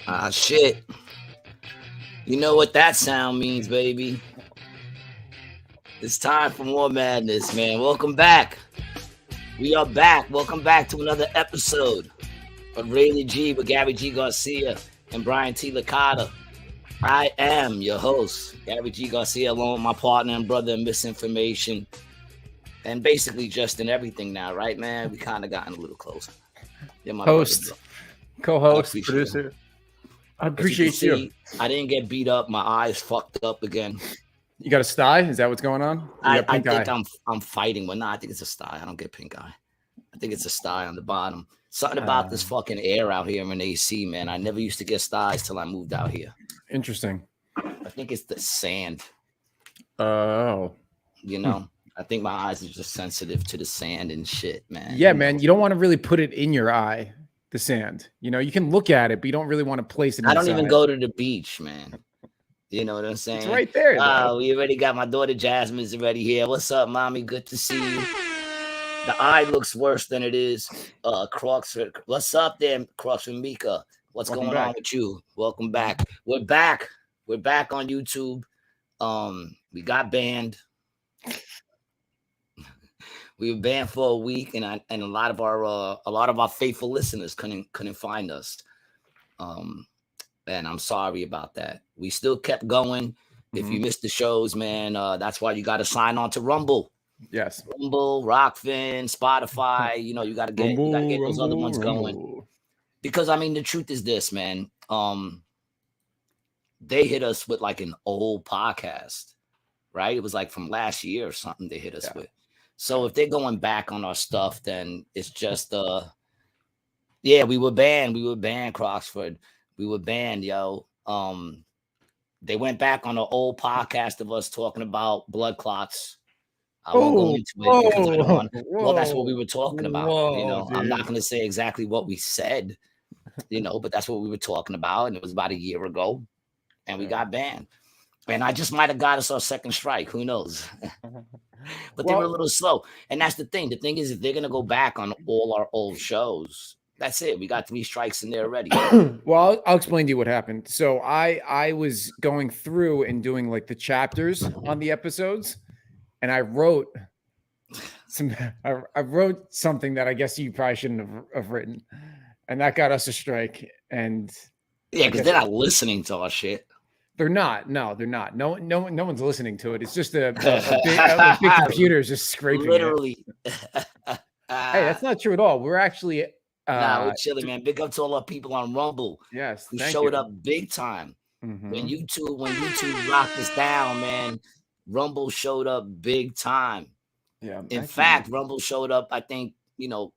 Ah, shit. You know what that sound means, baby. It's time for more madness, man. Welcome back. We are back. Welcome back to another episode of Rated G with Gary G. Garcia and Brian T. Licata. I am your host, Gary G. Garcia, along with my partner and brother in misinformation. And basically just in everything now, right, man? We kind of gotten a little closer. You're my Host, brother, co-host, I producer. I As appreciate you. you. I didn't get beat up. My eyes fucked up again. You got a sty? Is that what's going on? You I got pink think eye. I'm fighting. Well, no, I think it's a sty. I don't get pink eye. I think it's a sty on the bottom. Something about this fucking air out here in AC, man. I never used to get styes till I moved out here. Interesting. I think it's the sand. Oh. You know, I think my eyes are just sensitive to the sand and shit, man. Yeah, man. You don't want to really put it in your eye, the sand. You know, you can look at it, but you don't really want to place it I don't inside. even go to the beach, man. You know what I'm saying? It's right there, though. We already got my daughter Jasmine's already here. What's up, mommy? Good to see you. The eye looks worse than it is. Croxford. What's up there, Croxford Mika? What's Welcome going back. on with you? Welcome back. We're back. We're back on YouTube. We got banned. We were banned for a week, and a lot of our faithful listeners couldn't find us. And I'm sorry about that. We still kept going. If you missed the shows, man, that's why you got to sign on to Rumble. Yes. Rumble, Rockfin, Spotify. You know, you got to get those other ones going. Because I mean, the truth is this, man. They hit us with like an old podcast, right? It was like from last year or something they hit us with. So if they're going back on our stuff, then it's just yeah, we were banned. We were banned, Croxford. We were banned, yo. They went back on an old podcast of us talking about blood clots. I won't go into it because I don't want. Well, that's what we were talking about. You know, I'm not going to say exactly what we said, you know, but that's what we were talking about, and it was about a year ago, and we got banned. And I just might have got us our second strike. Who knows? But they were a little slow, and that's the thing. The thing is, if they're going to go back on all our old shows. That's it. We got 3 strikes in there already. Well, I'll explain to you what happened. So I was going through and doing like the chapters on the episodes, and I wrote something that I guess you probably shouldn't have written, and that got us a strike. And yeah, because they're not listening to our shit. They're not. No, they're not. No one's listening to it. It's just a big computer is just scraping. Literally. Hey, that's not true at all. We're actually. Nah, we're chilling, man. Big up to all our people on Rumble. Yes, who showed up big time. When YouTube locked us down, man, Rumble showed up big time. Yeah. In fact, Rumble showed up, I think, you know,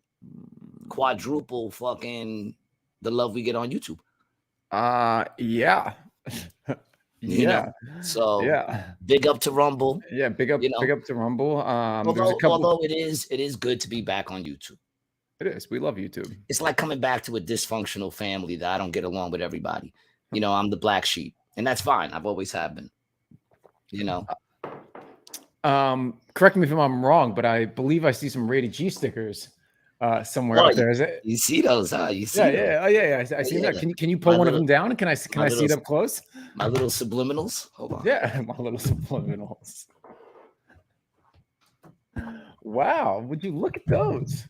quadruple fucking the love we get on YouTube. Yeah. You know? So yeah, big up to Rumble. Yeah, big up to Rumble. Although it is good to be back on YouTube. It is. We love YouTube. It's like coming back to a dysfunctional family that I don't get along with everybody. You know, I'm the black sheep, and that's fine. I've always have been. You know. Correct me if I'm wrong, but I believe I see some Rated G stickers somewhere out there. Is it? You see those, huh? You see? Yeah. I see that. Can you pull one of them down? Can I see it up close? My little subliminals. Hold on. Yeah, my little subliminals. Wow, would you look at those?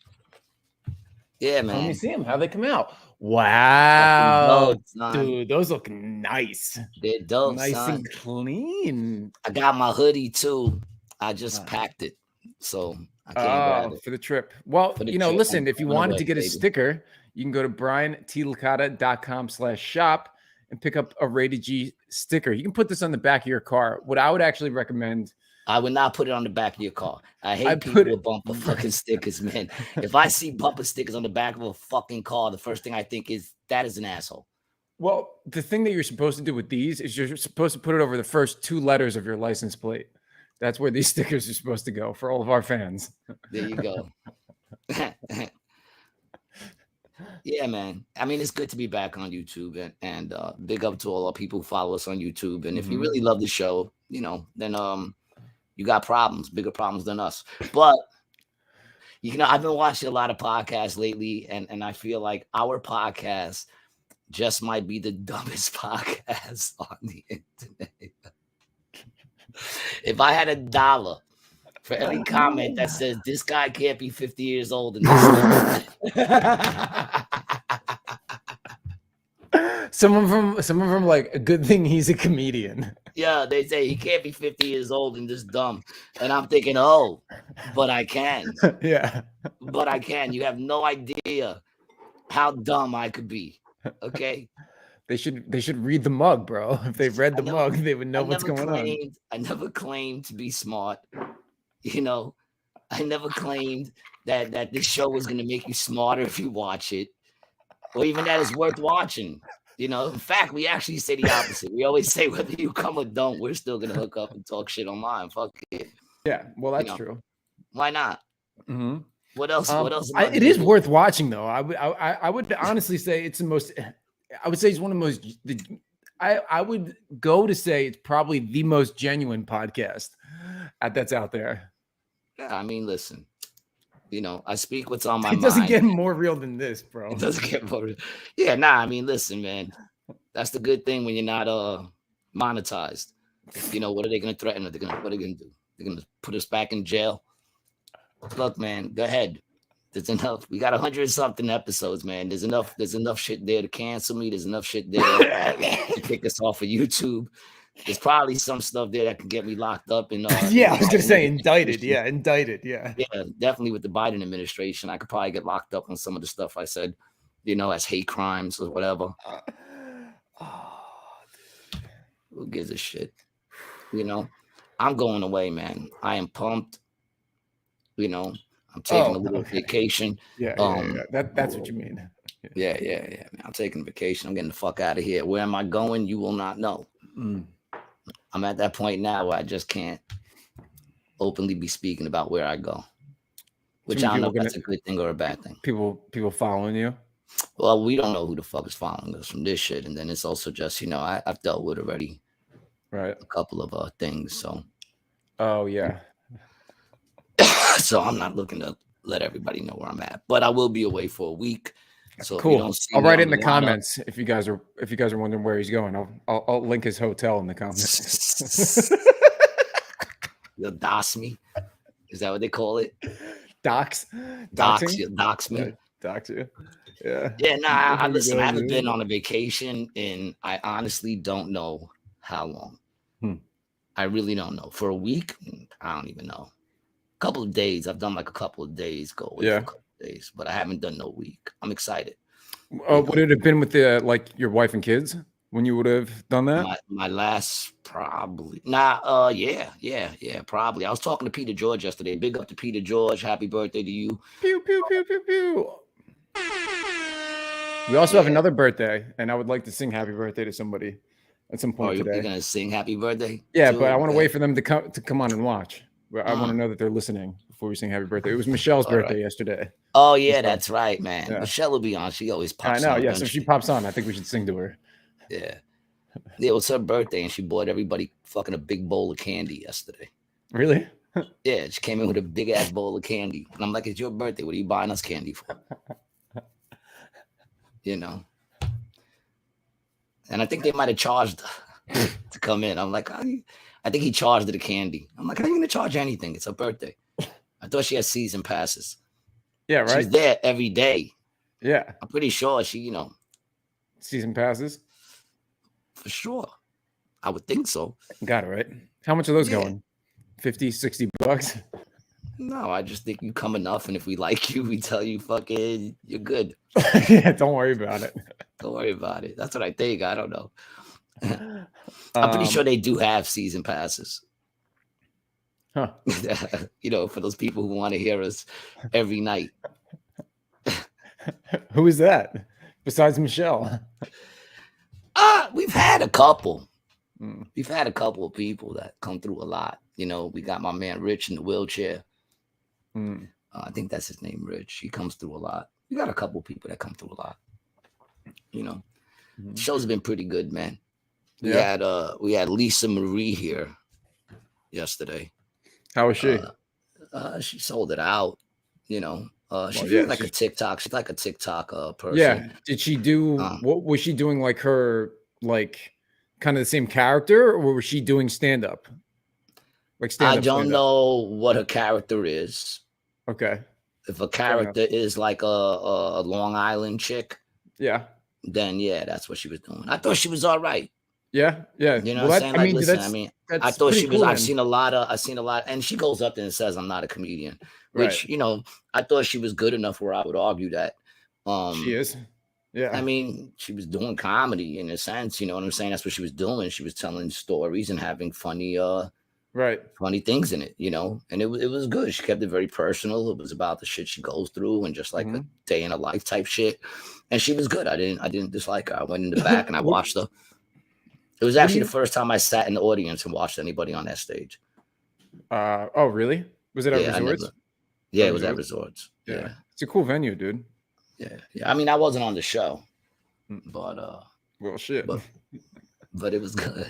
Yeah, man. Let me see them. How they come out. Wow, dude, those look nice. They're dope, nice son. and clean. I got my hoodie too. I just packed it, so I can't grab it for the trip. Well, you know, listen, if you wanted to get a sticker, you can go to briantlicata.com/shop and pick up a Rated G sticker. You can put this on the back of your car. What I would actually recommend. I would not put it on the back of your car. I hate people with bumper fucking stickers, man. If I see bumper stickers on the back of a fucking car, the first thing I think is that is an asshole. Well, the thing that you're supposed to do with these is you're supposed to put it over the first 2 letters of your license plate. That's where these stickers are supposed to go for all of our fans. There you go. Yeah, man. I mean, it's good to be back on YouTube, and big up to all our people who follow us on YouTube. And if you really love the show, you know, then you got problems, bigger problems than us. But you know, I've been watching a lot of podcasts lately, and I feel like our podcast just might be the dumbest podcast on the internet. If I had $1 for every comment that says this guy can't be 50 years old and some of them like, a good thing he's a comedian. Yeah, they say he can't be 50 years old and this dumb. And I'm thinking, oh, but I can. Yeah. But I can. You have no idea how dumb I could be. Okay. They should read the mug, bro. If they've read the mug, they would know what's going on. I never claimed to be smart. You know, I never claimed that this show was gonna make you smarter if you watch it, or even that it's worth watching. You know, in fact, we actually say the opposite. We always say whether you come or don't, we're still gonna hook up and talk shit online. Fuck it. Yeah, well, that's true. Why not? Mm-hmm. What else? What else? It is worth watching, though. I would honestly say it's the most. I would say it's one of the most. I would go to say it's probably the most genuine podcast that's out there. Yeah, I mean, listen. You know, I speak what's on my mind. It doesn't get more real than this, bro. It doesn't get more real. Yeah, nah, I mean, listen, man. That's the good thing when you're not monetized. You know, what are they going to threaten? What are they going to do? They're going to put us back in jail? Look, man, go ahead. There's enough. We got 100-something episodes, man. There's enough shit there to cancel me. There's enough shit there to kick us off of YouTube. There's probably some stuff there that can get me locked up. Yeah, I was gonna say indicted. Yeah, indicted. Yeah, definitely with the Biden administration, I could probably get locked up on some of the stuff I said, you know, as hate crimes or whatever. Who gives a shit? You know, I'm going away, man. I am pumped. You know, I'm taking a little vacation. Yeah, that's what you mean. Yeah, man. I'm taking a vacation. I'm getting the fuck out of here. Where am I going? You will not know. I'm at that point now where I just can't openly be speaking about where I go, which I don't know if that's a good thing or a bad thing. People following you? Well, we don't know who the fuck is following us from this shit, and then it's also just, you know, I've dealt with already, right? A couple of things. So, oh yeah. So I'm not looking to let everybody know where I'm at, but I will be away for a week. So cool. I'll write it in the comments if you guys are wondering where he's going. I'll link his hotel in the comments. You'll dox me. Is that what they call it? Dox me. Yeah, dox you. Yeah. Yeah. Nah. Listen. I haven't been on a vacation, and I honestly don't know how long. I really don't know. For a week, I don't even know. A couple of days. I've done like a couple of days. Go away for a couple of days, but I haven't done no week. I'm excited. Would it have been with the your wife and kids when you would have done that? My last probably. Yeah, probably. I was talking to Peter George yesterday. Big up to Peter George. Happy birthday to you. Pew pew pew pew pew. We also have another birthday, and I would like to sing happy birthday to somebody at some point today. You're gonna sing happy birthday? Yeah, but I want to wait for them to come on and watch. I want to know that they're listening before we sing happy birthday. It was Michelle's birthday yesterday. Oh yeah, that's right, man. Yeah. Michelle will be on. She always pops on. I know. Yeah, so she pops on. I think we should sing to her. Yeah. It was her birthday, and she bought everybody fucking a big bowl of candy yesterday. Really? Yeah, she came in with a big ass bowl of candy, and I'm like, "It's your birthday. What are you buying us candy for?" You know. And I think they might have charged her to come in. I'm like, I think he charged her the candy. I'm like, how are you going to charge anything? It's her birthday. I thought she had season passes. Yeah, right. She's there every day. Yeah. I'm pretty sure she, you know. Season passes? For sure. I would think so. Got it, right? How much are those going? 50, 60 bucks? No, I just think you come enough, and if we like you, we tell you, fucking, you're good. Yeah, don't worry about it. Don't worry about it. That's what I think. I don't know. I'm pretty sure they do have season passes. Huh. You know, for those people who want to hear us every night. Who is that besides Michelle? We've had a couple. We've had a couple of people that come through a lot. You know, we got my man Rich in the wheelchair. I think that's his name, Rich. He comes through a lot. We got a couple of people that come through a lot. You know, the show's been pretty good, man. We had Lisa Marie here yesterday. How was she? She sold it out. You know, She's yeah, like a TikTok. She's like a TikTok person. yeah. Did she do Um, what was she doing? Like her like kind of the same character, or was she doing stand up? Like I stand up, don't stand up. know what her character is. Okay, If a fair enough. character is like a Long Island chick, Yeah, then yeah, that's what she was doing. I thought she was all right. yeah, yeah. You know Well, what I'm that saying? I Like, mean, listen, I mean, I that's thought pretty she was. cool then. I've seen a lot, and she goes up there and says, "I'm not a comedian," Right, which I thought she was good enough where I would argue that. she is. I Yeah, mean, she was doing comedy in a sense. You know what I'm saying? That's what she was doing. She was telling stories and having right. funny things in it. And it was good. She kept it very personal. It was about the shit she goes through and just like a Mhm. day in a life type shit. And she was good. I didn't dislike her. I went in the back and I What, watched her. It was what do actually the you? first time I sat in the audience and watched anybody on that stage. Oh, really? Was it at Yeah, I Resorts? never. Yeah, At it was at Resorts? resorts. Yeah, Yeah, it's a cool venue, dude. yeah. I mean, I wasn't on the show, Mm. but Well, shit. but but it was good.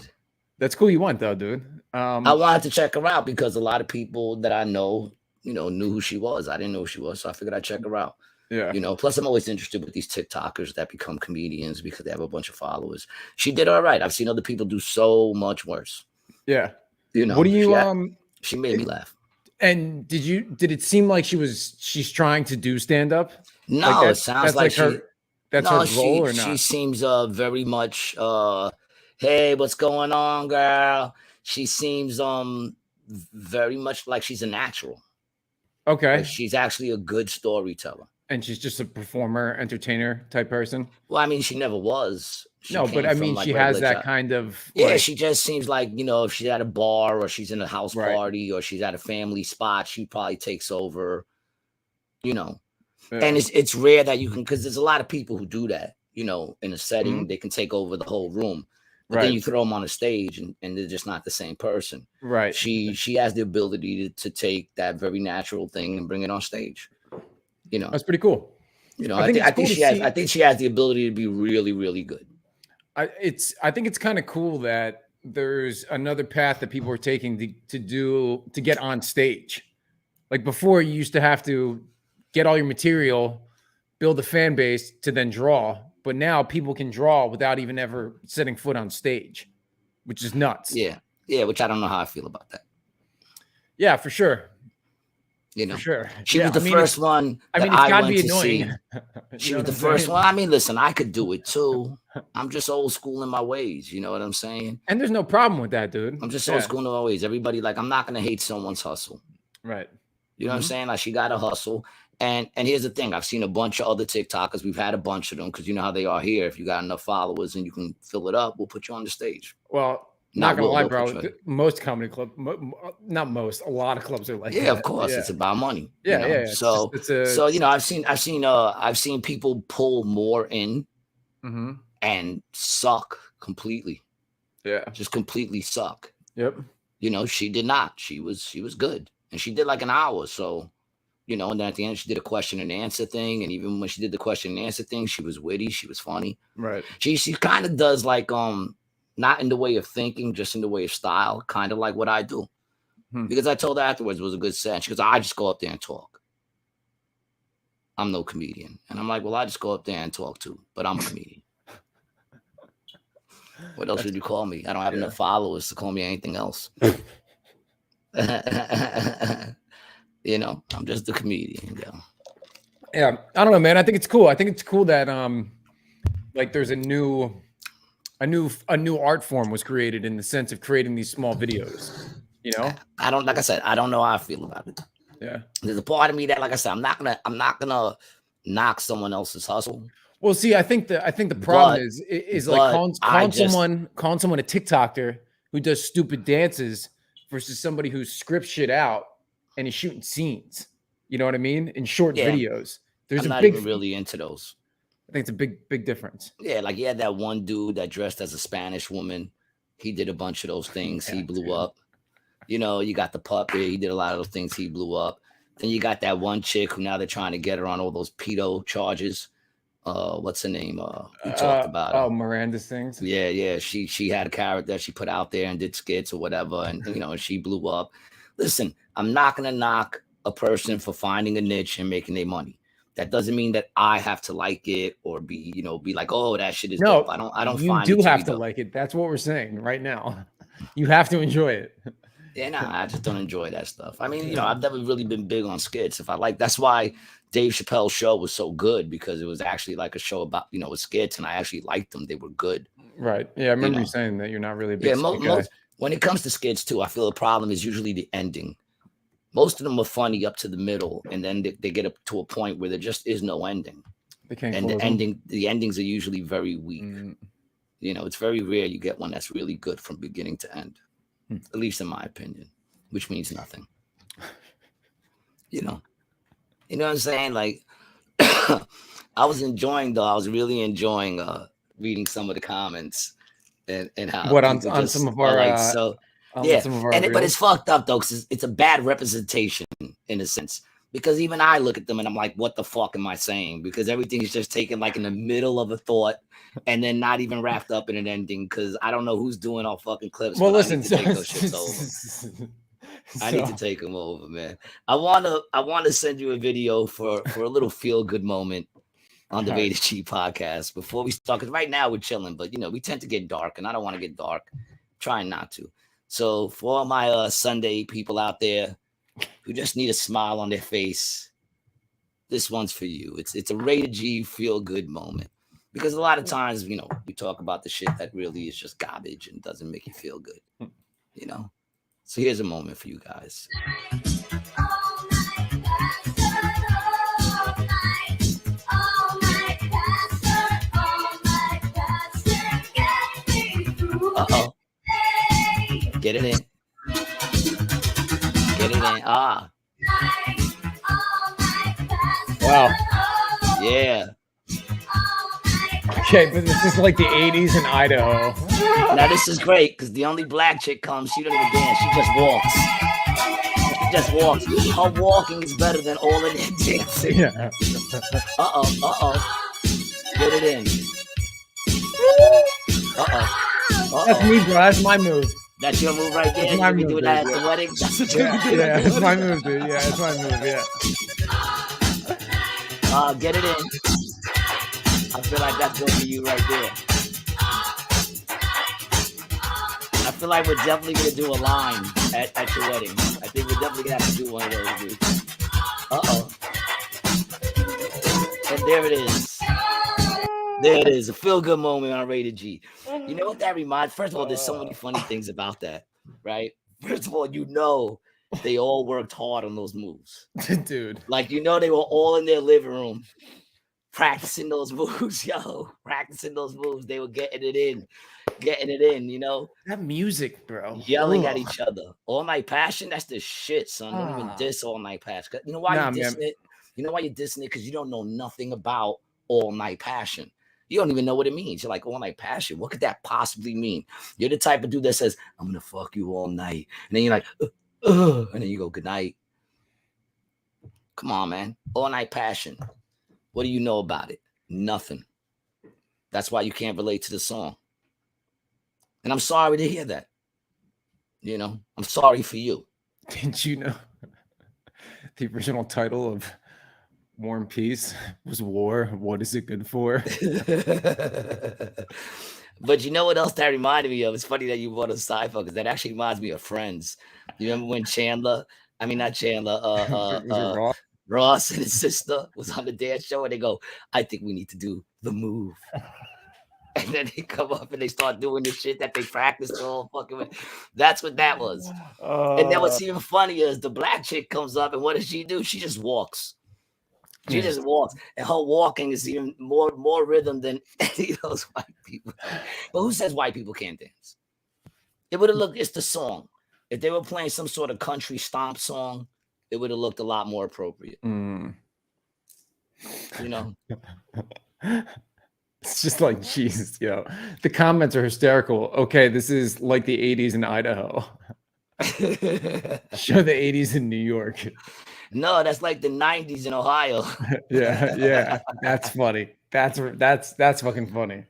That's cool. You went though, dude. I wanted to check her out because a lot of people that I know, knew who she was. I didn't know who she was, so I figured I'd check her out. Yeah, Plus I'm always interested with these TikTokers that become comedians because they have a bunch of followers. She did all right. I've seen other people do so much worse. yeah. What do you She made me laugh. And did it seem like she's trying to do stand up? No, it sounds like that's no, her goal or she not? seems very much hey, what's going on, girl? She seems very much like she's a natural. Okay. Like she's actually a good storyteller. And she's just a performer, entertainer type person. Well, I mean, she never was. She No, but came I from mean, like she has regular that job. kind of Yeah, like, she just seems like, if she's at a bar or she's in a house right. party or she's at a family spot, she probably takes over, Yeah. And it's rare that you can, because there's a lot of people who do that, in a setting, Mhm. they can take over the whole room. But Right. then you throw them on a stage and they're just not the same person. Right. She has the ability to take that very natural thing and bring it on stage. That's pretty cool. I think she has the ability to be really, really good. I think it's kind of cool that there's another path that people are taking to get on stage. Like before, you used to have to get all your material, build a fan base to then draw. But now people can draw without even ever setting foot on stage, which is nuts. Yeah, which I don't know how I feel about that. Yeah, for sure. For sure. She was the first one. I mean, it's gotta be annoying. She was the first one. I mean, listen, I could do it too. I'm just old school in my ways. You know what I'm saying? And there's no problem with that, dude. I'm just old school in my ways. Everybody, like, I'm not gonna hate someone's hustle. Right. You know what I'm saying? Like, she got a hustle. And here's the thing: I've seen a bunch of other TikTokers. We've had a bunch of them because you know how they are here. If you got enough followers and you can fill it up, we'll put you on the stage. Well, not gonna lie, bro. Most comedy club, not most, a lot of clubs are like yeah, that. of course, it's about money. Yeah. So I've seen people pull more in and suck completely. Yeah, just completely suck. Yep. She did not. She was good, and she did like an hour. So, and then at the end she did a question and answer thing, and even when she did the question and answer thing, she was witty. She was funny. Right. She kind of does like not in the way of thinking, just in the way of style, kind of like what I do. Because I told her afterwards it was a good set. She goes, I just go up there and talk. I'm no comedian. And I'm like, well, I just go up there and talk too, but I'm a comedian. What else would you call me? I don't have enough followers to call me anything else. I'm just a comedian. Yeah, I don't know, man. I think it's cool. I think it's cool that like there's a new art form was created in the sense of creating these small videos. Like I said, I don't know how I feel about it. Yeah. There's a part of me that, like I said, I'm not gonna knock someone else's hustle. Well, see, I think the problem is like calling someone a TikToker who does stupid dances versus somebody who scripts shit out and is shooting scenes. You know what I mean? In short videos. I'm not even really into those. I think it's a big difference. Yeah, like you had that one dude that dressed as a Spanish woman. He did a bunch of those things. He blew up. You got the puppet. He did a lot of those things. He blew up. Then you got that one chick who now they're trying to get her on all those pedo charges. What's her name? We talked about her. Miranda's things. Yeah. She had a character that she put out there and did skits or whatever, and she blew up. Listen, I'm not gonna knock a person for finding a niche and making their money. That doesn't mean that I have to like it or be like, oh, that shit is dope. I don't you find do it have to like it. That's what we're saying right now. You have to enjoy it. Yeah, no, I just don't enjoy that stuff. I mean, I've never really been big on skits. That's why Dave Chappelle's show was so good, because it was actually like a show about, with skits, and I actually liked them. They were good. Right. Yeah, I remember you saying that you're not really a big skit guy. When it comes to skits too, I feel the problem is usually the ending. Most of them are funny up to the middle, and then they get up to a point where there just is no ending. They can't. And the endings are usually very weak. It's very rare you get one that's really good from beginning to end. At least in my opinion, which means nothing. You know what I'm saying? Like, I was really enjoying reading some of the comments and how what on some of our but it's fucked up though, because it's a bad representation in a sense, because even I look at them and I'm like, what the fuck am I saying? Because everything is just taken like in the middle of a thought and then not even wrapped up in an ending, because I don't know who's doing all fucking clips. Well, listen, I need to take those shits over. I need to take them over, man. I wanna send you a video for a little feel good moment on the Rated G podcast before we start, because right now we're chilling, but we tend to get dark, and I don't want to get dark. Trying not to. So for all my Sunday people out there who just need a smile on their face, this one's for you. It's a Rated G feel good moment, because a lot of times we talk about the shit that really is just garbage and doesn't make you feel good. So here's a moment for you guys. Uh-oh. Get it in. Get it in. Ah. Wow. Yeah. Okay, but this is like the 80s in Idaho. Now this is great, because the only black chick comes, she don't even dance, she just walks. She just walks. Her walking is better than all of their dancing. Yeah. Uh-oh. Get it in. Uh-oh. That's me, bro. That's my move. That's your move right there. That's my move, doing that at the wedding. That's what you're doing. Yeah, that's my move, dude. Yeah, that's my move. Yeah. Get it in. I feel like that's gonna be you right there. I feel like we're definitely gonna do a line at your wedding. I think we're definitely gonna have to do one of those, dude. Uh-oh. And there it is. There it is, a feel-good moment on Rated G. You know what that reminds? First of all, there's so many funny things about that, right? First of all, they all worked hard on those moves. Dude. Like, they were all in their living room practicing those moves, practicing those moves. They were getting it in, That music, bro. Yelling at each other. All Night Passion, that's the shit, son. Don't even diss All Night Passion. You know why you're dissing it? You know why you're dissing it? Because you don't know nothing about All Night Passion. You don't even know what it means. You're like, all night passion. What could that possibly mean? You're the type of dude that says, I'm going to fuck you all night. And then you're like, and then you go, good night. Come on, man. All night passion. What do you know about it? Nothing. That's why you can't relate to the song. And I'm sorry to hear that. I'm sorry for you. Didn't you know the original title of War and Peace was War? What is it good for? But you know what else that reminded me of? It's funny that you brought up Seinfeld, because that actually reminds me of Friends. You remember when Ross and his sister was on the dance show, and they go, I think we need to do the move. And then they come up and they start doing the shit that they practiced all fucking way. That's what that was. And then what's even funnier is the black chick comes up, and what does she do? She just walks. She just walks, and her walking is even more rhythm than any of those white people. But who says white people can't dance? It would have looked, it's the song. If they were playing some sort of country stomp song, it would have looked a lot more appropriate. It's just like, Jesus, the comments are hysterical. Okay, this is like the 80s in Idaho. Show the 80s in New York. No, that's like the 90s in Ohio. Yeah. That's funny. That's fucking funny.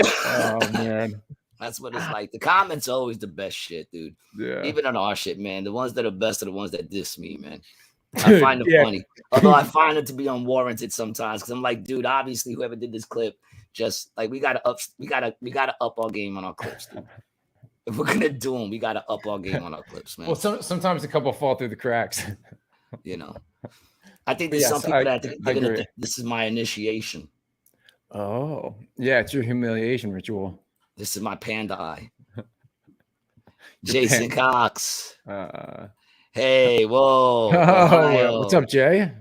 Oh man. That's what it's like. The comments are always the best shit, dude. Yeah. Even on our shit, man. The ones that are best are the ones that diss me, man. I find it Yeah. funny. Although I find it to be unwarranted sometimes because I'm like, dude, obviously whoever did this clip just like we gotta up our game on our clips, dude. If we're gonna do them, we gotta up our game on our clips, man. Well, sometimes a couple fall through the cracks. You know. I think But there's yes, some people I they're gonna agree. think this is my initiation. Oh, yeah, it's your humiliation ritual. This is my panda eye. Jason Cox. Hey, whoa. Ohio. What's up, Jay?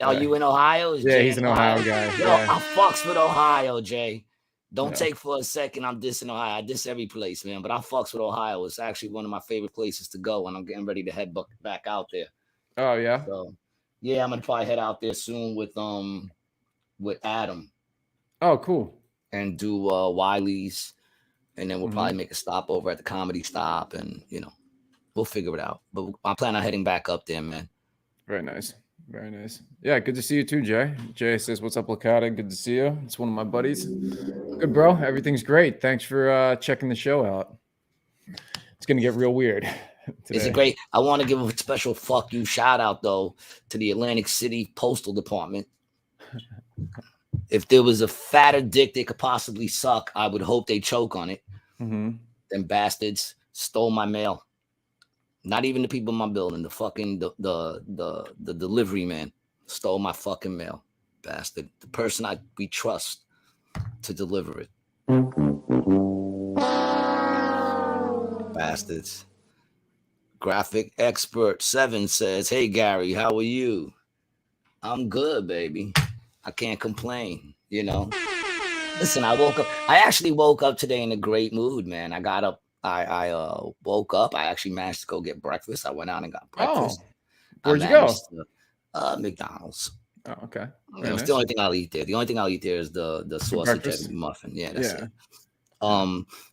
Are you in Ohio? Yeah, he's an Ohio guy. Yo, Yeah. I fucks with Ohio, Jay. Don't take for a second I'm dissing Ohio. I diss every place, man. But I fucks with Ohio. It's actually one of my favorite places to go, and I'm getting ready to head back out there. Oh yeah. So yeah, I'm gonna probably head out there soon with Adam. Oh, cool. And do Wiley's, and then we'll probably make a stop over at the Comedy Stop, and we'll figure it out. But I plan on heading back up there, man. Very nice. Very nice. Yeah, good to see you too, Jay. Jay says, "What's up, Licata? Good to see you." It's one of my buddies. Good, bro. Everything's great. Thanks for checking the show out. It's gonna get real weird. Is it great? I want to give a special fuck you shout out though to the Atlantic City Postal Department. If there was a fatter dick they could possibly suck, I would hope they choke on it. Them bastards stole my mail. Not even the people in my building. The fucking the delivery man stole my fucking mail. Bastard. The person we trust to deliver it. Bastards. Graphic Expert 7 says, "Hey Gary, how are you?" I'm good, baby. I can't complain, Listen, I actually woke up today in a great mood, man. I got up. I woke up. I actually managed to go get breakfast. I went out and got breakfast. Where'd you go? McDonald's. Oh, okay. It's the only thing I'll eat there. The only thing I'll eat there is the sausage egg muffin. Yeah, that's it.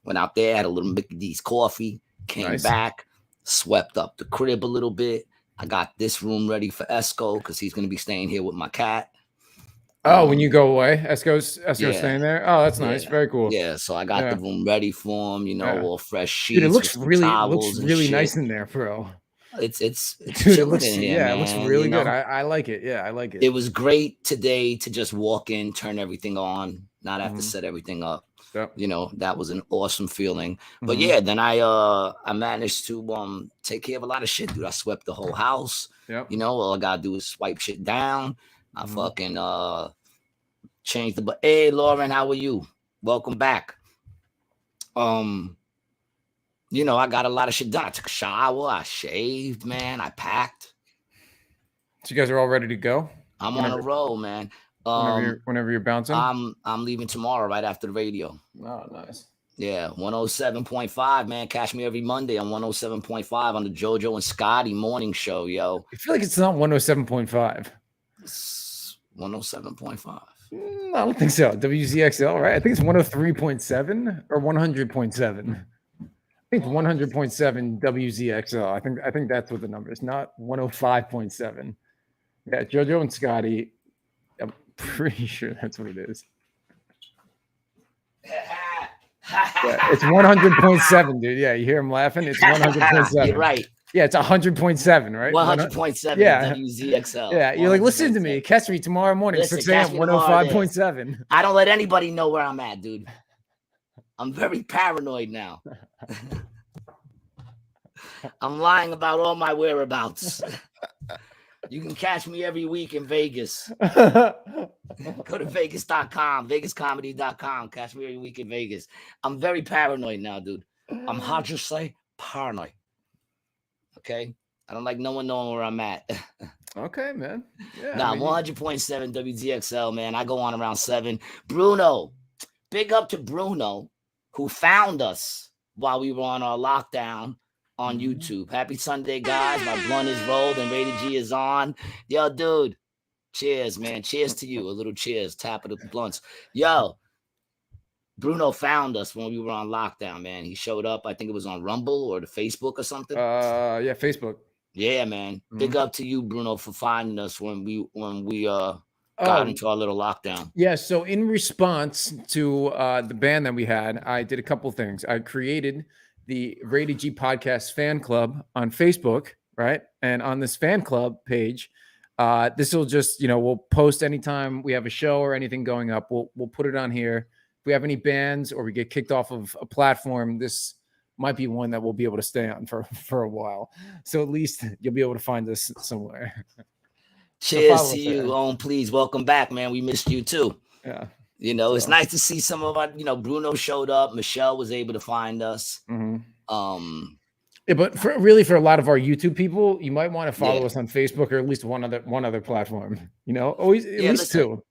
Went out there, had a little Mickey D's coffee, came back, swept up the crib a little bit. I got this room ready for Esco because he's going to be staying here with my cat. Oh, when you go away, Esco's staying there. Oh, that's nice. Very cool. Yeah, so I got the room ready for him. All fresh sheets. Dude, it looks really nice in there, bro. It's dude, it looks in here, it looks really good. I like it. Yeah, I like it. It was great today to just walk in, turn everything on, not have to set everything up. Yep. That was an awesome feeling. But yeah, then I managed to take care of a lot of shit, dude. I swept the whole house. Yep. All I gotta do is swipe shit down. I fucking changed the hey Lauren, how are you? Welcome back. I got a lot of shit done. I took a shower, I shaved, man, I packed. So you guys are all ready to go? I'm on a roll, man. Whenever you're bouncing? I'm leaving tomorrow right after the radio. Oh, nice. Yeah, 107.5, man. Catch me every Monday on 107.5 on the JoJo and Scotty morning show, yo. I feel like it's not 107.5. It's 107.5. I don't think so. WZXL, right? I think it's 103.7 or 100.7. I think 100.7 WZXL. I think that's what the number is, not 105.7. Yeah, JoJo and Scotty. I'm pretty sure that's what it is. Yeah, it's 100.7, dude. Yeah, you hear him laughing? It's 100.7. You're right. Yeah, it's 100.7, right? 100.7 yeah. WZXL. Yeah, you're like, listen to me. Catch me tomorrow morning, 6 a.m., 105.7. I don't let anybody know where I'm at, dude. I'm very paranoid now. I'm lying about all my whereabouts. You can catch me every week in Vegas. Go to Vegas.com, VegasComedy.com. Catch me every week in Vegas. I'm very paranoid now, dude. I'm how'd you say paranoid? Okay. I don't like no one knowing where I'm at. Okay, man. Yeah. Nah, 100.7 WZXL, man. I go on around 7. Bruno. Big up to Bruno, who found us while we were on our lockdown on YouTube. Happy Sunday, guys. My blunt is rolled and Rated G is on. Yo, dude. Cheers, man. Cheers to you. A little cheers. Tap of the blunts. Yo, Bruno found us when we were on lockdown, man. He showed up. I think it was on Rumble or the Facebook or something. Yeah, Facebook. Yeah, man. Big up to you, Bruno, for finding us when we got into our little lockdown. Yeah, so in response to the ban that we had, I did a couple things. I created the Rated G Podcast fan club on Facebook, right? And on this fan club page, this will just, we'll post anytime we have a show or anything going up. We'll put it on here. If we have any bans or we get kicked off of a platform, this might be one that we'll be able to stay on for a while. So at least you'll be able to find us somewhere. Cheers to you. Please welcome back, man. We missed you too. Yeah. It's nice to see some of our, Bruno showed up. Michelle was able to find us. Mm-hmm. Yeah, but for a lot of our YouTube people, you might want to follow us on Facebook or at least one other platform. Always at least two.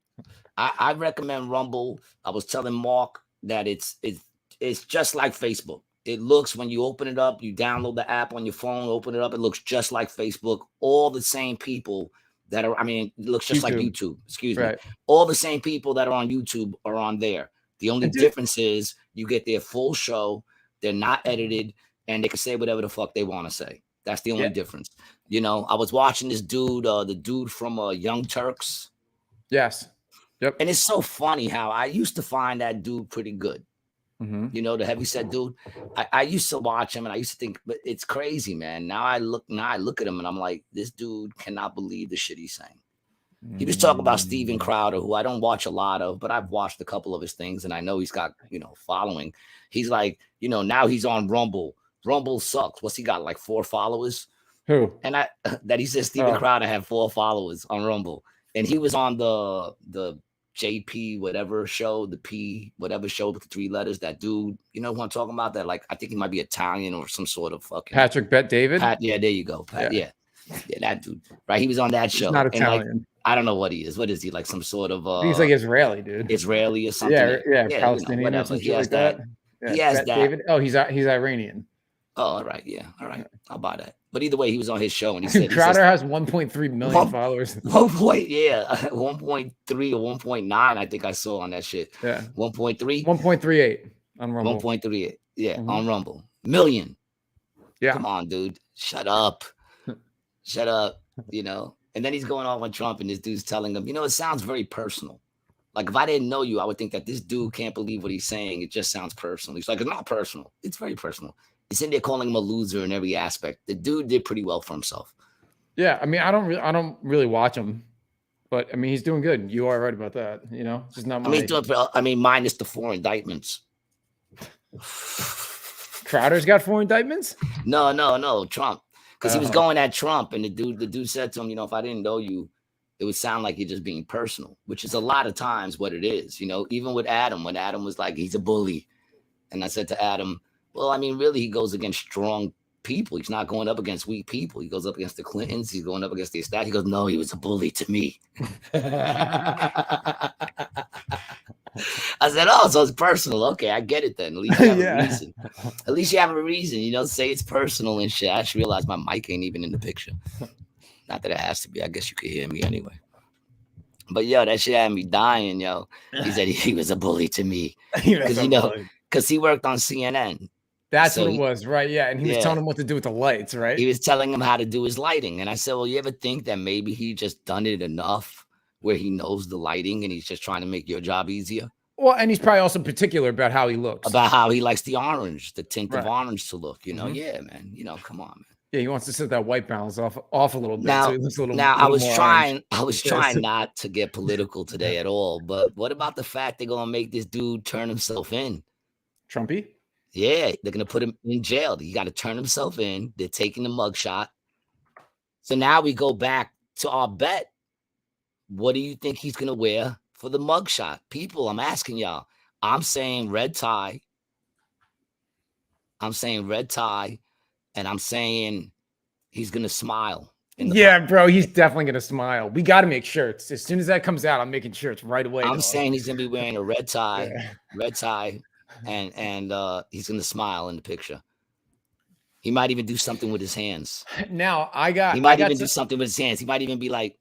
I recommend Rumble. I was telling Mark that it's just like Facebook. It looks, when you open it up, you download the app on your phone, open it up, it looks just like Facebook. All the same people that are, it looks just like YouTube. Excuse me. All the same people that are on YouTube are on there. The only difference is you get their full show. They're not edited, and they can say whatever the fuck they want to say. That's the only difference. I was watching this dude, the dude from Young Turks. Yes. Yep. And it's so funny how I used to find that dude pretty good. Mm-hmm. The heavyset dude. I used to watch him and I used to think, but it's crazy, man. Now I look at him and I'm like, this dude cannot believe the shit he's saying. He was talking about Steven Crowder, who I don't watch a lot of, but I've watched a couple of his things and I know he's got, following. He's like, now he's on Rumble. Rumble sucks. What's he got, like 4 followers? Who? And that he said Steven Crowder had 4 followers on Rumble. And he was on the JP whatever show, the P whatever show with the 3 letters. That dude, who I'm talking about? That, like, I think he might be Italian or some sort of fucking Patrick Bet David. Yeah, there you go. Yeah, that dude. Right, he was on that show. He's not Italian. And, like, I don't know what he is. What is he, like some sort of? He's like Israeli, dude. Israeli or something. Yeah, Palestinian or something like that. Yeah, he has that. David. Oh, he's Iranian. Oh, all right. Yeah, all right. I'll buy that. But either way, he was on his show and he said Crowder has 1.3 million followers. 1.3 or 1.9. I think I saw on that shit. Yeah, 1.3, 1.38 on Rumble. 1.38. Yeah, on Rumble. Million. Yeah. Come on, dude. Shut up. Shut up. And then he's going off on Trump, and this dude's telling him, it sounds very personal. Like, if I didn't know you, I would think that this dude can't believe what he's saying. It just sounds personal. He's like, it's not personal. It's very personal. He's in there calling him a loser in every aspect. The dude did pretty well for himself. Yeah, I don't really watch him, but he's doing good. You are right about that. It's just not. Minus the 4 indictments. Crowder's got 4 indictments? No, Trump. Because he was going at Trump, and the dude said to him, if I didn't know you, it would sound like you're just being personal, which is a lot of times what it is. Even with Adam, when Adam was like, he's a bully. And I said to Adam, well, really, he goes against strong people. He's not going up against weak people. He goes up against the Clintons. He's going up against the establishment. He goes, no, he was a bully to me. I said, oh, so it's personal. Okay, I get it then. At least you have a reason. At least you have a reason, say it's personal and shit. I just realized my mic ain't even in the picture. Not that it has to be. I guess you could hear me anyway. But, that shit had me dying, yo. He said he was a bully to me. Because he worked on CNN. That's what it was, right? Yeah, and he was telling him what to do with the lights, right? He was telling him how to do his lighting. And I said, well, you ever think that maybe he just done it enough where he knows the lighting and he's just trying to make your job easier? Well, and he's probably also particular about how he looks. About how he likes the orange, the tint of orange to look, Yeah, man. Come on, man. Yeah, he wants to set that white balance off a little bit. Now, so he looks a little, I was trying not to get political today at all. But what about the fact they're going to make this dude turn himself in? Trumpy? Yeah, they're going to put him in jail. He got to turn himself in. They're taking the mugshot. So now we go back to our bet. What do you think he's going to wear for the mugshot? People, I'm asking y'all. I'm saying red tie. And I'm saying he's going to smile. Bro, he's definitely going to smile. We got to make shirts. As soon as that comes out, I'm making shirts right away. I'm saying he's going to be wearing a red tie, and he's going to smile in the picture. He might even do something with his hands. Now, He might even do something with his hands. He might even be like,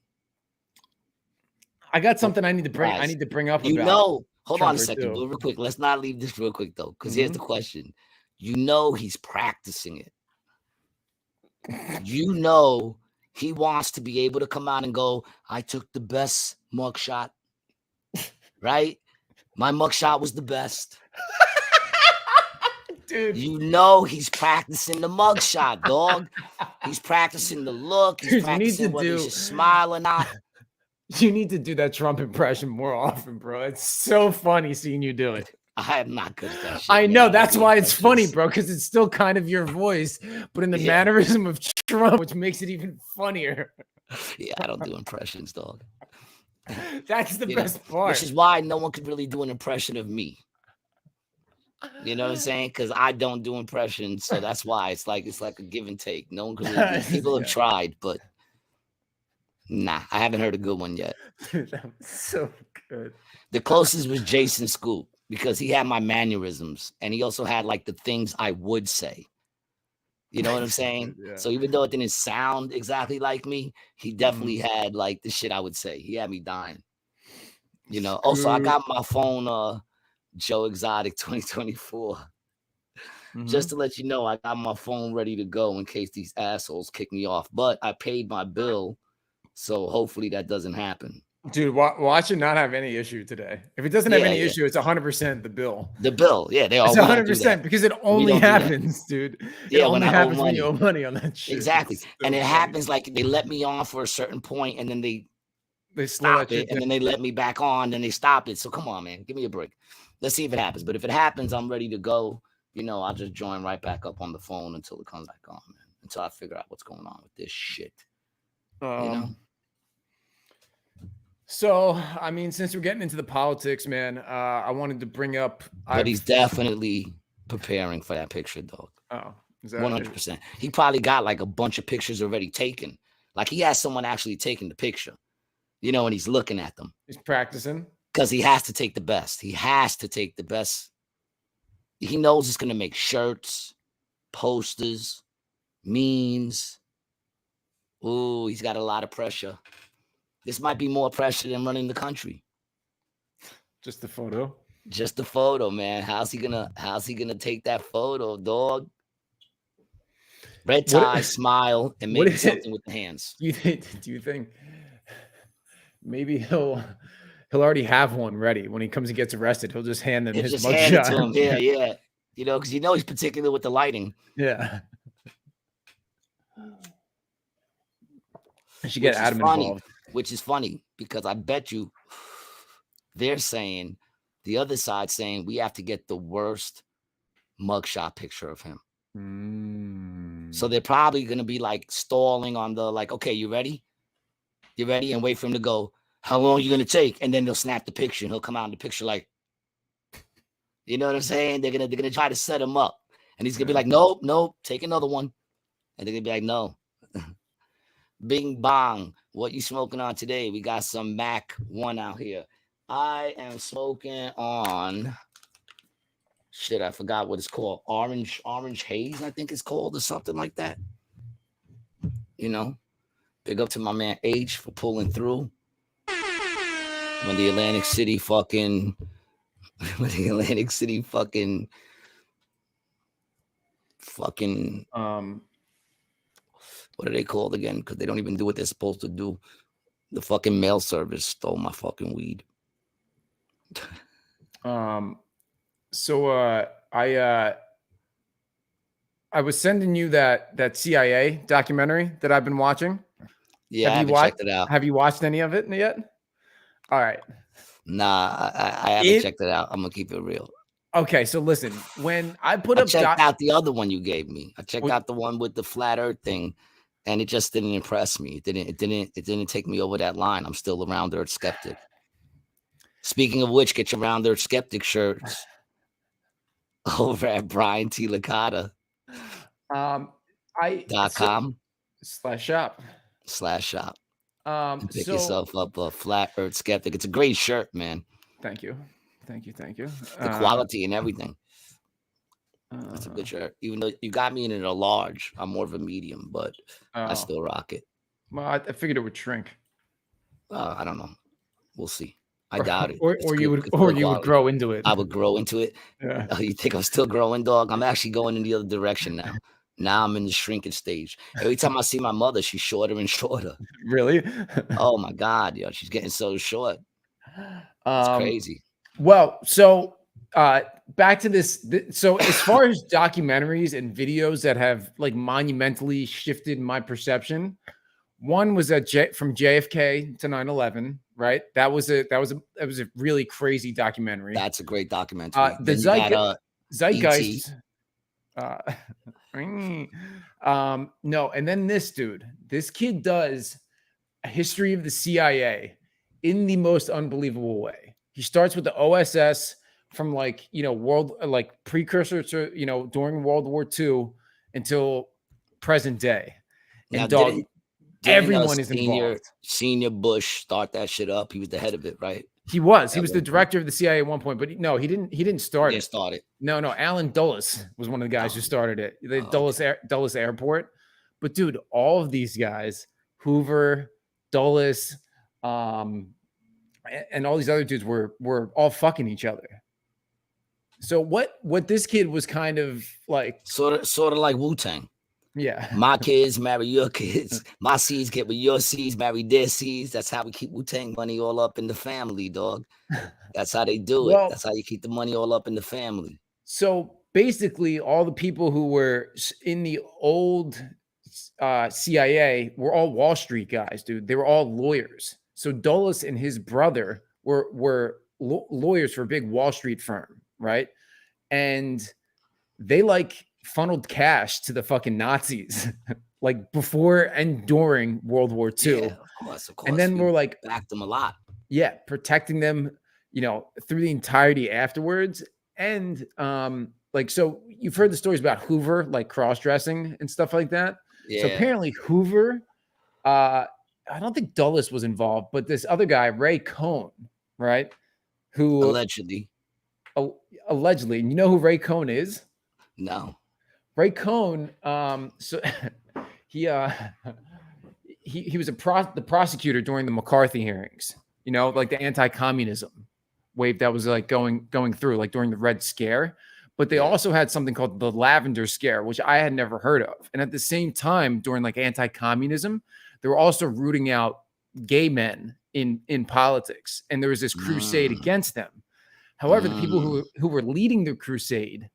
I got something I need to bring up. Hold on a second, real quick. Let's not leave this real quick though, because here's the question. He's practicing it. He wants to be able to come out and go, I took the best mugshot. Right? My mugshot was the best. Dude. You know he's practicing the mugshot, dog. He's practicing the look. He's Dude, you need practicing to whether he do- should smile or not. You need to do that Trump impression more often, bro. It's so funny seeing you do it. I am not good at that shit. I man. know don't that's do why it's funny, impressions. bro, because it's still kind of your voice, but in the Yeah. mannerism of Trump, which makes it even funnier. Yeah, I don't do impressions, dog. That's the You know, best part. Which is why no one could really do an impression of me. You know what I'm saying? Because I don't do impressions, so that's why it's like a give and take. No one could really do. People have Yeah. tried, but nah, I haven't heard a good one yet. Dude, that was so good. The closest was Jason Scoop because he had my mannerisms and he also had like the things I would say. You know what I'm saying? Yeah. So even though it didn't sound exactly like me, he definitely had like the shit I would say. He had me dying. You know. Also, I got my phone, Joe Exotic 2024. Just to let you know, I got my phone ready to go in case these assholes kick me off. But I paid my bill, so hopefully that doesn't happen. Dude, watch it not have any issue today. If it doesn't have Yeah, any yeah. issue, it's 100% the bill. The bill, yeah, they all It's 100% because it only don't do that. happens, dude. Yeah, It when only I owe happens when you owe money on that shit. Exactly. It's so And it funny. happens like they let me on for a certain point and then they They slow stop that shit it and then they let me back on, then they stopped it. So come on, man, give me a break. Let's see if it happens. But if it happens, I'm ready to go. You know, I'll just join right back up on the phone until it comes back on, man. Until I figure out what's going on with this shit. You know? So, I mean, since we're getting into the politics, man, I wanted to bring up. But he's definitely preparing for that picture, dog. Oh, is that 100%. He probably got like a bunch of pictures already taken. Like he has someone actually taking the picture, you know, and he's looking at them. He's practicing. Because he has to take the best. He has to take the best. He knows it's going to make shirts, posters, memes. Ooh, he's got a lot of pressure. This might be more pressure than running the country. Just the photo. Just the photo, man. How's he gonna take that photo, dog? Red tie, smile, and maybe something with the hands. Do you think maybe he'll already have one ready when he comes and gets arrested? He'll just hand them his just hand it to mugshot. him. Yeah. You know, because he's particular with the lighting. Yeah. I should get Adam involved. Which is funny because I bet you they're saying, the other side saying, we have to get the worst mugshot picture of him. So they're probably going to be like stalling on the like, okay, you ready? You ready? And wait for him to go, how long are you going to take? And then they'll snap the picture and he'll come out in the picture like, you know what I'm saying? They're gonna try to set him up. And he's going to be like, nope, take another one. And they're going to be like, no. Bing bong. What you smoking on today? We got some Mac 1 out here. I am smoking on shit. I forgot what it's called. Orange haze, I think it's called, or something like that. You know, big up to my man H for pulling through. When the Atlantic City fucking what are they called again? Because they don't even do what they're supposed to do. The fucking mail service stole my fucking weed. So I was sending you that CIA documentary that I've been watching. Yeah, I haven't checked it out. Have you watched any of it yet? All right. Nah, I haven't checked it out. I'm gonna keep it real. Okay, so listen, when I checked out the other one you gave me. I checked out the one with the flat earth thing, and it just didn't impress me. It didn't take me over that line. I'm still a round earth skeptic. Speaking of which, get your round earth skeptic shirts over at Brian T. Licata. .com /shop. Pick yourself up a flat earth skeptic. It's a great shirt, man. Thank you. The quality and everything. It's a good shirt. Even though you got me in a large, I'm more of a medium, but I still rock it. Well, I figured it would shrink. I don't know. We'll see. I doubt it. Or you would grow into it. I would grow into it. Yeah. You think I'm still growing, dog? I'm actually going in the other direction now. Now I'm in the shrinking stage. Every time I see my mother, she's shorter and shorter. Really? Oh my God, yo, she's getting so short. It's crazy. Well, so back to this. So as far as documentaries and videos that have like monumentally shifted my perception, one was from JFK to 9/11, right? That was a really crazy documentary. That's a great documentary. The Zeitgeist. No, and then this kid does a history of the CIA in the most unbelievable way. He starts with the OSS from precursor to during World War II until present day. And didn't everyone is involved. Senior Bush start that shit up. He was the head of it, right? He was the director of the CIA at one point, but no, he didn't start it. No, Allen Dulles was one of the guys who started it. The Dulles Airport. But dude, all of these guys, Hoover, Dulles, and all these other dudes were all fucking each other. So what this kid was kind of like, sort of like Wu-Tang. Yeah. My kids marry your kids. My seeds get with your seeds, marry their seeds. That's how we keep Wu-Tang money all up in the family, dog. That's how they do it. That's how you keep the money all up in the family. So basically, all the people who were in the old CIA were all Wall Street guys, dude. They were all lawyers. So Dulles and his brother were lawyers for a big Wall Street firm, right? And they funneled cash to the fucking Nazis like before and during World War II. Yeah, of course. And then we're backed them a lot. Yeah, protecting them, through the entirety afterwards. And so you've heard the stories about Hoover, cross-dressing and stuff like that. Yeah. So apparently Hoover, I don't think Dulles was involved, but this other guy, Ray Cohn, right? Who allegedly. Allegedly. And you know who Ray Cohn is? No. Ray Cohn, so he was the prosecutor during the McCarthy hearings, the anti-communism wave that was going through during the Red Scare. But they also had something called the Lavender Scare, which I had never heard of. And at the same time, during anti-communism, they were also rooting out gay men in politics. And there was this crusade against them. However, the people who were leading the crusade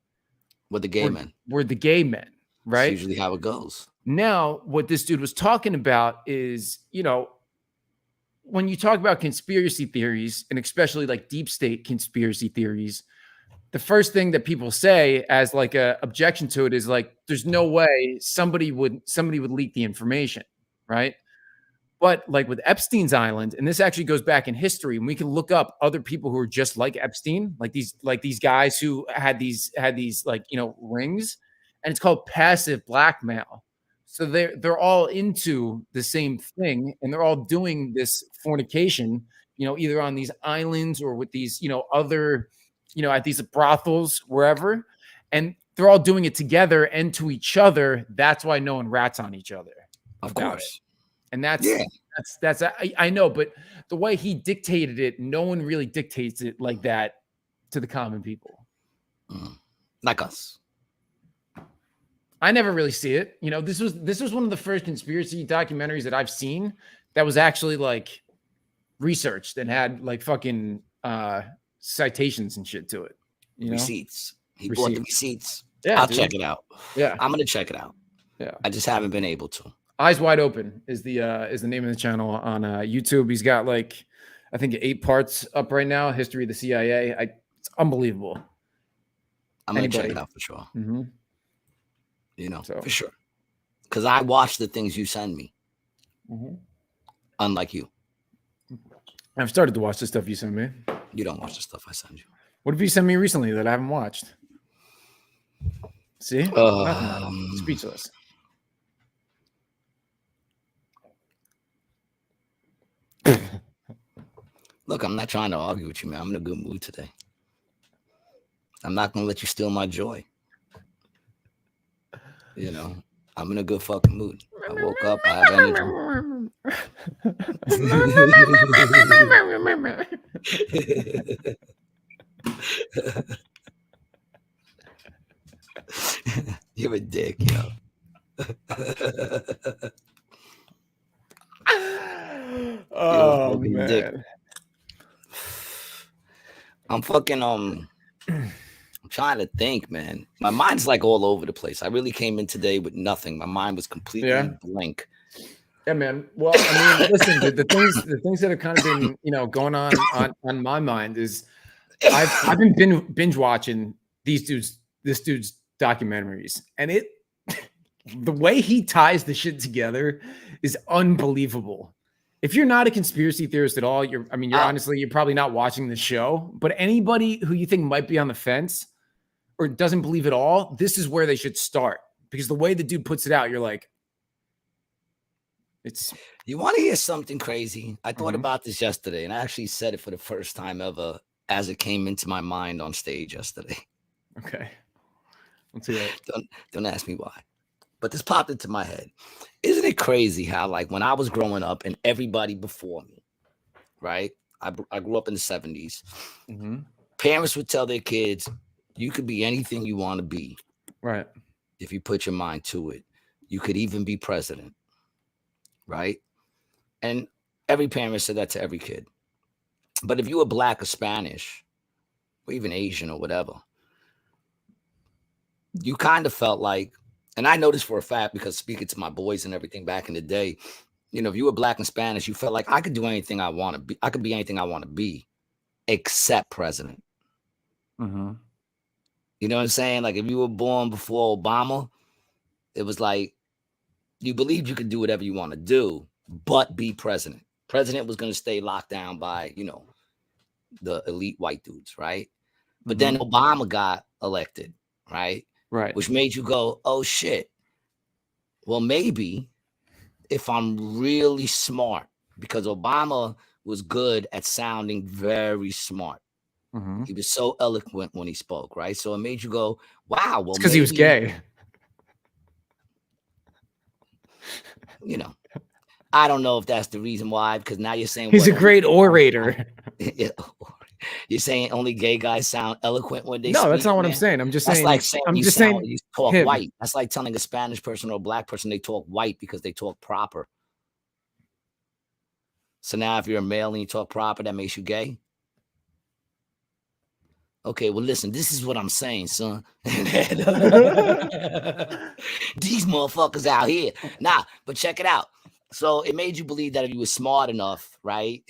were the gay men. Were the gay men, right? That's usually how it goes. Now, what this dude was talking about is, when you talk about conspiracy theories, and especially deep state conspiracy theories, the first thing that people say as a objection to it is there's no way somebody would leak the information, right? But with Epstein's Island, and this actually goes back in history, and we can look up other people who are just like Epstein, these guys who had these rings, and it's called passive blackmail. So they're all into the same thing, and they're all doing this fornication, either on these islands or with these, other, at these brothels, wherever, and they're all doing it together and to each other. That's why no one rats on each other. Of course. And that's I know, but the way he dictated it, no one really dictates it like that to the common people. Like us. I never really see it. This was one of the first conspiracy documentaries that I've seen that was actually researched and had fucking citations and shit to it. Receipts. He bought the receipts. Yeah, I'll check it out. Yeah, I'm gonna check it out. Yeah, I just haven't been able to. Eyes Wide Open is the name of the channel on YouTube. He's got I think 8 parts up right now. History of the CIA. It's unbelievable. I'm gonna check it out for sure. Mm-hmm. For sure. Because I watch the things you send me. Mm-hmm. Unlike you. I've started to watch the stuff you send me. You don't watch the stuff I send you. What have you sent me recently that I haven't watched? See? Speechless. Look, I'm not trying to argue with you, man. I'm in a good mood today. I'm not going to let you steal my joy. I'm in a good fucking mood. I woke up, I have energy. You're a dick, yo. Oh man. Dick. I'm fucking I'm trying to think, man. My mind's like all over the place. I really came in today with nothing. My mind was completely blank. Yeah, man. Well, I mean, listen, the things that have kind of been, going on my mind is I've been binge watching this dude's documentaries, and the way he ties the shit together is unbelievable. If you're not a conspiracy theorist at all, you're honestly, you're probably not watching the show, but anybody who you think might be on the fence or doesn't believe at all, this is where they should start, because the way the dude puts it out, you're like, you want to hear something crazy? I thought about this yesterday, and I actually said it for the first time ever as it came into my mind on stage yesterday. Okay. Let's hear it. Don't ask me why, but this popped into my head. Isn't it crazy how, like, when I was growing up and everybody before me, right? I grew up in the 70s. Parents would tell their kids, you could be anything you want to be. Right. If you put your mind to it. You could even be president. Right? And every parent said that to every kid. But if you were Black or Spanish, or even Asian or whatever, you kind of felt like, and I know this for a fact because speaking to my boys and everything back in the day, if you were Black and Spanish, you felt like I could do anything I want to be. I could be anything I want to be, except president. You know what I'm saying? Like, if you were born before Obama, it was like, you believed you could do whatever you want to do, but be president. President was going to stay locked down by, the elite white dudes, right? But then Obama got elected, right? Right. Which made you go, oh, shit. Well, maybe if I'm really smart, because Obama was good at sounding very smart. He was so eloquent when he spoke, right? So it made you go, wow. Well, because he was gay. I don't know if that's the reason why, because now you're saying he's a great orator. You're saying only gay guys sound eloquent when they speak? No, that's not what I'm saying. I'm just saying. Like saying you talk him. white. That's like telling a Spanish person or a Black person they talk white because they talk proper. So now if you're a male and you talk proper, that makes you gay? Okay, well, listen, this is what I'm saying, son. These motherfuckers out here. Nah, but check it out. So it made you believe that if you were smart enough, right,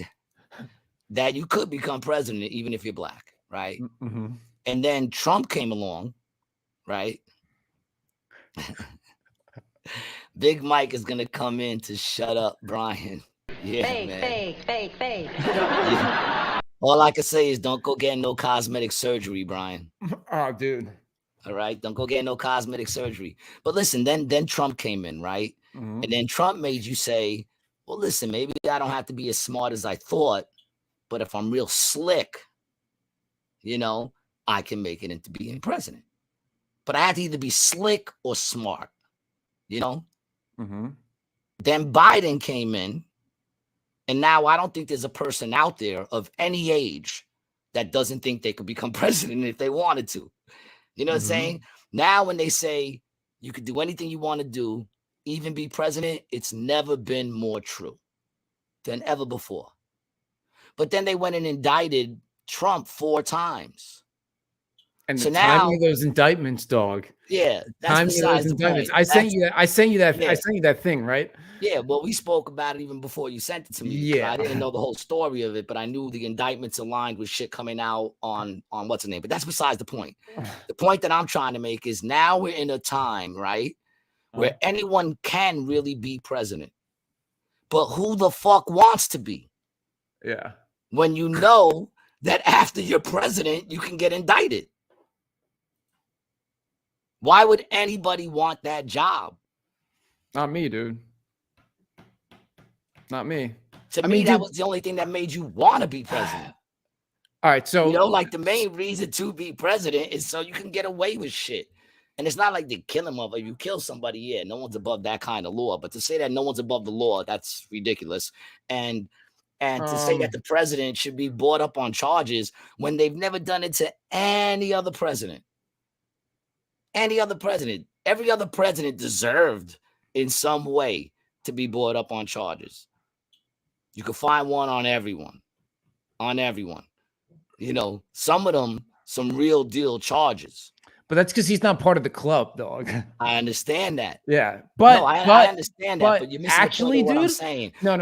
that you could become president even if you're Black, right? And then Trump came along, right? Big Mike is going to come in to shut up Brian. Yeah, fake. Yeah. All I can say is don't go get no cosmetic surgery, Brian. Oh, dude. All right, don't go get no cosmetic surgery. But listen, then Trump came in, right? And then Trump made you say, well, listen, maybe I don't have to be as smart as I thought, but if I'm real slick, I can make it into being president. But I have to either be slick or smart, Then Biden came in, and now I don't think there's a person out there of any age that doesn't think they could become president if they wanted to. You know what I'm saying? Now, when they say you could do anything you want to do, even be president, it's never been more true than ever before. But then they went and indicted Trump 4 times. And so the timing of those indictments, dog. Yeah, that's besides the point. I sent you that thing, right? Yeah, well, we spoke about it even before you sent it to me. Yeah, I didn't know the whole story of it, but I knew the indictments aligned with shit coming out on what's the name. But that's besides the point. The point that I'm trying to make is now we're in a time, right, where anyone can really be president. But who the fuck wants to be? Yeah. When you know that after you're president, you can get indicted. Why would anybody want that job? Not me, dude. Not me. To me, that was the only thing that made you want to be president. All right, so like the main reason to be president is so you can get away with shit. And it's not like they kill him if you kill somebody. Yeah, no one's above that kind of law. But to say that no one's above the law, that's ridiculous. And to say that the president should be brought up on charges when they've never done it to any other president. Any other president. Every other president deserved in some way to be brought up on charges. You could find one on everyone. On everyone. Some of them some real deal charges. But that's because he's not part of the club, dog. I understand that. Yeah, No, I understand that, but you're missing actually, the point of what I'm dude, saying. no,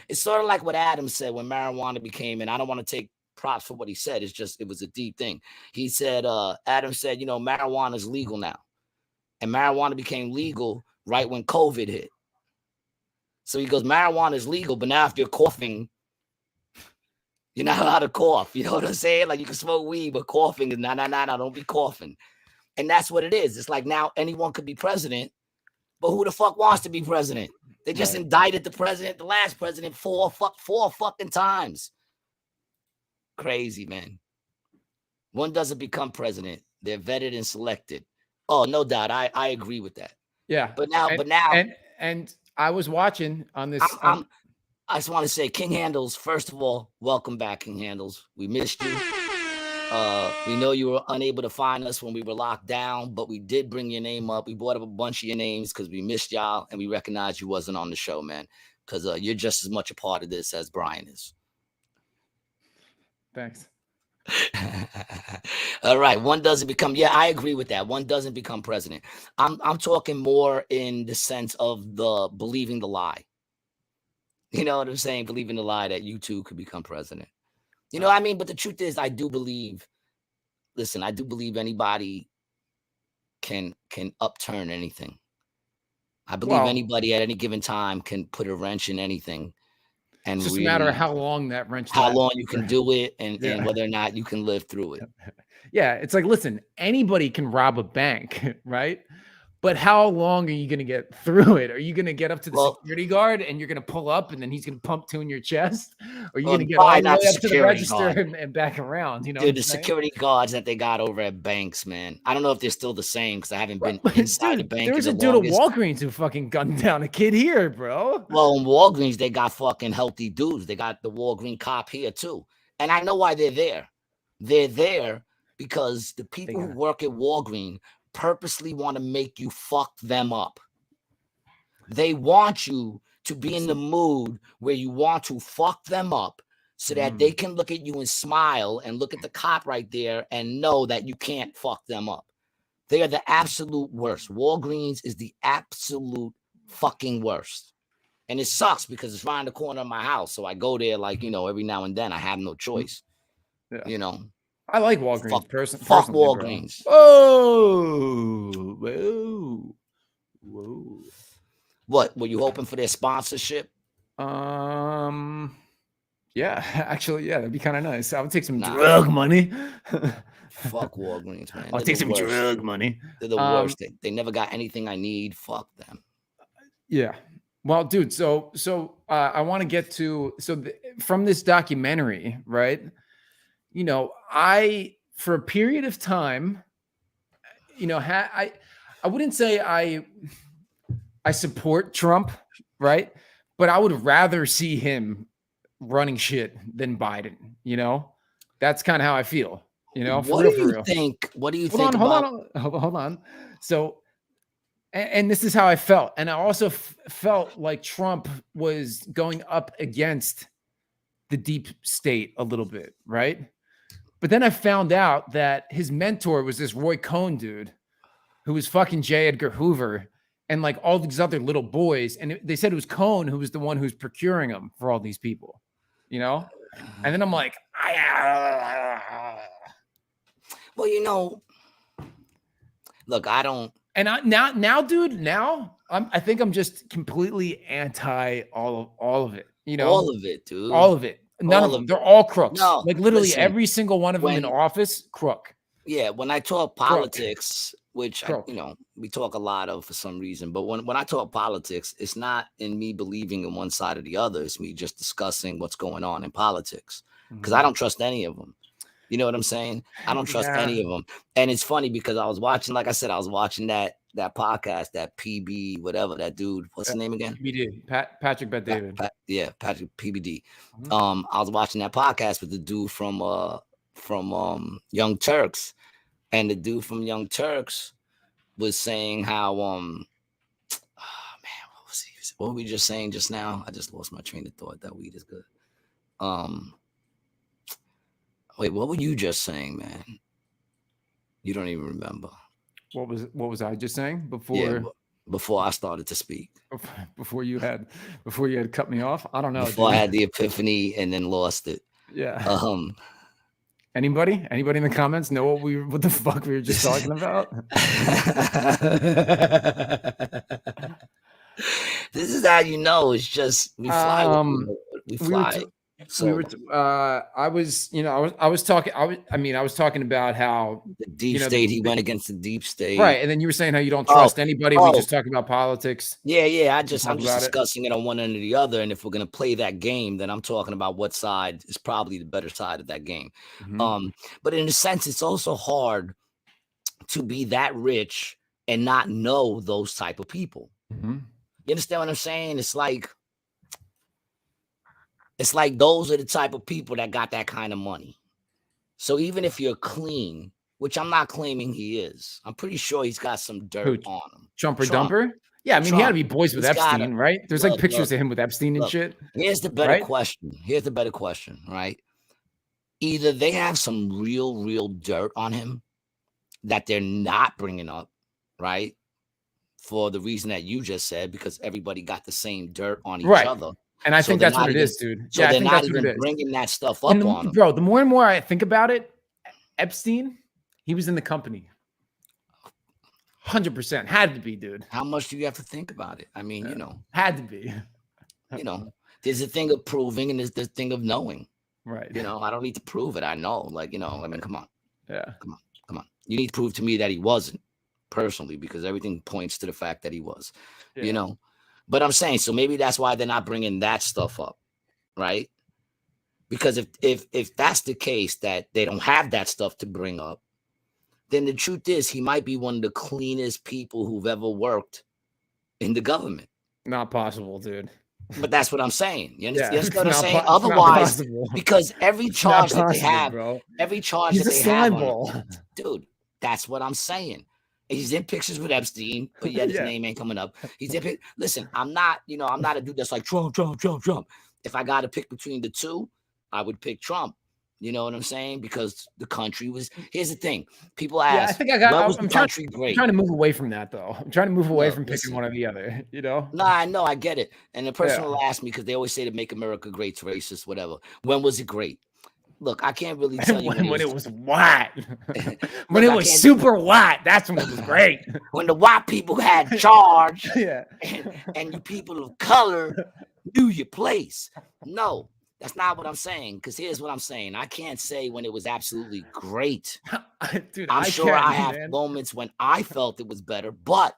It's sort of like what Adam said when marijuana became, and I don't want to take props for what he said. It's just, it was a deep thing. He said, Adam said, marijuana is legal now. And marijuana became legal right when COVID hit. So he goes, marijuana is legal, but now if you're coughing, you're not allowed to cough. You know what I'm saying? Like, you can smoke weed, but coughing is no, don't be coughing. And that's what it is. It's like now anyone could be president, but who the fuck wants to be president? They just indicted the last president four fucking times. Crazy, man. One doesn't become president. They're vetted and selected. Oh, no doubt. I agree with that. Yeah. But now and I was watching on this. I just want to say, King Handles, first of all, welcome back, King Handles. We missed you. We know you were unable to find us when we were locked down, but we did bring your name up. We brought up a bunch of your names because we missed y'all, and we recognized you wasn't on the show, man, because you're just as much a part of this as Brian is. Thanks. All right. One doesn't become, I agree with that. One doesn't become president. I'm talking more in the sense of the believing the lie. You know what I'm saying? Believing the lie that you too could become president. You know what I mean? But the truth is, I do believe anybody can upturn anything. I believe anybody at any given time can put a wrench in anything. And it's just a matter of how long that wrench how long you can do it and whether or not you can live through it. Yeah, it's like, listen, anybody can rob a bank, right? But how long are you going to get through it? Are you going to get up to the security guard and you're going to pull up and then he's going to pump two in your chest? Or are you going to get all the way up to the register and back around? You know, dude, the security guards that they got over at banks, man. I don't know if they're still the same because I haven't been inside the bank. There was a dude at Walgreens who fucking gunned down a kid here, bro. Well, in Walgreens, they got fucking healthy dudes. They got the Walgreens cop here too. And I know why they're there. They're there because the people who work at Walgreens purposely want to make you fuck them up. They want you to be in the mood where you want to fuck them up so that they can look at you and smile and look at the cop right there and know that you can't fuck them up. They are the absolute worst. Walgreens is the absolute fucking worst. And it sucks because it's right in the corner of my house. So I go there like, every now and then. I have no choice. Yeah. I like Walgreens. Fuck Walgreens. Oh, whoa. What? Were you hoping for their sponsorship? Yeah, actually, that'd be kind of nice. I would take some drug money. Fuck Walgreens, man. I'll take some drug money. They're the worst. They never got anything I need. Fuck them. Yeah. Well, dude, so I want to get to from this documentary, right? I for a period of time, I wouldn't say I support Trump, right? But I would rather see him running shit than Biden. That's kind of how I feel. What do you think? What do you think? Hold on. So. And this is how I felt. And I also felt like Trump was going up against the deep state a little bit, right? But then I found out that his mentor was this Roy Cohn dude who was fucking J. Edgar Hoover and like all these other little boys. And they said it was Cohn who was the one who's procuring them for all these people, And then I'm like, well, look, I don't. And now, dude, I think I'm just completely anti all of it. All of it, dude. All of it. None of them. They're all crooks. No, like literally every single one of them in office, crook. Yeah, when I talk politics, which we talk a lot of for some reason, but when I talk politics, it's not in me believing in one side or the other. It's me just discussing what's going on in politics because I don't trust any of them. You know what I'm saying? I don't trust any of them. And it's funny because I was watching, like I said, that podcast, that PB, whatever, that dude. What's his name again? PBD. Patrick Bet-David. Patrick PBD. I was watching that podcast with the dude from Young Turks. And the dude from Young Turks was saying how what was he? What were we just saying just now? I just lost my train of thought. That weed is good. Wait, what were you just saying, man? You don't even remember. What was I just saying before? Yeah, before I started to speak. Before you had cut me off. I don't know. Before dude. I had the epiphany and then lost it. Yeah. Anybody in the comments know what the fuck we were just talking about? This is how you know. It's just we fly. We fly. I was talking about how the deep state. He went against the deep state, right? And then you were saying how you don't trust anybody. We just talk about politics. Yeah. I'm just discussing it on one end or the other. And if we're gonna play that game, then I'm talking about what side is probably the better side of that game. Mm-hmm. But in a sense, it's also hard to be that rich and not know those type of people. Mm-hmm. You understand what I'm saying? It's like those are the type of people that got that kind of money. So even if you're clean, which I'm not claiming he is, I'm pretty sure he's got some dirt on him. Trump. Dumper? Yeah, I mean, he had to be boys with Epstein, right? There's like pictures of him with Epstein and shit. Here's the better question, right? Either they have some real dirt on him that they're not bringing up, right? For the reason that you just said, because everybody got the same dirt on each other. And I think that's what it is, dude. So they're not even bringing that stuff up on him. Bro, the more and more I think about it, Epstein, he was in the company. 100%. Had to be, dude. How much do you have to think about it? I mean, Had to be. There's a thing of proving and there's the thing of knowing. Right. I don't need to prove it. I know. Like, I mean, come on. Yeah. Come on. You need to prove to me that he wasn't personally, because everything points to the fact that he was, But I'm saying, so maybe that's why they're not bringing that stuff up, right? Because if that's the case, that they don't have that stuff to bring up, then the truth is he might be one of the cleanest people who've ever worked in the government. Not possible, dude. But that's what I'm saying. You understand what I'm saying? Otherwise, because every charge that they have, every charge that they have, dude, that's what I'm saying. He's in pictures with Epstein, but yet his name ain't coming up. He's in. Listen, I'm not a dude that's like Trump. If I got to pick between the two, I would pick Trump. You know what I'm saying? Because the country was. Here's the thing: people ask, I'm trying to move away from that, though. I'm trying to move away from picking one or the other. No, I know, I get it. And the person will ask me, because they always say to make America great, racist, whatever. When was it great? Look, I can't really tell you when it was white. When it was super white, that's when it was great. When the white people had charge, and you people of color knew your place. No, that's not what I'm saying. Because here's what I'm saying: I can't say when it was absolutely great. Dude, I'm sure I have moments when I felt it was better, but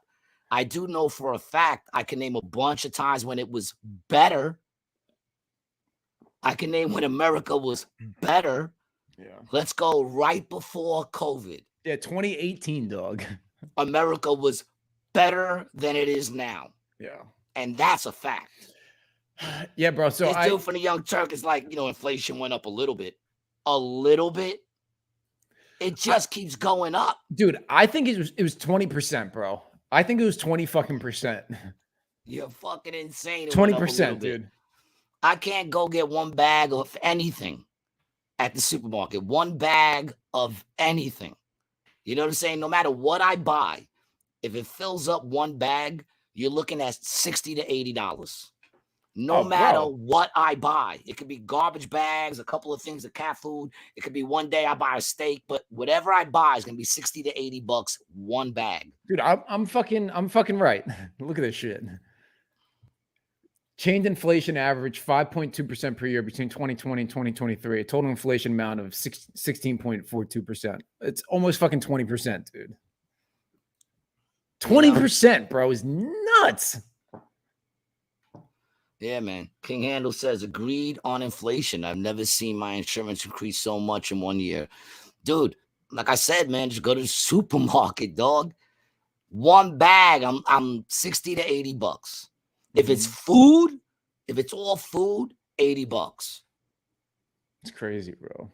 I do know for a fact I can name a bunch of times when it was better. I can name when America was better. Yeah. Let's go right before COVID. Yeah, 2018, dog. America was better than it is now. Yeah. And that's a fact. Yeah, bro. So still for the Young Turk, it's like, inflation went up a little bit. A little bit. It just keeps going up. Dude, I think it was 20%, bro. I think it was 20 fucking percent. You're fucking insane. 20%, dude. I can't go get one bag of anything at the supermarket. One bag of anything. You know what I'm saying? No matter what I buy, if it fills up one bag, you're looking at $60 to $80. No matter what I buy. It could be garbage bags, a couple of things of cat food. It could be one day I buy a steak, but whatever I buy is going to be $60 to $80 one bag. Dude, I'm fucking right. Look at this shit. Chained inflation average 5.2% per year between 2020 and 2023. A total inflation amount of 16.42%. It's almost fucking 20%, dude. 20%, bro, is nuts. Yeah, man. King Handle says, agreed on inflation. I've never seen my insurance increase so much in 1 year. Dude, like I said, man, just go to the supermarket, dog. One bag, I'm 60 to $80. If it's food, if it's all food, $80. It's crazy, bro.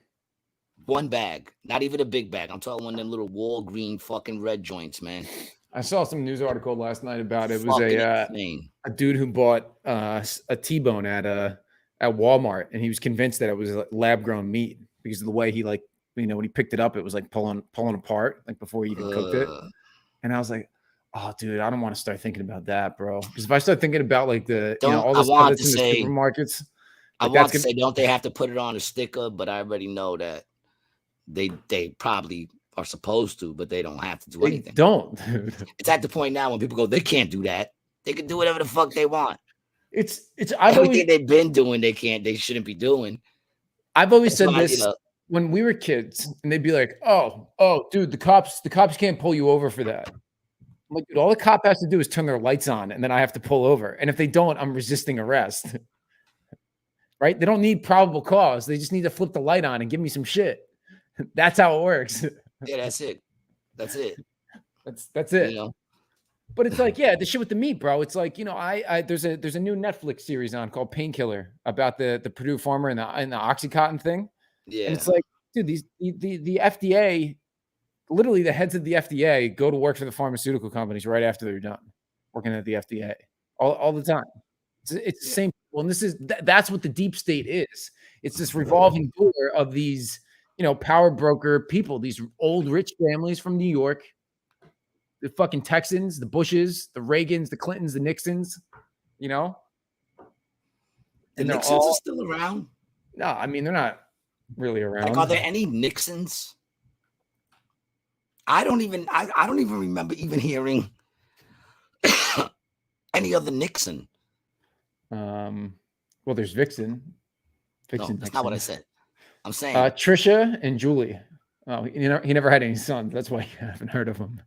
One bag, not even a big bag. I'm talking one of them little Walgreen fucking red joints, man. I saw some news article last night about it. It was a dude who bought a T-bone at Walmart, and he was convinced that it was lab-grown meat because of the way he like, when he picked it up, it was like pulling apart like before he even cooked it. And I was like, oh, dude, I don't want to start thinking about that, bro. Because if I start thinking about like all the stuff that's in the supermarkets, I want to say, don't they have to put it on a sticker? But I already know that they probably are supposed to, but they don't have to do anything. Don't. Dude. It's at the point now when people go, they can't do that. They can do whatever the fuck they want. It's everything they've been doing, they shouldn't be doing. I've always said this when we were kids, and they'd be like, oh, dude, the cops can't pull you over for that. I'm like, dude, all the cop has to do is turn their lights on, and then I have to pull over. And if they don't, I'm resisting arrest. Right? They don't need probable cause. They just need to flip the light on and give me some shit. That's how it works. Yeah, that's it. That's it. That's it. But it's like, yeah, the shit with the meat, bro. It's like, there's a new Netflix series on called Painkiller about the Purdue farmer and the OxyContin thing. Yeah. And it's like, dude, the FDA, literally the heads of the FDA go to work for the pharmaceutical companies right after they're done working at the FDA all the time. It's the same. Well, and that's what the deep state is. It's this revolving door of these, power broker people, these old rich families from New York, the fucking Texans, the Bushes, the Reagans, the Clintons, the Nixons, The Nixons are still around? No, I mean, they're not really around. Like, are there any Nixons? I don't even remember even hearing any other Nixon. Well, there's Vixen. No, that's not what I said. I'm saying Trisha and Julie. Oh, he never had any sons. That's why you haven't heard of him.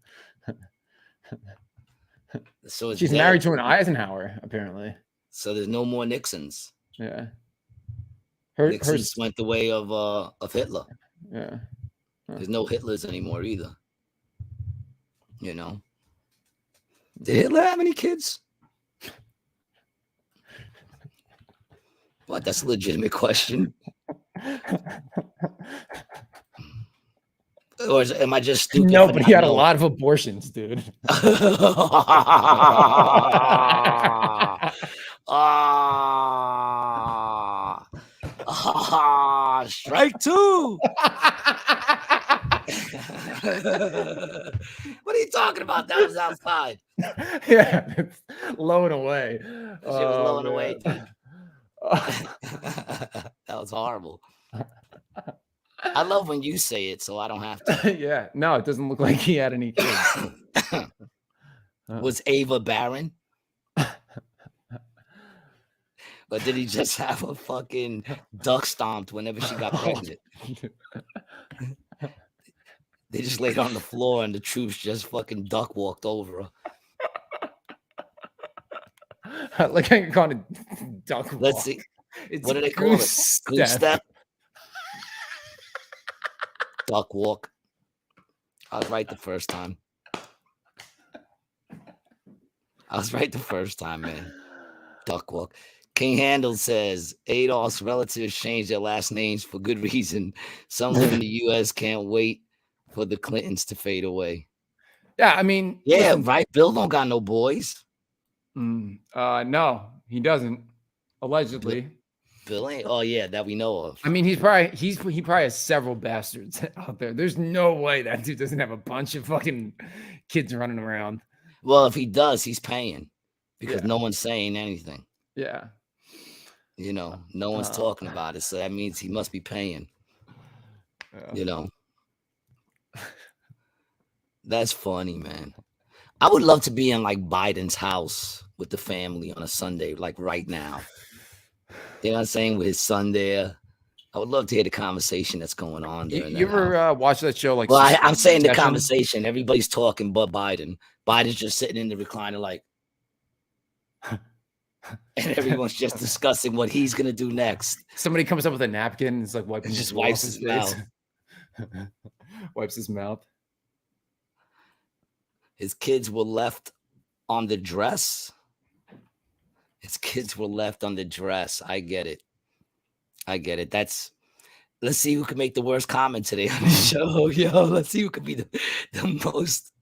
So she's married to an Eisenhower, apparently. So there's no more Nixons. Yeah. Nixons went the way of Hitler. Yeah. There's no Hitlers anymore either. Did Hitler have any kids? What? That's a legitimate question. Or am I just stupid? No, but he had a lot of abortions, dude. Strike two. What are you talking about? That was outside. Yeah, it's low and away. That shit was low and away, dude. That was horrible. I love when you say it, so I don't have to. Yeah, no, it doesn't look like he had any kids. Was Ava barren? But did he just have a fucking duck stomped whenever she got pregnant? They just laid on the floor and the troops just fucking duck walked over her. Like how you're calling it duck walk. Let's see. What do they call it? Goose step. Duck walk. I was right the first time. Man. Duck walk. King Handel says Adolf's relatives changed their last names for good reason. Someone in the U.S. can't wait for the Clintons to fade away. Yeah, I mean, yeah, listen, right. Bill don't got no boys. No, he doesn't. Allegedly, Bill ain't. Oh yeah, that we know of. I mean, he probably has several bastards out there. There's no way that dude doesn't have a bunch of fucking kids running around. Well, if he does, he's paying because no one's saying anything. Yeah. No one's talking about it. So that means he must be paying. That's funny, man. I would love to be in like Biden's house with the family on a Sunday, like right now. You know what I'm saying? With his son there. I would love to hear the conversation that's going on there. You ever watch that show? Like, well, I'm saying the conversation. Everybody's talking but Biden. Biden's just sitting in the recliner like, and everyone's just discussing what he's gonna do next. Somebody comes up with a napkin and it's like wiping. Just wipes his mouth. Wipes his mouth. His kids were left on the dress. I get it. Let's see who can make the worst comment today on the show. Yo, let's see who could be the most.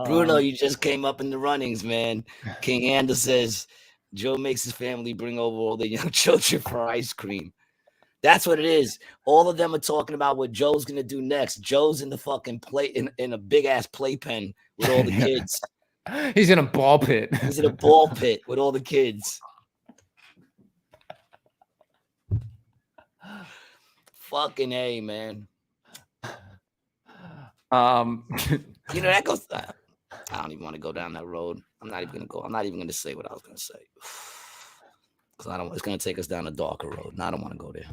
Bruno, you just came up in the runnings, man. King Handel says Joe makes his family bring over all the young children for ice cream. That's what it is. All of them are talking about what Joe's gonna do next. Joe's in the fucking play in a big ass playpen with all the kids. He's in a ball pit. He's in a ball pit with all the kids. Fucking A, man. You know that goes. I don't even want to go down that road. I'm not even gonna go. I'm not even gonna say what I was gonna say because I don't. It's gonna take us down a darker road, and I don't want to go there.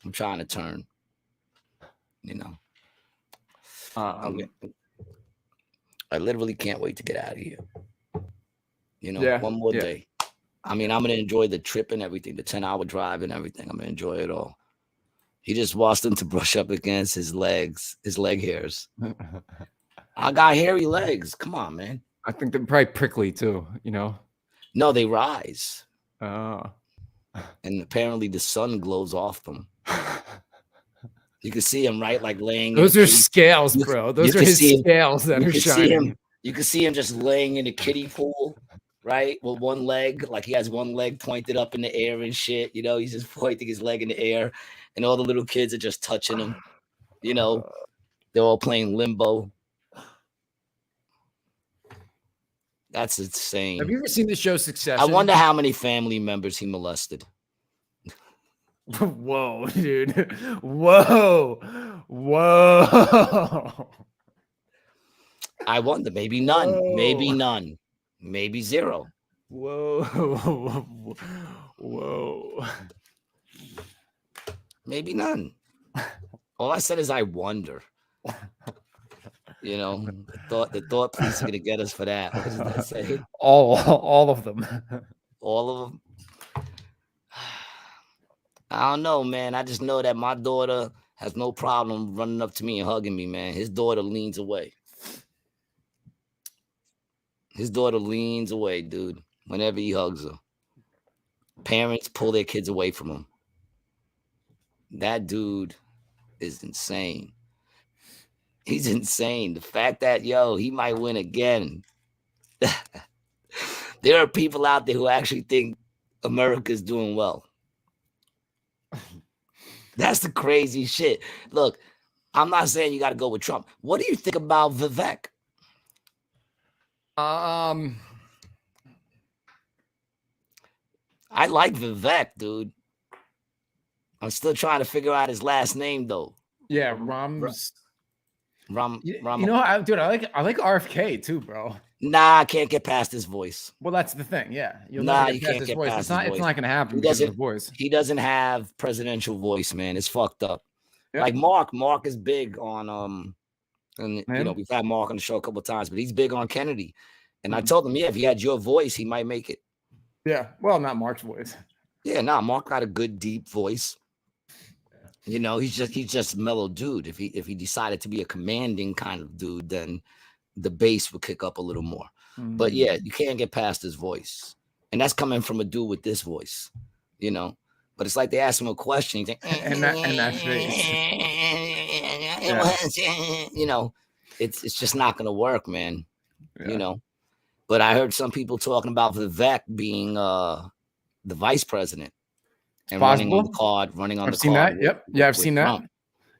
I'm trying to turn. You know. I literally can't wait to get out of here. You know, one more day. I mean, I'm gonna enjoy the trip and everything, the 10-hour drive and everything. I'm gonna enjoy it all. He just wants them to brush up against his legs, his leg hairs. I got hairy legs. Come on, man. I think they're probably prickly too, you know? No, they rise. Oh. And apparently the sun glows off them. You can see him, right? Like laying. Those are scales, bro. Those are his scales that are shining. You can see him just laying in a kiddie pool, right? With one leg. Like he has one leg pointed up in the air and shit. You know, he's just pointing his leg in the air. And all the little kids are just touching him. You know, they're all playing limbo. That's insane. Have you ever seen the show Succession? I wonder how many family members he molested. Whoa, dude. Whoa. I wonder. Maybe none. Whoa. Maybe none. Maybe zero. Whoa. Maybe none. All I said is I wonder. You know, the thought police are gonna get us for that. What does that say? All of them. All of them. I don't know, man. I just know that my daughter has no problem running up to me and hugging me, man. His daughter leans away. His daughter leans away, dude, whenever he hugs her. Parents pull their kids away from him. That dude is insane. He's insane. The fact that, he might win again. There are people out there who actually think America's doing well. That's the crazy shit. Look, I'm not saying you got to go with Trump. What do you think about Vivek? I like Vivek, dude. I'm still trying to figure out his last name, though. Yeah, Ram. You know, dude, I like RFK too, bro. Nah, I can't get past his voice. Well, that's the thing. Yeah, you can't get past his voice. It's not going to happen because of his voice. He doesn't have presidential voice, man. It's fucked up. Yeah. Like Mark is big on and you know, we've had Mark on the show a couple of times, but he's big on Kennedy. And I told him, if he had your voice, he might make it. Yeah, well, not Mark's voice. Yeah, Mark got a good deep voice. You know, he's just a mellow dude. If he decided to be a commanding kind of dude, then the bass would kick up a little more. Mm-hmm. But yeah, you can't get past his voice, and that's coming from a dude with this voice, you know. But it's like they ask him a question, and that face, you know, it's just not gonna work, man. Yeah. You know. But I heard some people talking about Vivek being the vice president. And running on the card. I've seen that. Yep. Yeah, I've seen that. Trump.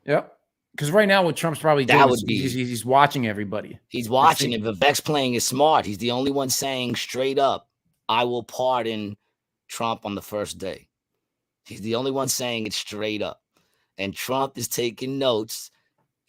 Yep. Because right now, what Trump's probably doing is he's watching everybody. He's watching it. Vivek's playing it smart. He's the only one saying straight up, I will pardon Trump on the first day. He's the only one saying it straight up. And Trump is taking notes,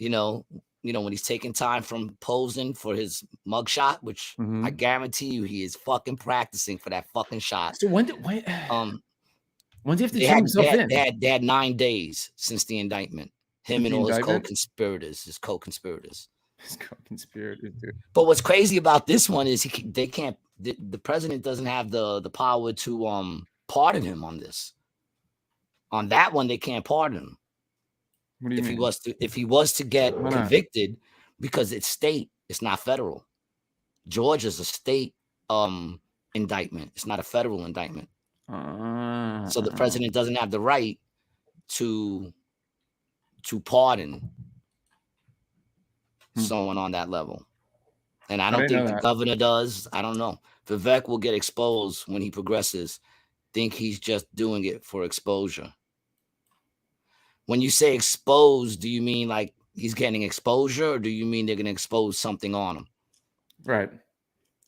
you know, when he's taking time from posing for his mugshot, which I guarantee you he is fucking practicing for that fucking shot. So when do you have to turn himself in? They had 9 days since the indictment. Him and all his co-conspirators. His co-conspirators, dude. But what's crazy about this one is the president doesn't have the power to pardon him on this. On that one, they can't pardon him. What do you mean? If he was to get convicted, because it's state, it's not federal. Georgia's a state indictment. It's not a federal indictment. So the president doesn't have the right to pardon someone on that level. And I I don't didn't know think the that. governor does. I don't know. Vivek will get exposed when he progresses. Think he's just doing it for exposure. When you say exposed, do you mean like he's getting exposure, or do you mean they're going to expose something on him? Right.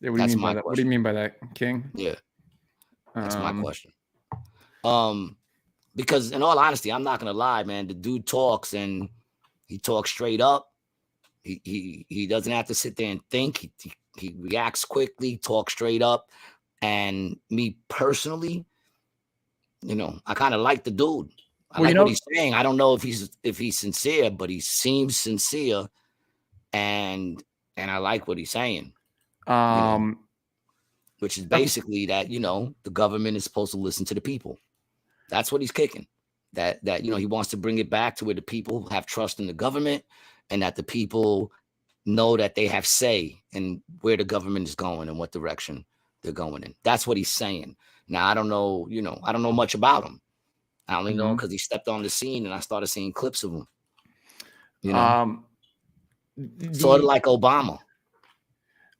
Yeah, what do you That's mean by my that? What do you question. mean by that, King? Yeah, that's my Um, question. Because in all honesty, I'm not gonna lie, man. The dude talks and he talks straight up. He doesn't have to sit there and think. He reacts quickly, talks straight up. And me personally, I kind of like the dude. I well, like what he's saying. I don't know if he's sincere, but he seems sincere, and I like what he's saying. Which is basically that the government is supposed to listen to the people. That's what he's kicking. That he wants to bring it back to where the people have trust in the government, and that the people know that they have say in where the government is going and what direction they're going in. That's what he's saying. Now I don't know, I don't know much about him. I only know because he stepped on the scene and I started seeing clips of him. Sort of like Obama.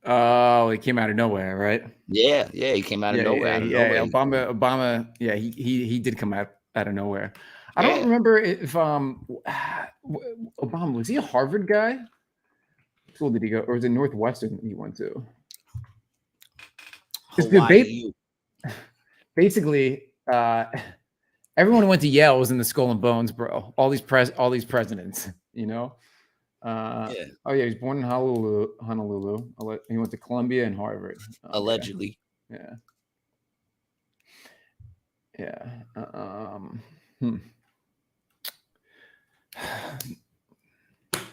Oh, he came out of nowhere, right? Yeah, he came out of nowhere. Obama, yeah, he did come out of nowhere. I don't remember if Obama, was he a Harvard guy? What school did he go, or was it Northwestern that he went to? Hawaii. Basically, everyone who went to Yale was in the Skull and Bones, bro. All these presidents, Oh yeah, he was born in Honolulu. He went to Columbia and Harvard. Okay. Allegedly. Yeah.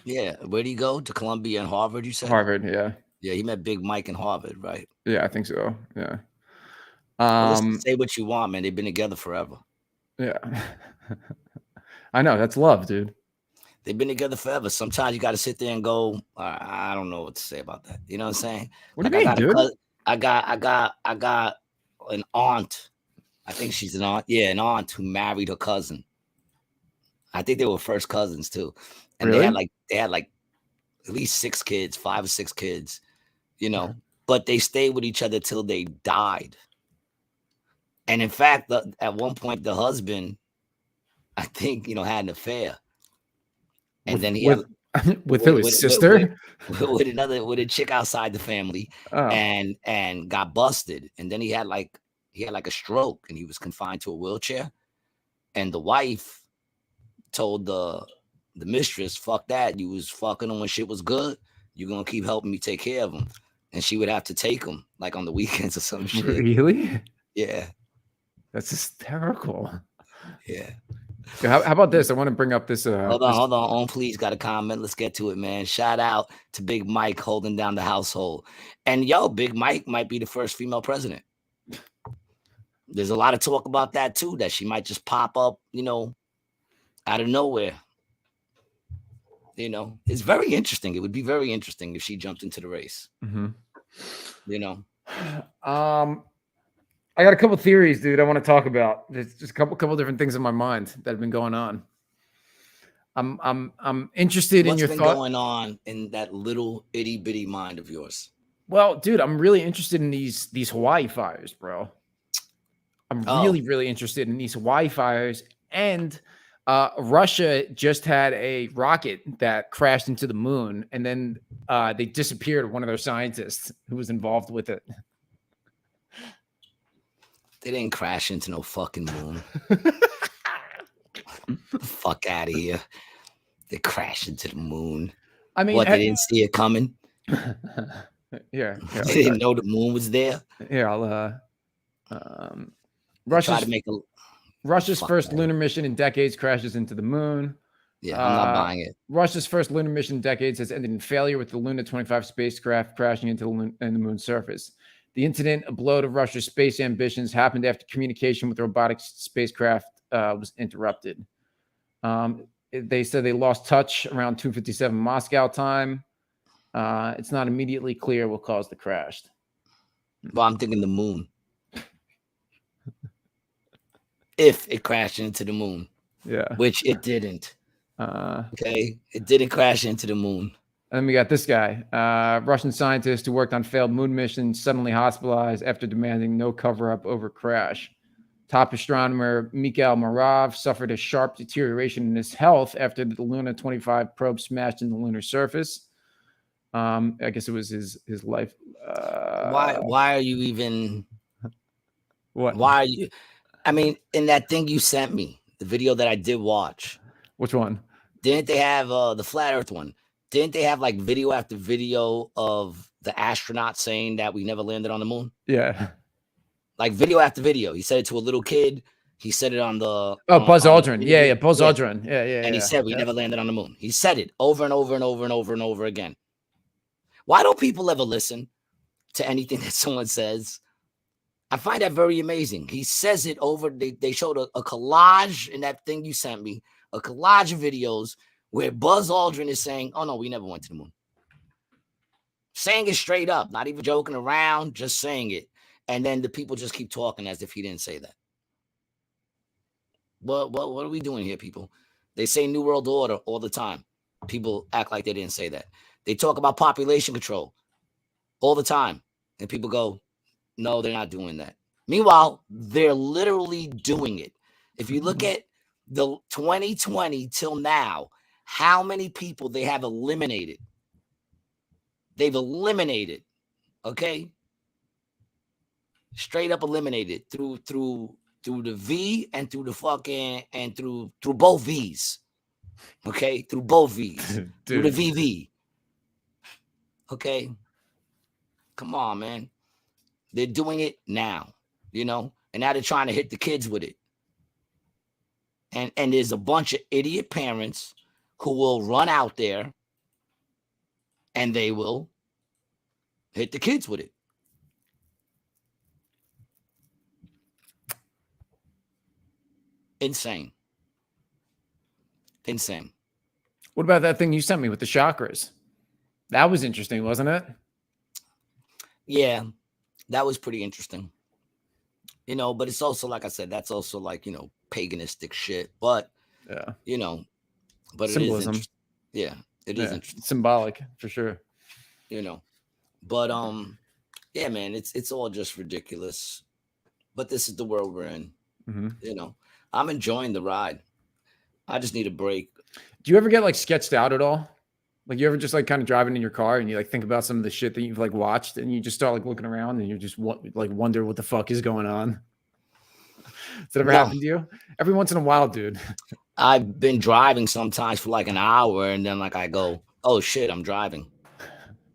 Yeah. Where'd he go? To Columbia and Harvard, you said? Harvard, yeah. Yeah, he met Big Mike in Harvard, right? Yeah, I think so. Yeah. Well, listen, say what you want, man. They've been together forever. Yeah. I know, that's love, dude. They've been together forever. Sometimes you got to sit there and go, I don't know what to say about that. You know what I'm saying? What do you mean, dude? I got an aunt. I think she's an aunt. Yeah, an aunt who married her cousin. I think they were first cousins too. And really? they had like at least 6 kids, 5 or 6 kids, but they stayed with each other till they died. And in fact, at one point, the husband, I think, had an affair. And then he had with his sister, with a chick outside the family, and got busted. And then he had like a stroke, and he was confined to a wheelchair. And the wife told the mistress, "Fuck that! You was fucking him when shit was good. You're gonna keep helping me take care of him." And she would have to take him like on the weekends or some shit. Really? Yeah. That's hysterical. Yeah. How about this? I want to bring up this. Hold on. Please got a comment. Let's get to it, man. Shout out to Big Mike holding down the household. And Big Mike might be the first female president. There's a lot of talk about that too, that she might just pop up, out of nowhere. It's very interesting. It would be very interesting if she jumped into the race. Mm-hmm. I got a couple theories, dude. I want to talk about. There's just a couple different things in my mind that have been going on. I'm interested in your thoughts. What's been going on in that little itty bitty mind of yours? Well, dude, I'm really interested in these Hawaii fires, bro. I'm really interested in these Hawaii fires, and Russia just had a rocket that crashed into the moon, and then they disappeared one of their scientists who was involved with it. They didn't crash into no fucking moon. Fuck out of here. They crashed into the moon. I mean, what, they didn't see it coming? Yeah. They didn't know the moon was there? Here, Russia's first lunar mission in decades crashes into the moon. Yeah, I'm not buying it. Russia's first lunar mission in decades has ended in failure with the Luna 25 spacecraft crashing into the moon's surface. The incident, a blow to Russia's space ambitions, happened after communication with the robotic spacecraft was interrupted. They said they lost touch around 2:57 Moscow time. It's not immediately clear what caused the crash. Well, I'm thinking the moon. If it crashed into the moon. Yeah. Which it didn't. Okay. It didn't crash into the moon. And then we got this guy, Russian scientist who worked on failed moon missions, suddenly hospitalized after demanding no cover-up over crash. Top astronomer Mikhail Marov suffered a sharp deterioration in his health after the Luna 25 probe smashed in the lunar surface. I guess it was his life. Why are you even? What? Why are you? I mean, in that thing you sent me, the video that I did watch. Which one? Didn't they have the flat Earth one? Didn't they have like video after video of the astronauts saying that we never landed on the moon? Yeah. Like video after video. He said it to a little kid. He said it on the Buzz on Aldrin. Yeah, Buzz Aldrin. Yeah. And he said we never landed on the moon. He said it over and over and over and over and over again. Why don't people ever listen to anything that someone says? I find that very amazing. He says it over. They showed a collage in that thing you sent me, a collage of videos where Buzz Aldrin is saying, "Oh no, we never went to the moon." Saying it straight up, not even joking around, just saying it. And then the people just keep talking as if he didn't say that. What are we doing here, people? They say New World Order all the time. People act like they didn't say that. They talk about population control all the time. And people go, no, they're not doing that. Meanwhile, they're literally doing it. If you look at the 2020 till now, how many people they have eliminated? They've eliminated, okay? Straight up eliminated through the V and through the fucking and through both V's. Okay, through both V's. Through the VV. Okay. Come on, man. They're doing it now, you know, and now they're trying to hit the kids with it. And there's a bunch of idiot parents who will run out there and they will hit the kids with it. Insane. What about that thing you sent me with the chakras? That was interesting, wasn't it? Yeah, that was pretty interesting. You know, but it's also, like I said, that's also like, you know, paganistic shit. But, yeah, you know, but symbolism. It is yeah, it is interesting. Symbolic for sure. You know, but yeah, man, it's all just ridiculous. But this is the world we're in. Mm-hmm. You know, I'm enjoying the ride. I just need a break. Do you ever get like sketched out at all? Like you ever just like kind of driving in your car and you like think about some of the shit that you've like watched and you just start like looking around and you just like wonder what the fuck is going on? Does that ever happen to you? Every once in a while, dude. I've been driving sometimes for like an hour and then like I go, oh shit, I'm driving.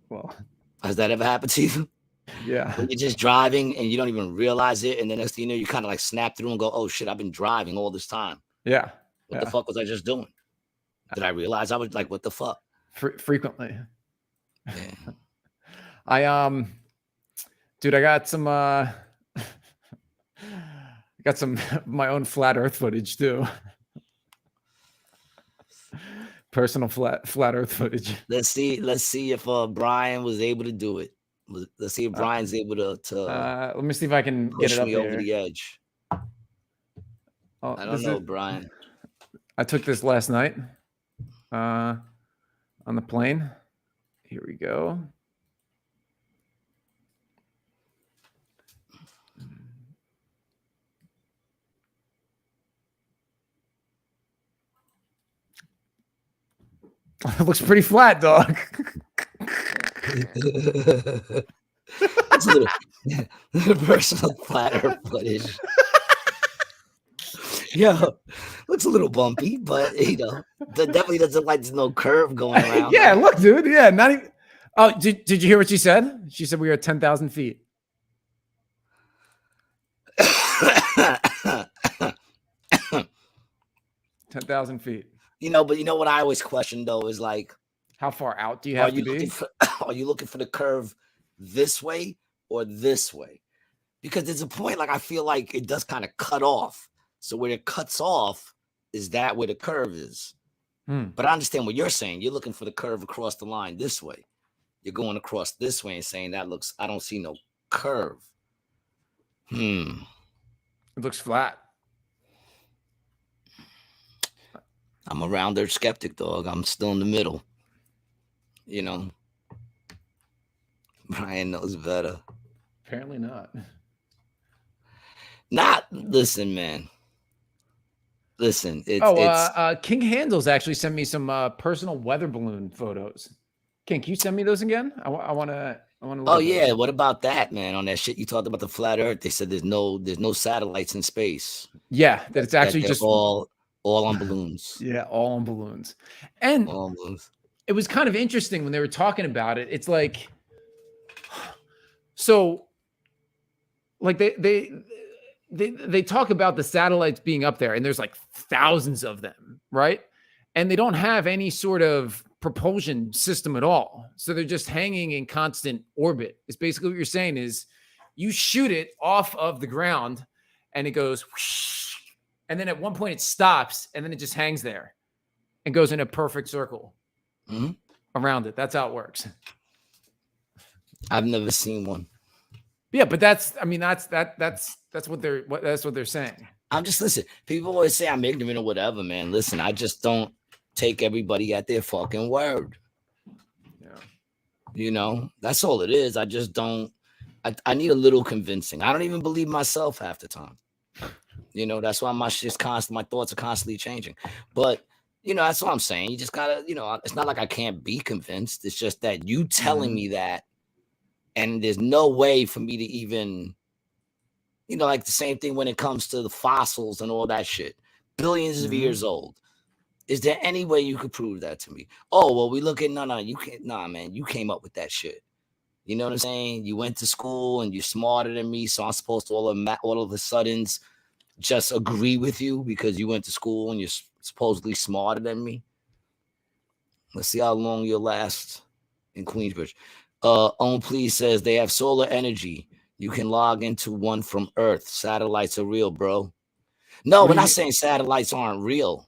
Well, has that ever happened to you? Yeah. When you're just driving and you don't even realize it. And then next thing you know, you kind of like snap through and go, oh shit, I've been driving all this time. Yeah. What the fuck was I just doing? Did I realize I was like, what the fuck? Frequently. Yeah. Dude, I got some my own flat earth footage too. Personal flat earth footage. Let's see if Brian was able to do it. Let's see if Brian's able to let me see if I can get it up me over the edge. Oh, I don't know, Brian. I took this last night on the plane. Here we go. It looks pretty flat, dog. It's a little personal flat earth footage. Yeah, looks a little bumpy, but you know, definitely doesn't look like there's no curve going around. Yeah, look, dude. Yeah, not even. Oh, did you hear what she said? She said we were at 10,000 feet. 10,000 feet. You know, but you know what I always question though is like, how far out do you have to be? Are you looking for the curve this way or this way? Because there's a point, like I feel like it does kind of cut off. So where it cuts off, is that where the curve is? But I understand what you're saying. You're looking for the curve across the line this way. You're going across this way and saying that looks, I don't see no curve. It looks flat. I'm a rounded skeptic, dog. I'm still in the middle. You know, Brian knows better. Apparently not. Listen, man. Listen, it's King Handles actually sent me some personal weather balloon photos. King, can you send me those again? I want to. Oh yeah, what about that, man? On that shit you talked about the flat Earth, they said there's no satellites in space. Yeah, that it's actually just all on balloons. Yeah, all on balloons. And all on balloons. It was kind of interesting when they were talking about it. It's like, so, like they talk about the satellites being up there, and there's like thousands of them, right? And they don't have any sort of propulsion system at all. So they're just hanging in constant orbit. It's basically what you're saying is you shoot it off of the ground and it goes whoosh, and then at one point it stops and then it just hangs there and goes in a perfect circle around it. That's how it works. I've never seen one. Yeah, but that's what they're saying. I'm just listen. People always say I'm ignorant or whatever, man. Listen, I just don't take everybody at their fucking word. Yeah. You know, that's all it is. I just don't. I need a little convincing. I don't even believe myself half the time. You know, that's why my thoughts are constantly changing. But you know, that's what I'm saying. You just gotta, you know, it's not like I can't be convinced. It's just that you telling me that, and there's no way for me to even, you know, like the same thing when it comes to the fossils and all that shit. Billions of years old. Is there any way you could prove that to me? Oh, well, we look at you can't. Nah, man, you came up with that shit. You know what I'm saying? You went to school and you're smarter than me, so I'm supposed to all of a sudden just agree with you because you went to school and you're supposedly smarter than me. Let's see how long you'll last in Queensbridge. Own Please says they have solar energy. You can log into one from Earth. Satellites are real, bro. No, we're not saying satellites aren't real.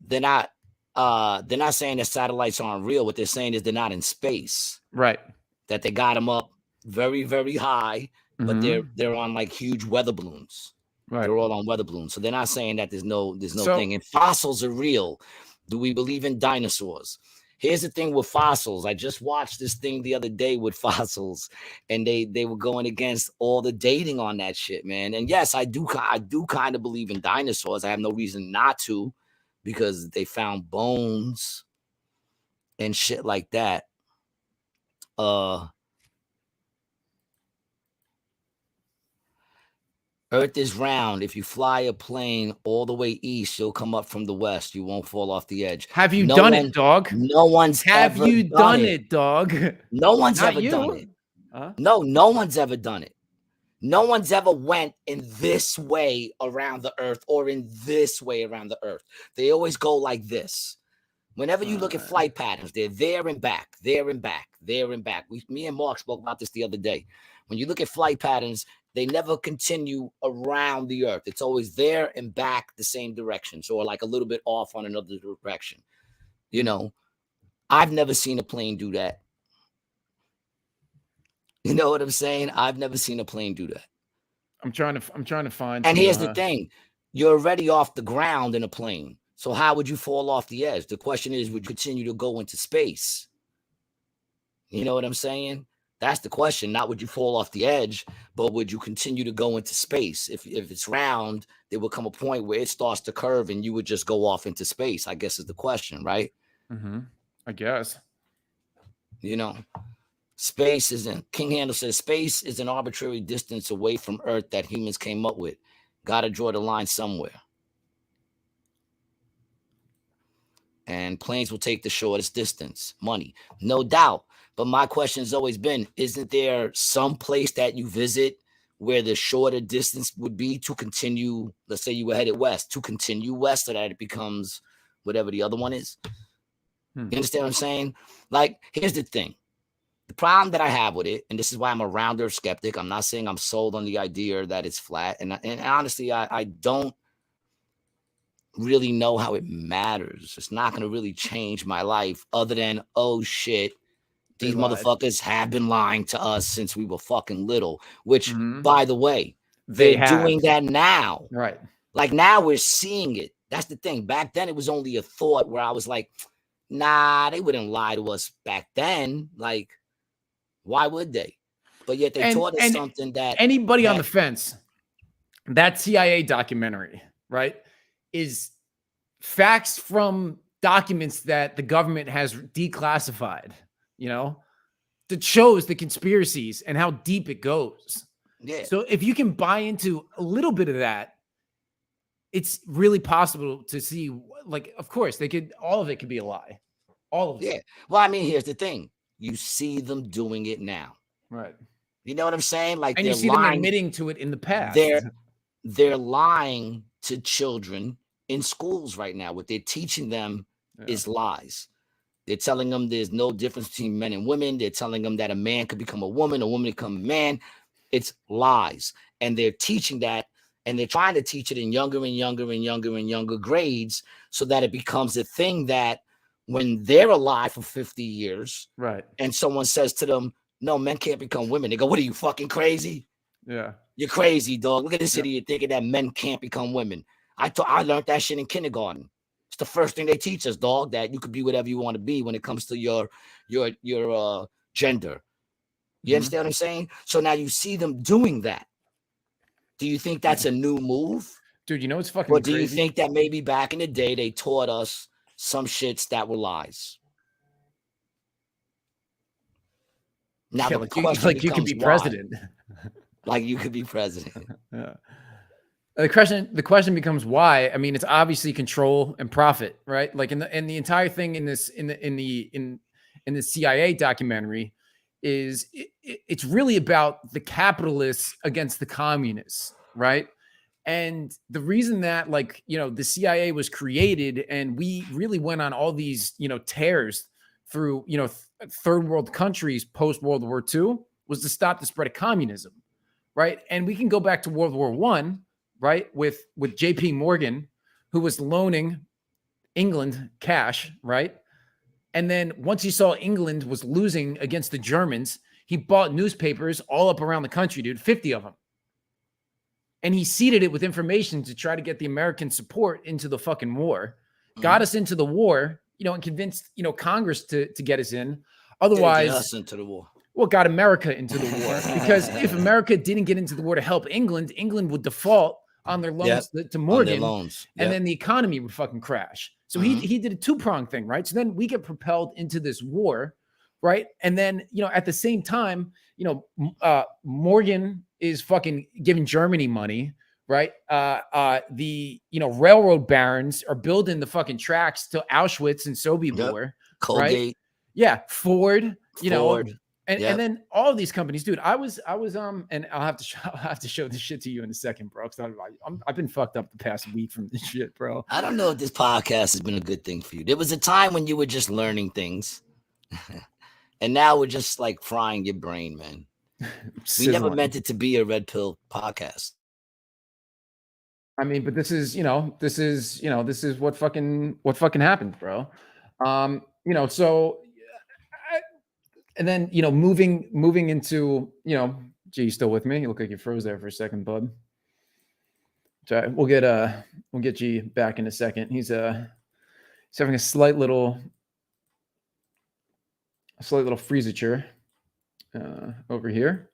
They're not saying that satellites aren't real. What they're saying is they're not in space. Right. That they got them up very, very high, but they're on like huge weather balloons. Right. They're all on weather balloons. So they're not saying that there's no thing. And fossils are real. Do we believe in dinosaurs? Here's the thing with fossils. I just watched this thing the other day with fossils, and they were going against all the dating on that shit, man. And yes, I do kind of believe in dinosaurs. I have no reason not to, because they found bones and shit like that. Earth is round. If you fly a plane all the way east, you'll come up from the west. You won't fall off the edge. Have you done it, dog? No one's Have ever you done it, dog? No one's ever done it. Huh? No one's ever done it. No one's ever went in this way around the earth or in this way around the earth. They always go like this. Whenever you look at flight patterns, they're there and back, there and back, there and back. Me and Mark spoke about this the other day. When you look at flight patterns, they never continue around the earth. It's always there and back the same direction. So like a little bit off on another direction. You know, I've never seen a plane do that. You know what I'm saying? I've never seen a plane do that. I'm trying to find. And here's the thing. You're already off the ground in a plane. So how would you fall off the edge? The question is, would you continue to go into space? You know what I'm saying? That's the question. Not would you fall off the edge, but would you continue to go into space? If it's round, there will come a point where it starts to curve and you would just go off into space, I guess is the question, right? I guess. You know, space isn't. King Handle says space is an arbitrary distance away from Earth that humans came up with. Got to draw the line somewhere. And planes will take the shortest distance. Money, no doubt. But my question has always been, isn't there some place that you visit where the shorter distance would be to continue? Let's say you were headed west, to continue west so that it becomes whatever the other one is. You understand what I'm saying? Like, here's the thing. The problem that I have with it, and this is why I'm a rounder skeptic. I'm not saying I'm sold on the idea that it's flat. And honestly, I don't really know how it matters. It's not going to really change my life other than, oh, shit. These motherfuckers have been lying to us since we were fucking little, which, by the way, they're doing that now. Right. Like now we're seeing it. That's the thing. Back then it was only a thought where I was like, Nah, they wouldn't lie to us back then. Like, why would they? But yet they taught us something that anybody on the fence, that CIA documentary, right, is facts from documents that the government has declassified, you know, that shows the conspiracies and how deep it goes. Yeah. So if you can buy into a little bit of that, it's really possible to see, like, of course, all of it could be a lie. All of it. Yeah. Well, I mean, here's the thing. You see them doing it now. Right. You know what I'm saying? Like, and you see them admitting to it in the past. They're lying to children in schools right now. What they're teaching them is lies. They're telling them there's no difference between men and women. They're telling them that a man could become a woman become a man. It's lies. And they're teaching that, and they're trying to teach it in younger and younger and younger and younger grades so that it becomes a thing that when they're alive for 50 years, right, and someone says to them, no, men can't become women, they go, what are you, fucking crazy? Yeah. You're crazy, dog. Look at this idiot thinking that men can't become women. I learned that shit in kindergarten. It's the first thing they teach us, dog, that you could be whatever you want to be when it comes to your gender. You understand what I'm saying? So now you see them doing that. Do you think that's a new move? Dude, you know what's fucking Or do crazy? you think that maybe back in the day they taught us some shits that were lies? Now Yeah, like you could be president. Like you could be president. Yeah. The question becomes why. I mean, it's obviously control and profit, right? Like in the entire thing in the CIA documentary is it's really about the capitalists against the communists, right? And the reason that, like, you know, the CIA was created and we really went on all these, you know, tears through, you know, third world countries post World War II was to stop the spread of communism, right? And we can go back to World War I, right, with JP Morgan, who was loaning England cash, right? And then once he saw England was losing against the Germans, he bought newspapers all up around the country, dude, 50 of them. And he seeded it with information to try to get the American support into the fucking war, got us into the war, you know, and convinced, you know, Congress to get us in. Otherwise, get us into the war. Well, got America into the war, because if America didn't get into the war to help England, England would default on their loans to Morgan, and then the economy would fucking crash. So he did a two-pronged thing, right? So then we get propelled into this war, right? And then, you know, at the same time, you know, Morgan is fucking giving Germany money, right? The, you know, railroad barons are building the fucking tracks to Auschwitz and Sobibor, Colgate. right? Yeah, Ford, you know, and then all of these companies, dude. I was, and I'll have to show this shit to you in a second, bro. Because I've been fucked up the past week from this shit, bro. I don't know if this podcast has been a good thing for you. There was a time when you were just learning things, and now we're just like frying your brain, man. We never meant it to be a red pill podcast. I mean, but this is what fucking happened, bro. You know, so. And then, you know, moving into, you know, G, you still with me? You look like you froze there for a second, bud. So we'll get G back in a second. He's having a slight little freezature over here.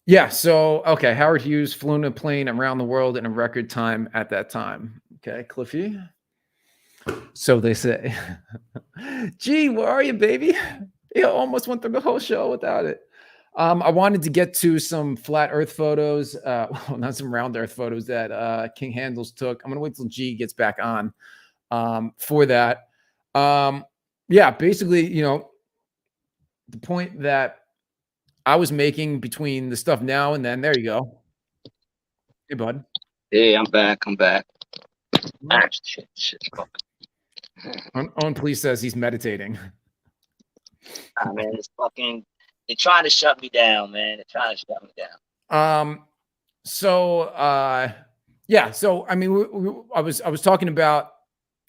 Yeah. So okay, Howard Hughes flew in a plane around the world in a record time at that time. Okay, Cliffy. So they say. Gee, where are you, baby? You almost went through the whole show without it. I wanted to get to some flat Earth photos, well, not some round Earth photos that King Handles took. I'm gonna wait till G gets back on for that. Yeah, basically, you know, the point that I was making between the stuff now and then. There you go. Hey, bud. Hey, I'm back. Ah, shit. Owen Police says he's meditating. Ah, man, it's fucking. They're trying to shut me down, man. So yeah. So I mean, I was talking about,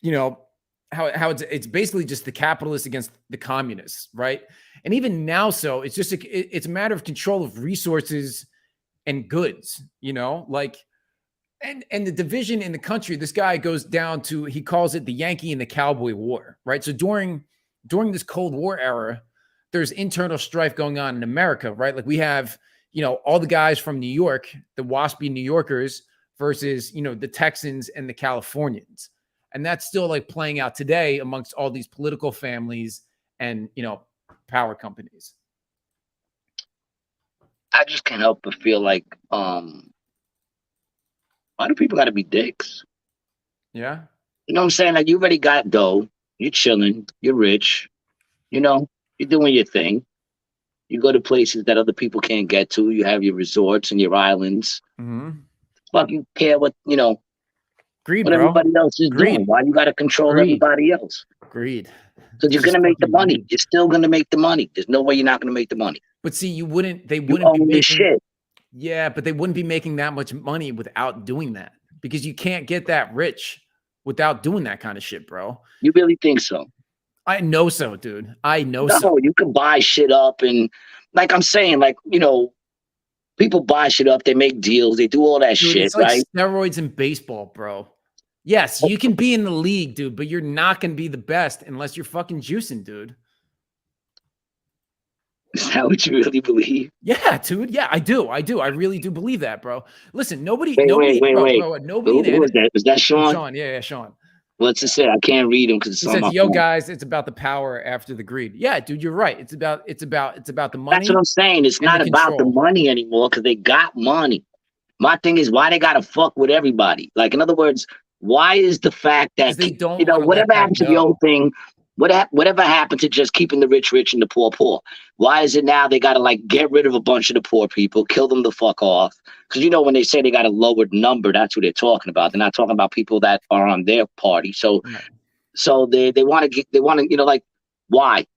you know, how it's basically just the capitalists against the communists, right? And even now, so it's just it's a matter of control of resources and goods. You know, like And the division in the country, this guy goes down to, he calls it the Yankee and the Cowboy War, right? So during this Cold War era, there's internal strife going on in America, right? Like we have, all the guys from New York, the waspy New Yorkers versus, the Texans and the Californians. And that's still like playing out today amongst all these political families and, power companies. I just can't help but feel like, why do people got to be dicks? Yeah. You know what I'm saying? Like, you already got dough. You're chilling. You're rich. You're doing your thing. You go to places that other people can't get to. You have your resorts and your islands. Mm-hmm. Fuck, you care what, Greed, what everybody else is doing. Why you got to control everybody else? Greed. Because you're going to make the money. You're still going to make the money. There's no way you're not going to make the money. But see, they wouldn't be making shit. Yeah, but they wouldn't be making that much money without doing that, because you can't get that rich without doing that kind of shit, bro. You really think so? I know so, dude. I know so. No, you can buy shit up, and like I'm saying, like, people buy shit up, they make deals, they do all that shit, it's like right? Steroids in baseball, bro. Yes, you can be in the league, dude, but you're not going to be the best unless you're fucking juicing, dude. Is that what you really believe? Yeah, dude. Yeah, I do. I really do believe that, bro. Listen, nobody. Wait. Bro, nobody. Who was that? Was that Sean? Sean. Yeah, Sean. What's it say? I can't read him because it's on my "Yo, phone. guys, it's about the power after the greed." Yeah, dude, you're right. It's about the money. That's what I'm saying. It's not about the money anymore because they got money. My thing is, why they gotta fuck with everybody? Like, in other words, why is the fact that they don't whatever happened to the old thing? Whatever happened to just keeping the rich rich and the poor poor? Why is it now they got to like get rid of a bunch of the poor people, kill them the fuck off? Because when they say they got a lowered number, that's what they're talking about. They're not talking about people that are on their party. So, they want to like, why?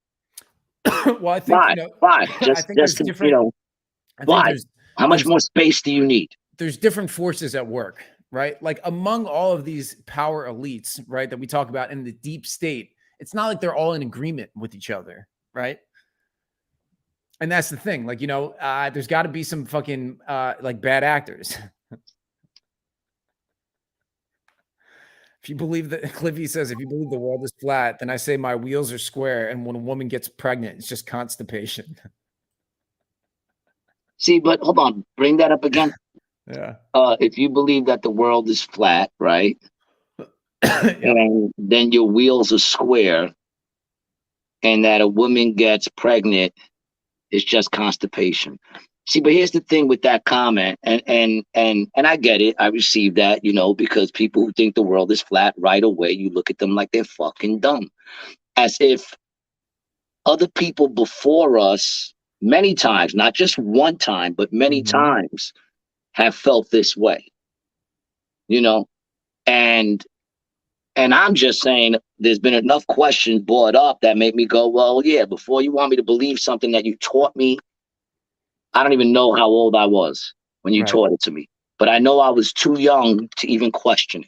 Well, I think why? Why? How much more space do you need? There's different forces at work, right? Like among all of these power elites, right, that we talk about in the deep state. It's not like they're all in agreement with each other, right? And that's the thing. Like, there's got to be some fucking like bad actors. If you believe that, Cliffy says, if you believe the world is flat, then I say my wheels are square. And when a woman gets pregnant, it's just constipation. See, but hold on, bring that up again. Yeah. If you believe that the world is flat, right? And then your wheels are square, and that a woman gets pregnant, it's just constipation. See, but here's the thing with that comment, and I get it. I received that, because people who think the world is flat, right away you look at them like they're fucking dumb, as if other people before us many times, not just one time, but many times, have felt this way, and I'm just saying there's been enough questions brought up that make me go, well, yeah, before you want me to believe something that you taught me, I don't even know how old I was when you taught it to me, but I know I was too young to even question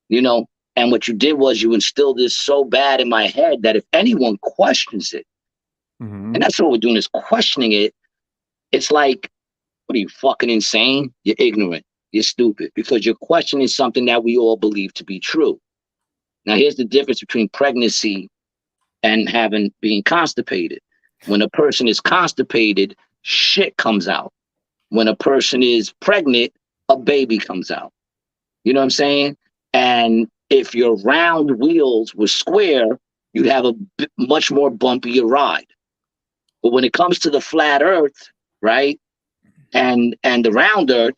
it, and what you did was you instilled this so bad in my head that if anyone questions it, and that's what we're doing is questioning it, it's like, what are you, fucking insane? You're ignorant. You're stupid because you're questioning something that we all believe to be true. Now, here's the difference between pregnancy and being constipated. When a person is constipated, shit comes out. When a person is pregnant, a baby comes out. You know what I'm saying? And if your round wheels were square, you'd have a much more bumpier ride. But when it comes to the flat earth, right, and the round earth,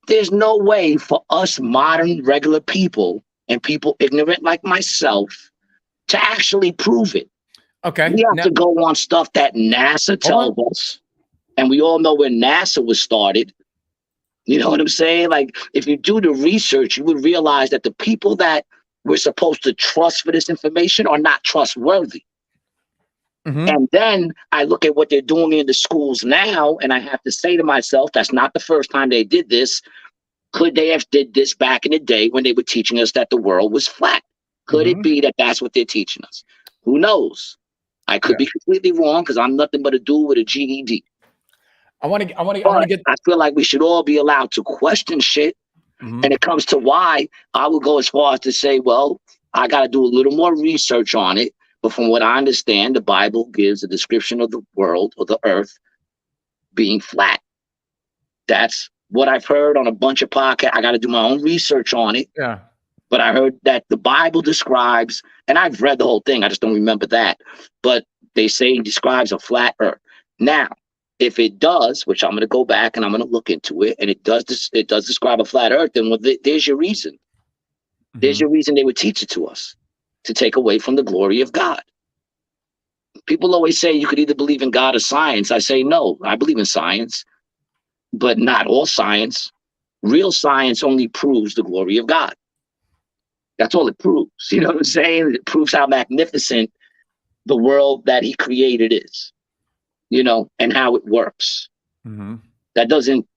there's no way for us modern regular people and people ignorant like myself to actually prove it. Okay. We have to go on stuff that NASA tells us, and we all know when NASA was started. You know what I'm saying? Like, if you do the research, you would realize that the people that we're supposed to trust for this information are not trustworthy. And then I look at what they're doing in the schools now, and I have to say to myself, that's not the first time they did this. Could they have did this back in the day when they were teaching us that the world was flat? Could it be that that's what they're teaching us? Who knows? I could be completely wrong because I'm nothing but a dude with a GED. I want to get. I feel like we should all be allowed to question shit. Mhm. And it comes to why I would go as far as to say, well, I got to do a little more research on it. But from what I understand, the Bible gives a description of the world or the earth being flat. That's what I've heard on a bunch of podcasts. I got to do my own research on it. Yeah. But I heard that the Bible describes, and I've read the whole thing, I just don't remember that. But they say it describes a flat earth. Now, if it does, which I'm going to go back and I'm going to look into it, and it does describe a flat earth, then there's your reason. There's Mhm. your reason they would teach it to us, to take away from the glory of God. People always say you could either believe in God or science. I say no, I believe in science, but not all science. Real science only proves the glory of God. That's all it proves. You know what I'm saying? It proves how magnificent the world that he created is, you know, and how it works. Mhm. That doesn't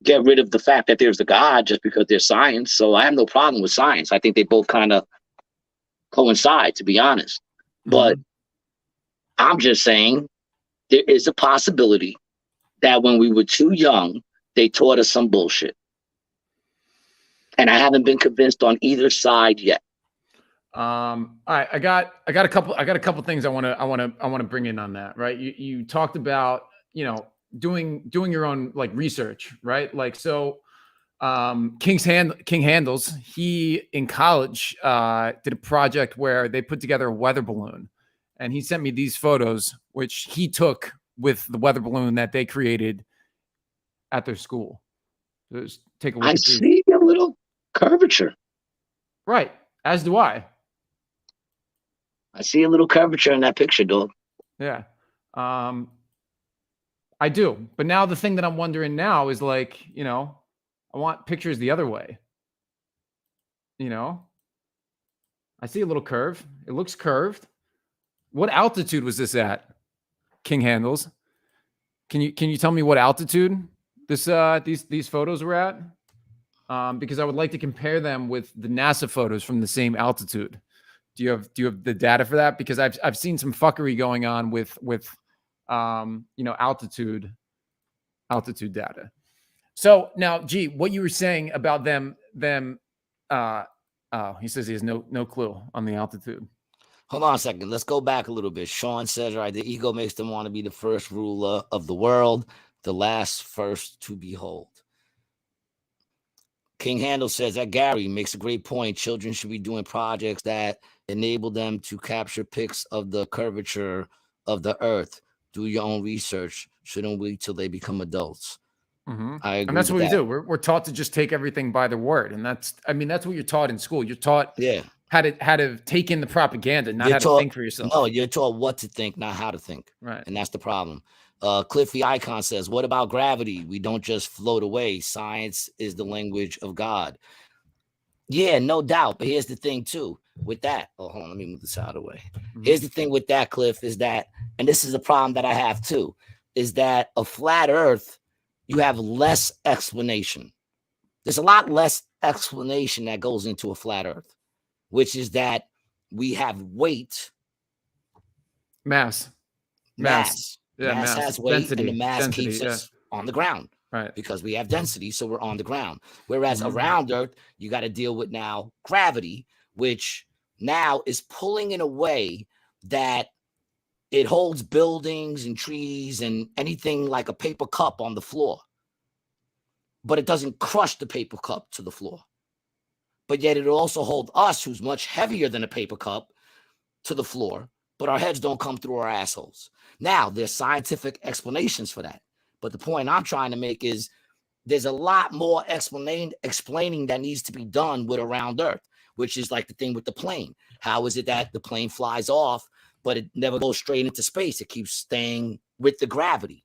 get rid of the fact that there's a God just because there's science. So I have no problem with science. I think they both kind of coincide, to be honest. But Mhm. I'm just saying there is a possibility that when we were too young, they taught us some bullshit. And I haven't been convinced on either side yet. All right, I got a couple things I want to bring in on that, right? You talked about, you know, doing your own like research, right? Like, so King Handles, he in college did a project where they put together a weather balloon, and he sent me these photos which he took with the weather balloon that they created at their school. Just take a look I at these. see a little curvature. Right, as do I. I see a little curvature in that picture, dog. Yeah. I do. But now the thing that I'm wondering now is like, you know, I want pictures the other way. You know, I see a little curve. It looks curved. What altitude was this at? King Handles. Can you tell me what altitude these photos were at? Because I would like to compare them with the NASA photos from the same altitude. Do you have the data for that? Because I've seen some fuckery going on with you know, altitude data. So now, G, what you were saying about them, he says he has no clue on the altitude. Hold on a second. Let's go back a little bit. Sean says, right, the ego makes them want to be the first ruler of the world, the last first to behold. King Handel says that Gary makes a great point. Children should be doing projects that enable them to capture pics of the curvature of the earth. Do your own research. Shouldn't wait till they become adults. Mm-hmm. I agree. And that's with what we that. do. We're taught to just take everything by the word. And that's what you're taught in school. You're taught how to take in the propaganda, not how to think for yourself. No, you're taught what to think, not how to think. Right. And that's the problem. Cliffy Icon says, what about gravity? We don't just float away. Science is the language of God. Yeah, no doubt. But here's the thing, too, with that. Oh, hold on. Let me move this out of the way. Mm-hmm. Here's the thing with that, Cliff, is that, and this is a problem that I have, too, is that a flat earth, you have less explanation. There's a lot less explanation that goes into a flat earth, which is that we have weight. Mass. Yeah, mass has weight, density, and the mass density, keeps us on the ground. Right. Because we have density, so we're on the ground. Whereas around Earth, you got to deal with now gravity, which now is pulling in a way that it holds buildings and trees and anything like a paper cup on the floor. But it doesn't crush the paper cup to the floor. But yet it'll also hold us, who's much heavier than a paper cup, to the floor. But our heads don't come through our assholes. Now, there's scientific explanations for that. But the point I'm trying to make is there's a lot more explaining that needs to be done with around Earth, which is like the thing with the plane. How is it that the plane flies off, but it never goes straight into space? It keeps staying with the gravity.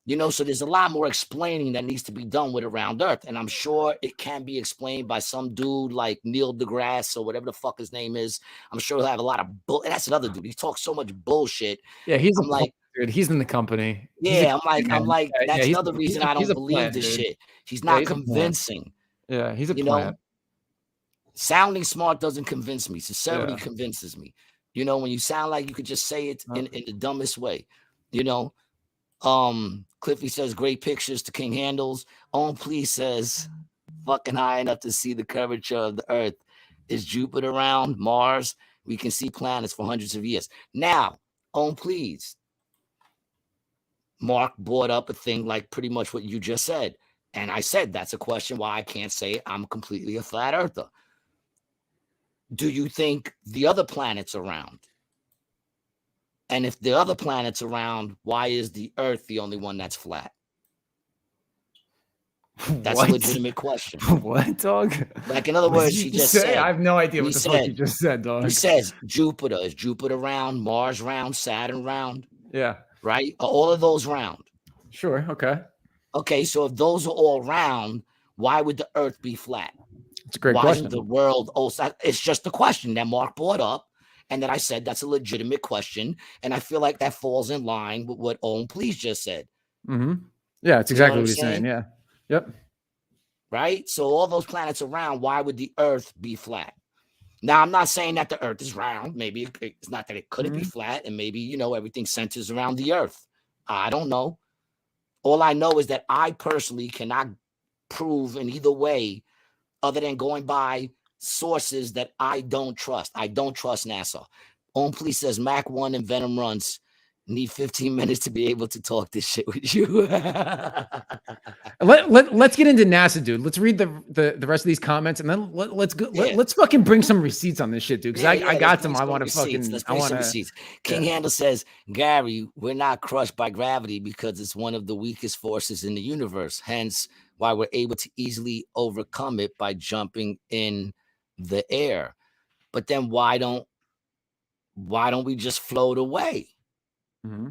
You know, so there's a lot more explaining that needs to be done with around Earth. And I'm sure it can be explained by some dude like Neil deGrasse or whatever the fuck his name is. I'm sure he'll have a lot of that's another dude. He talks so much bullshit. Yeah, he's like, dude, he's in the company. Yeah, I'm like, that's another reason I don't believe this dude. shit. He's not convincing. Yeah, he's a plant. Sounding smart doesn't convince me. Sincerity convinces me. You know, when you sound like you could just say it in the dumbest way, you know. Cliffy says great pictures to King Handles. Please says fucking high enough to see the curvature of the Earth. Is Jupiter round? Mars? We can see planets for hundreds of years. Now, please. Mark brought up a thing like pretty much what you just said. And I said, that's a question why I can't say I'm completely a flat earther. Do you think the other planets are round? And if the other planets are round, why is the Earth the only one that's flat? That's a legitimate question. What, dog? Like, in other words, she just said. I have no idea what the fuck you just said, dog. He says Jupiter. Is Jupiter round? Mars round? Saturn round? Yeah. Right? Are all of those round? Sure. Okay. Okay, so if those are all round, why would the Earth be flat? It's a great why question. Isn't the world also? It's just a question that Mark brought up, and that I said that's a legitimate question, and I feel like that falls in line with what Owen Please just said. Mm-hmm. Yeah, it's exactly what he's saying. Yeah. Yep. Right? So all those planets around, why would the Earth be flat? Now, I'm not saying that the Earth is round. Maybe it's not that it couldn't be flat, and maybe, everything centers around the Earth. I don't know. All I know is that I personally cannot prove in either way other than going by sources that I don't trust. I don't trust NASA. Owen Please says Mach 1 and Venom runs. Need 15 minutes to be able to talk this shit with you. Let's get into NASA, dude. Let's read the rest of these comments, and then let's go. Let's fucking bring some receipts on this shit, dude. Because I got some. I want to fucking. Let's bring some receipts. King Handel says, Gary, we're not crushed by gravity because it's one of the weakest forces in the universe. Hence, why we're able to easily overcome it by jumping in the air. But then why don't we just float away? Mm-hmm.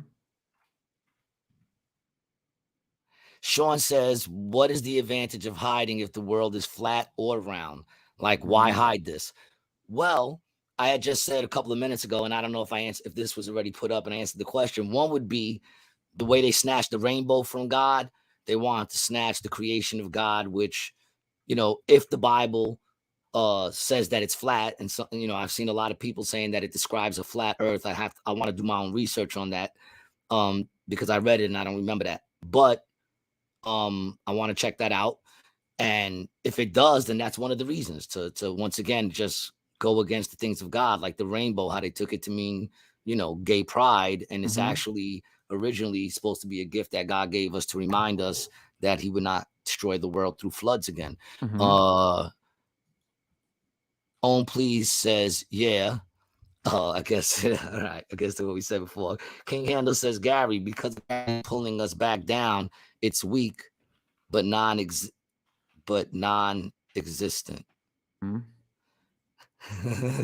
Sean says, what is the advantage of hiding if the world is flat or round? Like, why hide this? Well, I had just said a couple of minutes ago, and I don't know if this was already put up and I answered the question. One would be the way they snatched the rainbow from God. They wanted to snatch the creation of God, which, if the Bible says that it's flat, and so, I've seen a lot of people saying that it describes a flat earth. I want to do my own research on that because I read it and I don't remember that. But I want to check that out. And if it does, then that's one of the reasons to once again just go against the things of God, like the rainbow, how they took it to mean, gay pride. And it's actually originally supposed to be a gift that God gave us to remind us that he would not destroy the world through floods again. Owen Please says, yeah. I guess, all right. I guess that's what we said before. King Handel says, Gary, because pulling us back down, it's weak, but non-existent.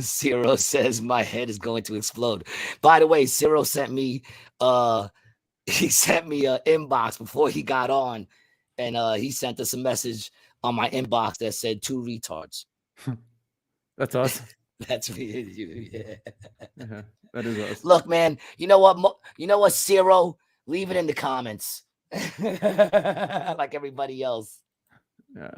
Ciro says, my head is going to explode. By the way, Ciro sent me an inbox before he got on, and he sent us a message on my inbox that said 2 retards. That's awesome. That's me. Yeah. That is awesome. Look, man, you know what, Ciro? Leave it in the comments. Like everybody else. Yeah.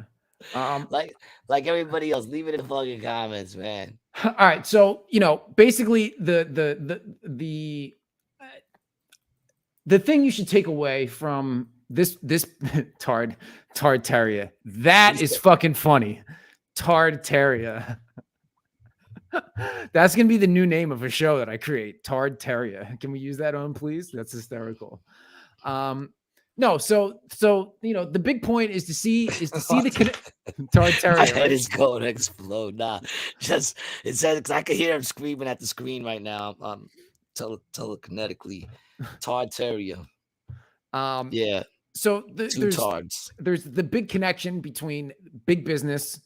Like everybody else. Leave it in the fucking comments, man. All right. So, basically the thing you should take away from this Tartaria, that is fucking funny. Tartaria. That's gonna be the new name of a show that I create. Tartaria. Can we use that on, please? That's hysterical. No, so the big point is to see the Tartaria. My head is going to explode. Nah, just it says because I can hear him screaming at the screen right now. Telekinetically, Tartaria. Yeah. So there's the big connection between big business,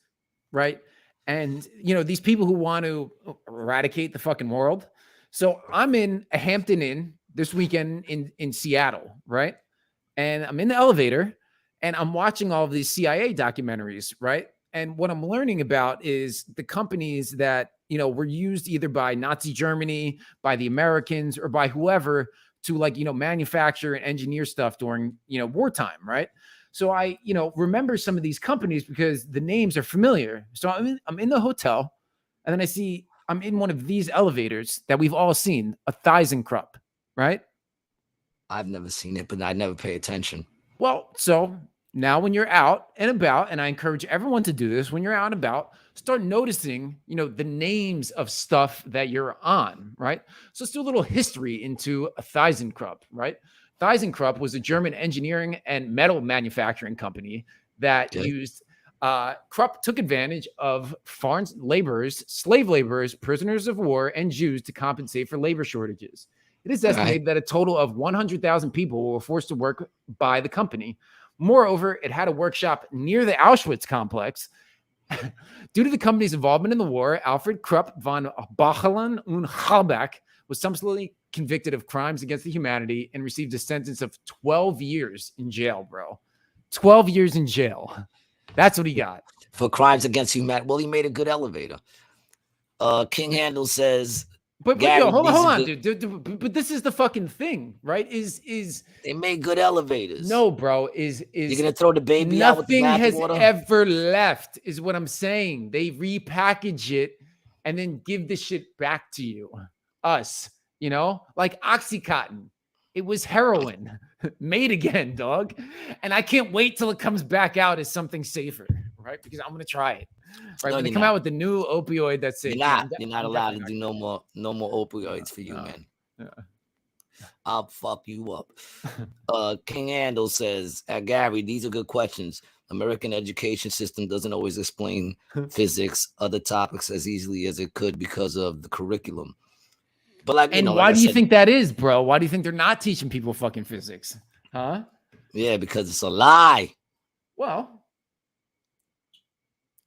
right? And, these people who want to eradicate the fucking world. So I'm in a Hampton Inn this weekend in Seattle, right? And I'm in the elevator and I'm watching all of these CIA documentaries, right? And what I'm learning about is the companies that, were used either by Nazi Germany, by the Americans, or by whoever to manufacture and engineer stuff during, wartime, right? So I, remember some of these companies because the names are familiar. So I'm in the hotel, and then I see I'm in one of these elevators that we've all seen, a ThyssenKrupp, right? I've never seen it, but I never pay attention. Well, so now when you're out and about, and I encourage everyone to do this, when you're out and about, start noticing, the names of stuff that you're on, right? So let's do a little history into ThyssenKrupp, right? ThyssenKrupp was a German engineering and metal manufacturing company that used Krupp took advantage of foreign laborers, slave laborers, prisoners of war, and Jews to compensate for labor shortages. It is estimated that a total of 100,000 people were forced to work by the company. Moreover, it had a workshop near the Auschwitz complex. Due to the company's involvement in the war, Alfred Krupp von Bohlen und Halbach was subsequently convicted of crimes against the humanity and received a sentence of 12 years in jail, bro. 12 years in jail. That's what he got. For crimes against humanity. Well, he made a good elevator. King Handel says... But yo, hold on, dude. But this is the fucking thing, right? Is they made good elevators? No, bro. Is you're gonna throw the baby out with the nothing has water? Ever left? Is what I'm saying. They repackage it and then give the shit back to you, us. Like OxyContin. It was heroin made again, dog. And I can't wait till it comes back out as something safer, right? Because I'm gonna try it. Right, No, when they come out with the new opioid, that's it. You're not allowed to do no more opioids for you, man. Yeah. I'll fuck you up. King Handel says, Gary, these are good questions. American education system doesn't always explain physics, other topics as easily as it could because of the curriculum. But why do you think that is, bro? Why do you think they're not teaching people fucking physics? Huh? Yeah, because it's a lie. Well,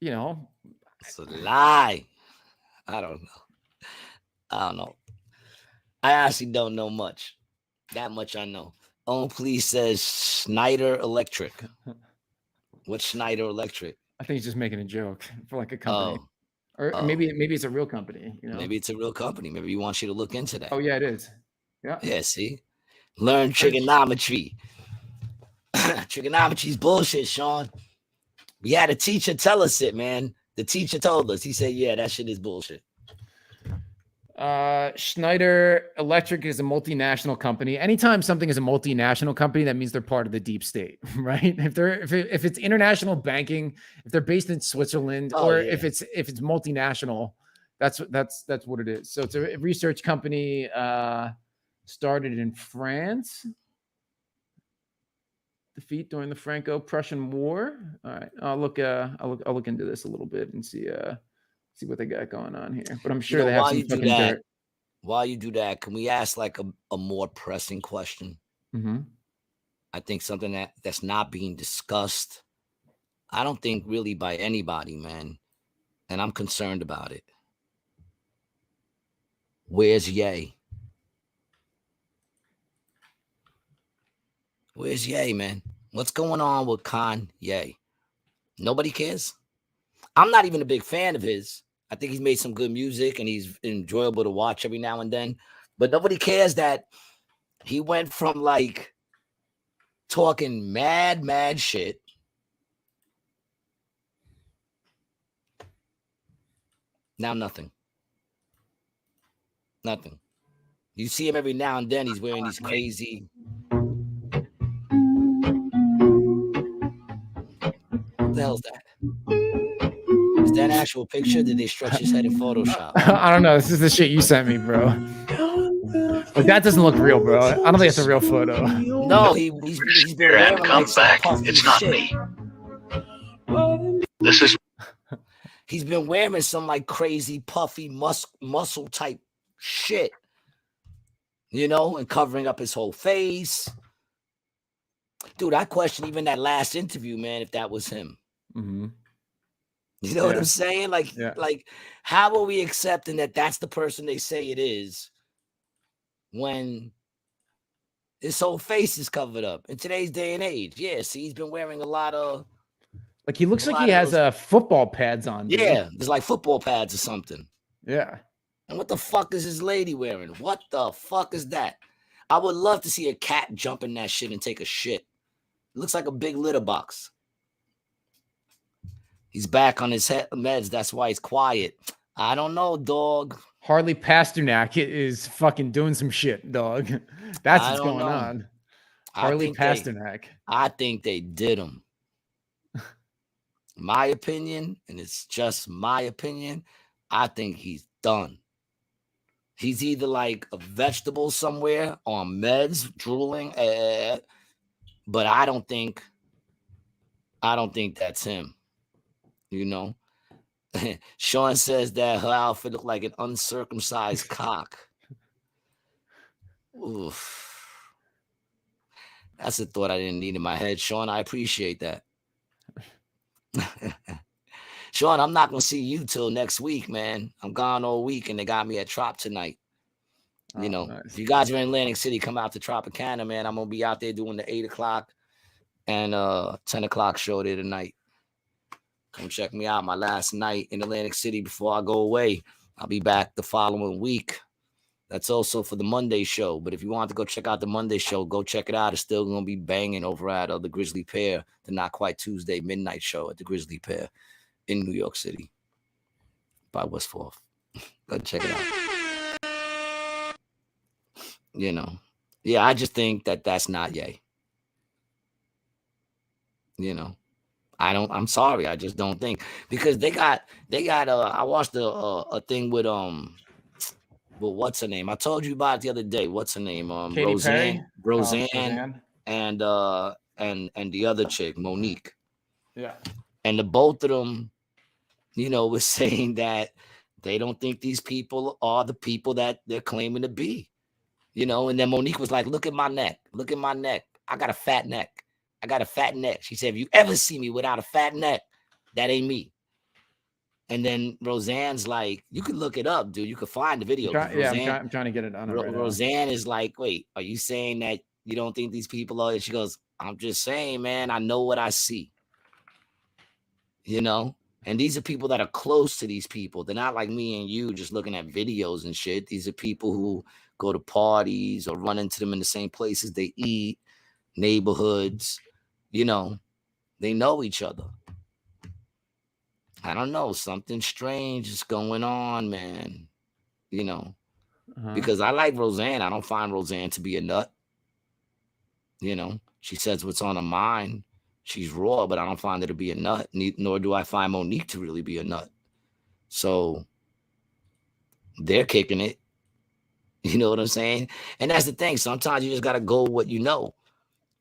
it's a lie. I don't know. I actually don't know much. That much I know. Please says Schneider Electric. What's Schneider Electric? I think he's just making a joke for like a company. Or maybe it's a real company. Maybe it's a real company. Maybe he wants you to look into that. Oh, yeah, it is. Yeah. Yeah, see? Learn trigonometry. Trigonometry's bullshit, Sean. We had a teacher tell us it, man. The teacher told us. He said, yeah, that shit is bullshit. Schneider Electric is a multinational company. Anytime something is a multinational company, that means they're part of the deep state, right? If it's international banking, if they're based in Switzerland, if it's multinational, that's what it is. So it's a research company started in France. Defeat during the Franco-Prussian War. All right, I'll look into this a little bit and see what they got going on here. But I'm sure they have some fucking dirt. While you do that, can we ask like a more pressing question? Mm-hmm. I think something that's not being discussed. I don't think really by anybody, man, and I'm concerned about it. Where's Ye? Where's Ye, man? What's going on with Kanye? Nobody cares. I'm not even a big fan of his. I think he's made some good music and he's enjoyable to watch every now and then. But nobody cares that he went from like talking mad shit now nothing. Nothing. You see him every now and then. He's wearing these crazy... What the hell is that? Is that an actual picture? Did they stretch his head in Photoshop? I don't know. This is the shit you sent me, bro. Like that doesn't look real, bro. I don't think it's a real photo. No, he's been wearing like back. It's not me. This is. He's been wearing some like crazy puffy muscle type shit, and covering up his whole face. Dude, I question even that last interview, man, if that was him. Mm-hmm. You know what I'm saying? Like how are we accepting that that's the person they say it is when his whole face is covered up in today's day and age? Yeah, see, he's been wearing a lot of... Like he looks like he has football pads on. Dude. Yeah, there's like football pads or something. Yeah. And what the fuck is this lady wearing? What the fuck is that? I would love to see a cat jump in that shit and take a shit. It looks like a big litter box. He's back on his meds. That's why he's quiet. I don't know, dog. Harley Pasternak is fucking doing some shit, dog. That's what's going on. Harley Pasternak. I think they did him. my opinion, and it's just my opinion, I think he's done. He's either like a vegetable somewhere on meds, drooling, but I don't think that's him. You know, Sean says that her outfit looked like an uncircumcised cock. Oof. That's a thought I didn't need in my head, Sean. I appreciate that. Sean, I'm not gonna see you till next week, man. I'm gone all week, and they got me at Trop tonight. You know, nice. if you guys are in Atlantic City, come out to Tropicana, man. I'm gonna be out there doing the 8 o'clock and 10 o'clock show there tonight. Come check me out. My last night in Atlantic City before I go away. I'll be back the following week. That's also for the Monday show. But if you want to go check out the Monday show, go check it out. It's still gonna be banging over at the Grizzly Pear, the Not Quite Tuesday midnight show at the Grizzly Pear in New York City by West 4th. Go check it out. You know, yeah, I just think that that's not Ye. You know, I'm sorry, I just don't think, because they got I watched a thing with what's her name? I told you about it the other day. What's her name? Katy Perry? Roseanne, and the other chick, Monique. Yeah. And the both of them, you know, was saying that they don't think these people are the people that they're claiming to be. You know, and then Monique was like, look at my neck. Look at my neck. I got a fat neck. I got a fat neck. She said, if you ever see me without a fat neck, that ain't me. And then Roseanne's like, you can look it up, dude. You can find the video. I'm trying to get it on. Roseanne is like, wait, are you saying that you don't think these people are? And she goes, I'm just saying, man, I know what I see. You know? And these are people that are close to these people. They're not like me and you just looking at videos and shit. These are people who go to parties or run into them in the same places they eat, neighborhoods. You know, they know each other. I don't know. Something strange is going on, man. You know, because I like Roseanne. I don't find Roseanne to be a nut. You know, she says what's on her mind. She's raw, but I don't find her to be a nut. Nor do I find Monique to really be a nut. So they're kicking it. You know what I'm saying? And that's the thing. Sometimes you just got to go with what you know.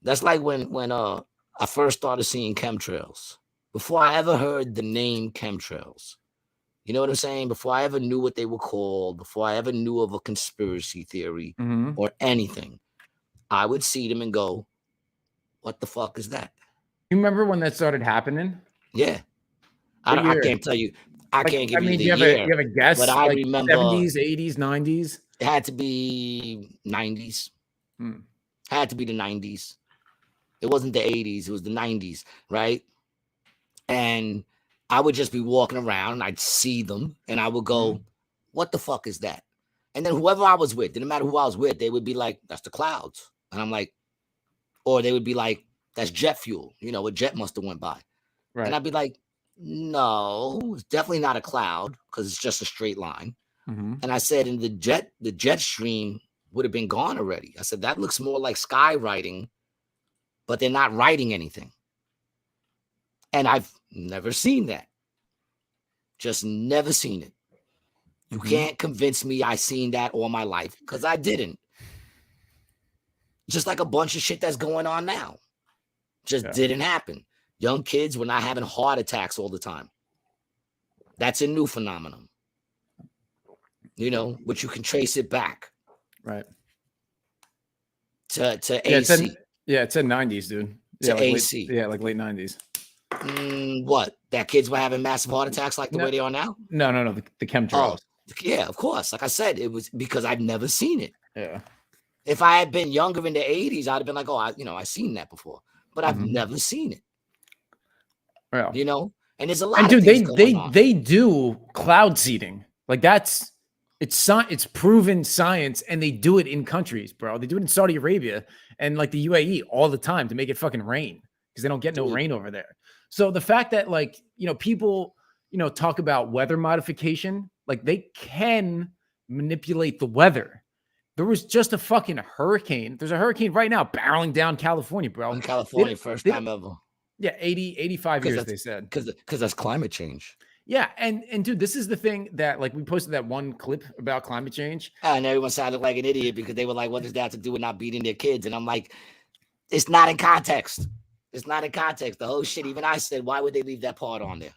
That's like when I first started seeing chemtrails. Before I ever heard the name chemtrails, you know what I'm saying? Before I ever knew what they were called, before I ever knew of a conspiracy theory or anything, I would see them and go, what the fuck is that? You remember when that started happening? Yeah. I can't tell you. I can't give you the year. Do you have a guess? But I remember 70s, 80s, 90s? It had to be 90s. Had to be the 90s. It wasn't the 80s. It was the 90s, right? And I would just be walking around and I'd see them and I would go, what the fuck is that? And then whoever I was with, didn't matter who I was with, they would be like, that's the clouds. And I'm like, or they would be like, that's jet fuel. You know, a jet must have went by. Right. And I'd be like, no, it's definitely not a cloud because it's just a straight line. And I said, and the jet stream would have been gone already. I said, that looks more like skywriting, but they're not writing anything. And I've never seen that. Just never seen it. You can't convince me I seen that all my life because I didn't. Just like a bunch of shit that's going on now. Just didn't happen. Young kids were not having heart attacks all the time. That's a new phenomenon. You know, which you can trace it back. Right. To AC. It said 90s, dude. To AC. Like late 90s. What? That kids were having massive heart attacks like the way they are now? No. The chemtrails. Oh, yeah, of course. Like I said, it was because I've never seen it. Yeah. If I had been younger in the 80s, I'd have been like, oh, I've seen that before. But I've never seen it. Yeah. You know? And there's a lot of things going on. They do cloud seeding. Like it's proven science, and they do it in countries, bro. They do it in Saudi Arabia and like the UAE all the time to make it fucking rain because they don't get no rain over there. So the fact that like, you know, people, you know, talk about weather modification, like they can manipulate the weather. There was just a fucking hurricane. There's a hurricane right now barreling down California, bro. In California, first time ever. Yeah, 80, 85 years, they said. Because that's climate change. Yeah, and dude, this is the thing that like we posted that one clip about climate change. And everyone sounded like an idiot because they were like, what does that have to do with not beating their kids? And I'm like, it's not in context. It's not in context. The whole shit, even I said, why would they leave that part on there?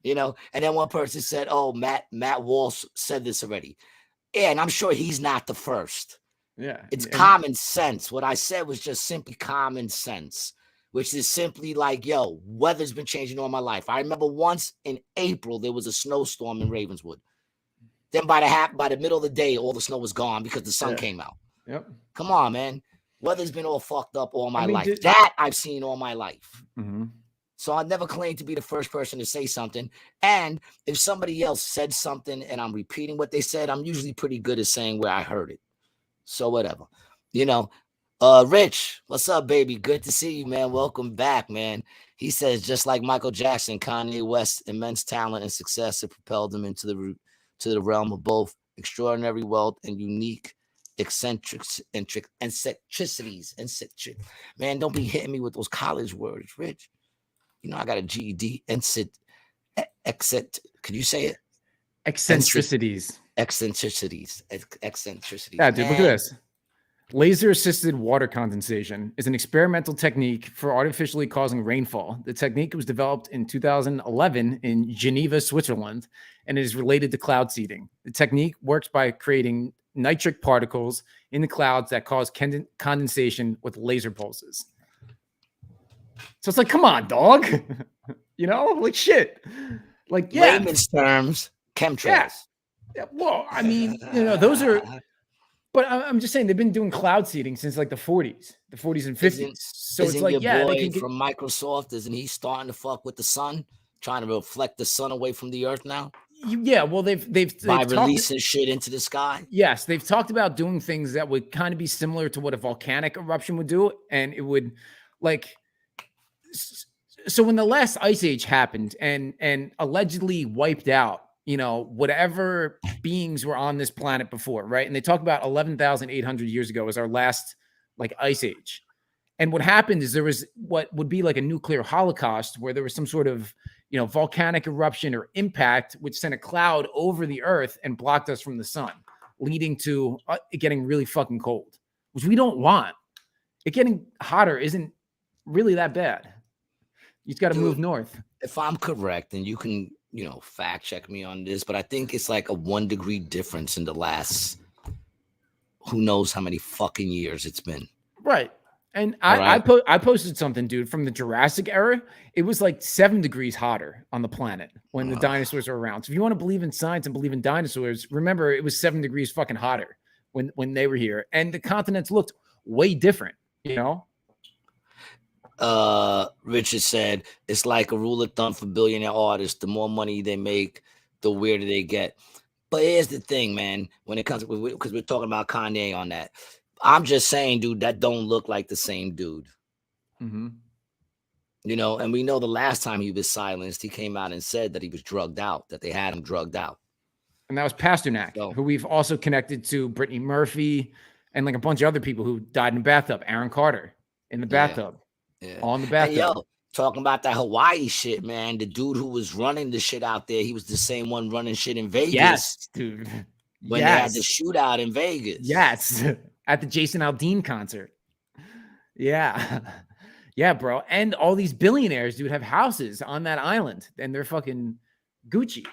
You know, and then one person said, oh, Matt Walsh said this already. Yeah, and I'm sure he's not the first. Yeah. It's common sense. What I said was just simply common sense, which is simply like, yo, weather's been changing all my life. I remember once in April, there was a snowstorm in Ravenswood. Then by the middle of the day, all the snow was gone because the sun came out. Yep. Come on, man. Weather's been all fucked up all my life. That I've seen all my life. Mm-hmm. So I never claimed to be the first person to say something. And if somebody else said something and I'm repeating what they said, I'm usually pretty good at saying where I heard it. So whatever. You know, Rich, what's up, baby? Good to see you, man. Welcome back, man. He says, just like Michael Jackson, Kanye West's immense talent and success have propelled him into the realm of both extraordinary wealth and unique eccentricities. Man, don't be hitting me with those college words, Rich. You know, I got a GED. Could you say it? Eccentricities. Eccentricities. Yeah, dude, look at this. Laser-assisted water condensation is an experimental technique for artificially causing rainfall. The technique was developed in 2011 in Geneva, Switzerland, and it is related to cloud seeding. The technique works by creating nitric particles in the clouds that cause condensation with laser pulses. So it's like, come on, dog. You know, like shit. Like, yeah. Layman's terms, chemtrails. Yeah. Well, I mean, you know, those are. But I'm just saying they've been doing cloud seeding since like the 40s and 50s. So it's like, yeah, they can get from Microsoft. Isn't he starting to fuck with the sun, trying to reflect the sun away from the earth now? Yeah, well, they've releasing shit into the sky. Yes, they've talked about doing things that would kind of be similar to what a volcanic eruption would do, and it would like. So when the last ice age happened and allegedly wiped out, you know, whatever beings were on this planet before, right? And they talk about 11,800 years ago as our last like ice age. And what happened is there was what would be like a nuclear holocaust where there was some sort of, you know, volcanic eruption or impact which sent a cloud over the earth and blocked us from the sun, leading to it getting really fucking cold, which we don't want. It getting hotter isn't really that bad. You just got to move north. If I'm correct, and you can, you know, fact check me on this, but I think it's like a 1 degree difference in the last, who knows how many fucking years it's been. Right. And I posted something, dude, from the Jurassic era. It was like 7 degrees hotter on the planet when the dinosaurs were around. So if you want to believe in science and believe in dinosaurs, remember it was 7 degrees fucking hotter when they were here. And the continents looked way different, you know? Richard said it's like a rule of thumb for billionaire artists. The more money they make, the weirder they get. But here's the thing, man, when it comes to, because we're talking about Kanye on that. I'm just saying, dude, that don't look like the same dude. Mm-hmm. You know, and we know the last time he was silenced, he came out and said that he was drugged out, that they had him drugged out. And that was Pasternak, who we've also connected to Brittany Murphy and like a bunch of other people who died in the bathtub. Aaron Carter in the bathtub. Yeah. On the bathtub. Hey, yo, talking about that Hawaii shit, man. The dude who was running the shit out there, he was the same one running shit in Vegas. Yes, dude. When they had the shootout in Vegas. Yes. At the Jason Aldean concert. Yeah. Yeah, bro. And all these billionaires, dude, have houses on that island and they're fucking Gucci.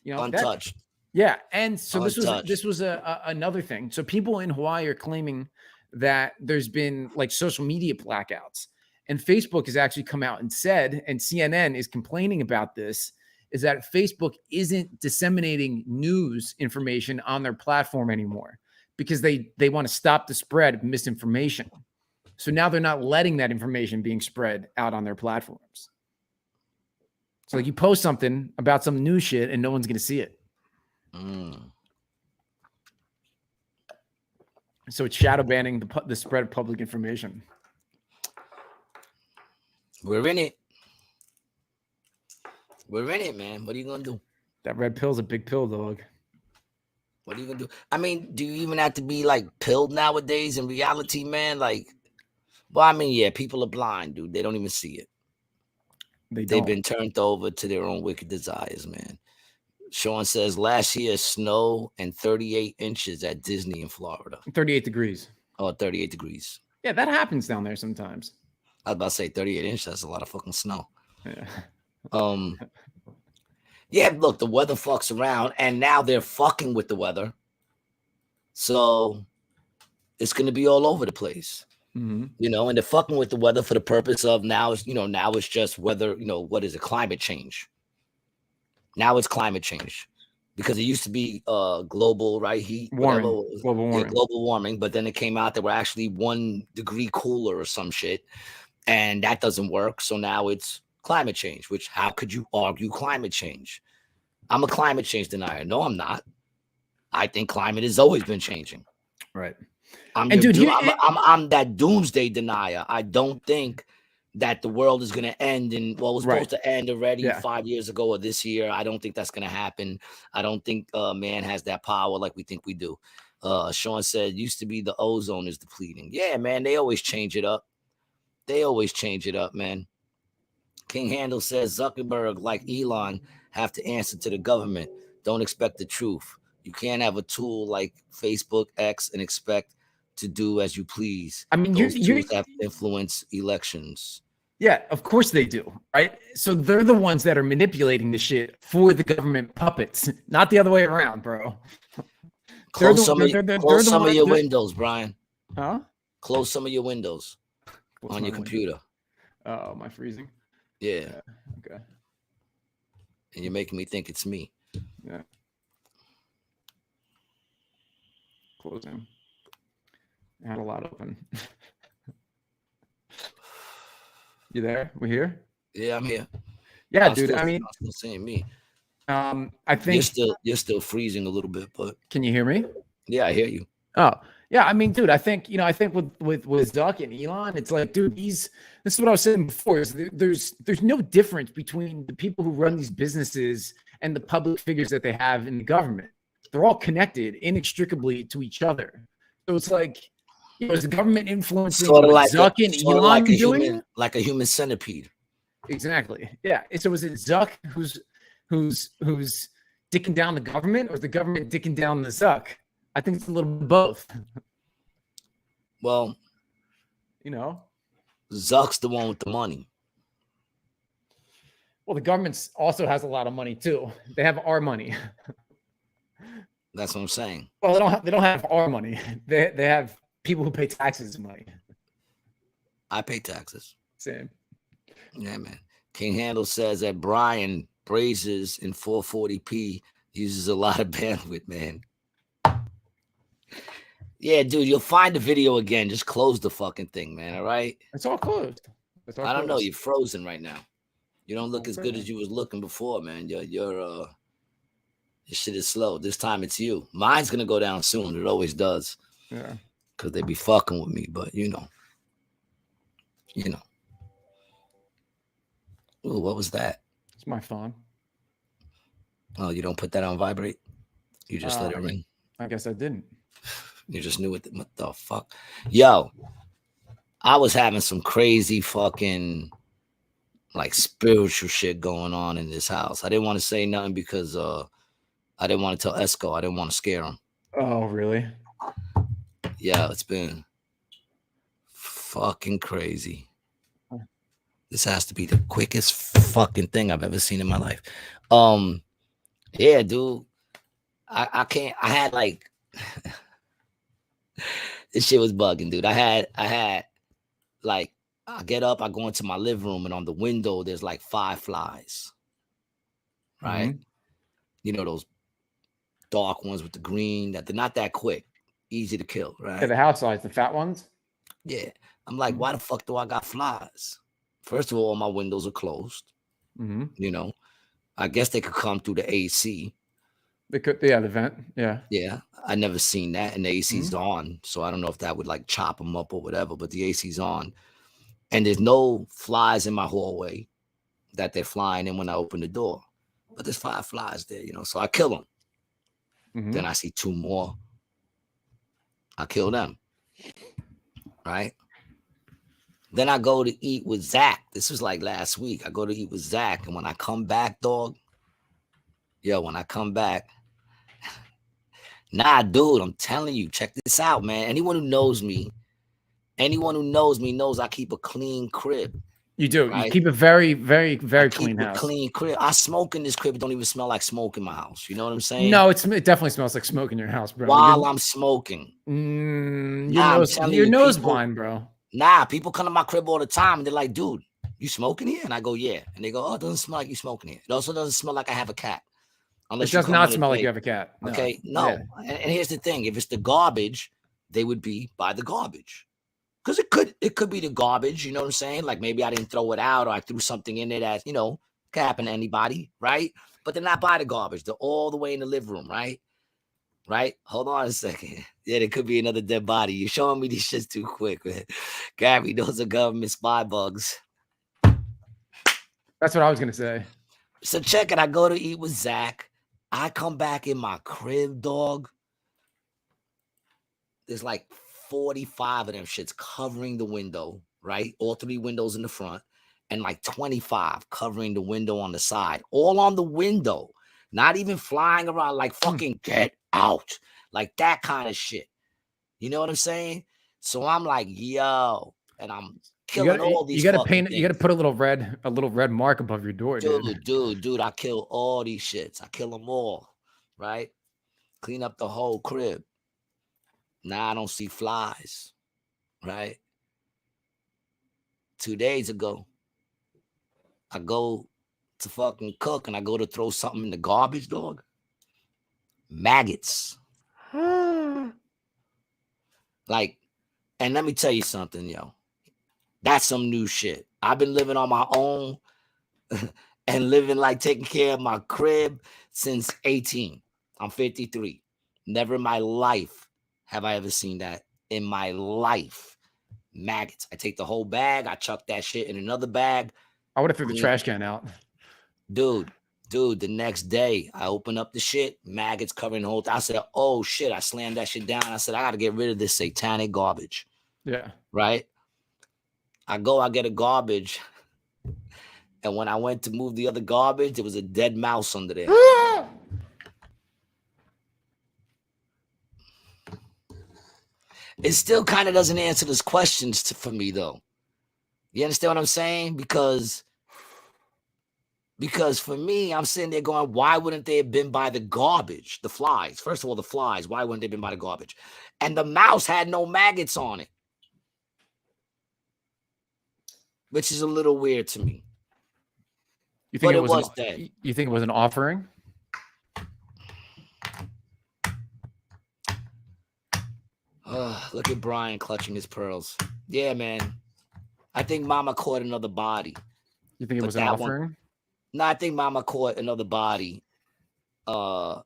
You know, untouched. Yeah. And so this was another thing. So people in Hawaii are claiming that there's been like social media blackouts. And Facebook has actually come out and said, and CNN is complaining about this, is that Facebook isn't disseminating news information on their platform anymore because they want to stop the spread of misinformation. So now they're not letting that information being spread out on their platforms. So like you post something about some new shit and no one's going to see it. So it's shadow banning the spread of public information. We're in it. We're in it, man. What are you going to do? That red pill's a big pill, dog. What are you going to do? I mean, do you even have to be like pilled nowadays in reality, man? Like, Well, I mean, yeah, people are blind, dude. They don't even see it. They've been turned over to their own wicked desires, man. Sean says last year snow and 38 inches at Disney in Florida. 38 degrees. Oh, 38 degrees. Yeah, that happens down there sometimes. I was about to say 38 inches. That's a lot of fucking snow. Yeah. Yeah, look, the weather fucks around, and now they're fucking with the weather. So it's gonna be all over the place. Mm-hmm. You know, and they're fucking with the weather for the purpose of now it's just weather, what is it? Climate change. Now it's climate change. Because it used to be global, right? Heat, global warming. Yeah, global warming, but then it came out that we're actually 1 degree cooler or some shit. And that doesn't work. So now it's climate change, which how could you argue climate change? I'm a climate change denier. No, I'm not. I think climate has always been changing. Right. I'm that doomsday denier. I don't think that the world is going to end in it was supposed to end already 5 years ago or this year. I don't think that's going to happen. I don't think man has that power like we think we do. Sean said used to be the ozone is depleting. Yeah, man, they always change it up. They always change it up, man. King Handel says Zuckerberg, like Elon, have to answer to the government. Don't expect the truth. You can't have a tool like Facebook X and expect to do as you please. I mean, you have to influence elections. Yeah, of course they do, right? So they're the ones that are manipulating the shit for the government puppets, not the other way around, bro. Close some of your windows, Brian. Huh? Close some of your windows on your computer. Oh, am I freezing? Yeah. Okay. And you're making me think it's me. Yeah. Closing. I had a lot open. You there? We here? Yeah, I'm here. Yeah, dude. I mean, still seeing me. I think you're still freezing a little bit, but can you hear me? Yeah, I hear you. Oh, yeah. I mean, dude, I think with Zuck and Elon, it's like, dude, this is what I was saying before. Is there's no difference between the people who run these businesses and the public figures that they have in the government. They're all connected inextricably to each other. So it's like, is the government influencing sort of like Zuck and Elon doing like a human centipede? Exactly. Yeah. So is it Zuck who's dicking down the government, or is the government dicking down the Zuck? I think it's a little bit of both. Well, Zuck's the one with the money. Well, the government also has a lot of money too. They have our money. That's what I'm saying. Well, they don't have our money. They have people who pay taxes money. I pay taxes. Same. Yeah, man. King Handel says that Brian Brazes in 440p uses a lot of bandwidth, man. Yeah, dude, you'll find the video again. Just close the fucking thing, man. All right. It's all closed. I don't know. You're frozen right now. You don't look as good as you was looking before, man. Your shit is slow. This time it's you. Mine's gonna go down soon. It always does. Yeah. Because they be fucking with me, but you know. Ooh, what was that? It's my phone. Oh, you don't put that on vibrate? You just let it ring? I guess I didn't. You just knew it. What the fuck? Yo, I was having some crazy fucking like spiritual shit going on in this house. I didn't want to say nothing because I didn't want to tell Esco. I didn't want to scare him. Oh, really? Yeah, it's been fucking crazy. This has to be the quickest fucking thing I've ever seen in my life. Yeah, dude. I can't. I had like this shit was bugging, dude. I had like I get up, I go into my living room, and on the window there's like 5 flies. Right? Mm-hmm. You know those dark ones with the green that they're not that quick, easy to kill, right? Yeah, the house flies, the fat ones. Yeah. I'm like, why the fuck do I got flies? First of all, my windows are closed. Mm-hmm. I guess they could come through the AC. They could, yeah, the vent. Yeah. Yeah. I never seen that. And the AC's on. So I don't know if that would like chop them up or whatever, but the AC's on. And there's no flies in my hallway that they're flying in when I open the door. But there's 5 flies there, so I kill them. Mm-hmm. Then I see 2 more. I kill them. Right? Then I go to eat with Zach. This was like last week. I go to eat with Zach, and when I come back, dog, when I come back, nah, dude, I'm telling you, check this out, man. Anyone who knows me knows I keep a clean crib. You do. Right? You keep a very, very, very clean house. Clean crib. I smoke in this crib. It don't even smell like smoke in my house. You know what I'm saying? No, it definitely smells like smoke in your house, bro. While I'm smoking. Your nose blind, bro. Nah, people come to my crib all the time and they're like, dude, you smoking here? And I go, yeah. And they go, oh, it doesn't smell like you smoking here. It also doesn't smell like I have a cat. Unless it does not smell like you have a cat. No. Okay, no. Yeah. And here's the thing. If it's the garbage, they would be by the garbage. Because it could be the garbage, you know what I'm saying? Like maybe I didn't throw it out or I threw something in it that, could happen to anybody, right? But they're not by the garbage. They're all the way in the living room, right? Right? Hold on a second. Yeah, there could be another dead body. You're showing me these shits too quick, man. Gary, those are government spy bugs. That's what I was going to say. So check it. I go to eat with Zach. I come back in my crib, dog. There's like 45 of them shits covering the window, right? All 3 windows in the front and like 25 covering the window on the side, all on the window, not even flying around like fucking get out, like that kind of shit. You know what I'm saying? So I'm like, yo, and I'm killing all these. You got to paint. You got to put a little red mark above your door, dude. I kill all these shits. I kill them all, right? Clean up the whole crib. Now I don't see flies, right? 2 days ago, I go to fucking cook and I go to throw something in the garbage, dog. Maggots. Like, and let me tell you something, yo. That's some new shit. I've been living on my own and living like taking care of my crib since 18. I'm 53. Never in my life have I ever seen that in my life. Maggots. I take the whole bag. I chuck that shit in another bag. I would have threw the trash can out. Dude, the next day, I open up the shit. Maggots covering the whole thing. I said, oh, shit. I slammed that shit down. I said, I got to get rid of this satanic garbage. Yeah. Right? I get a garbage. And when I went to move the other garbage, there was a dead mouse under there. It still kind of doesn't answer those questions for me, though. You understand what I'm saying? Because for me, I'm sitting there going, why wouldn't they have been by the garbage? The flies. First of all, the flies. Why wouldn't they have been by the garbage? And the mouse had no maggots on it. Which is a little weird to me. You think it was dead. You think it was an offering? Look at Brian clutching his pearls. Yeah, man. I think Mama caught another body. You think it was an offering? No, I think Mama caught another body. The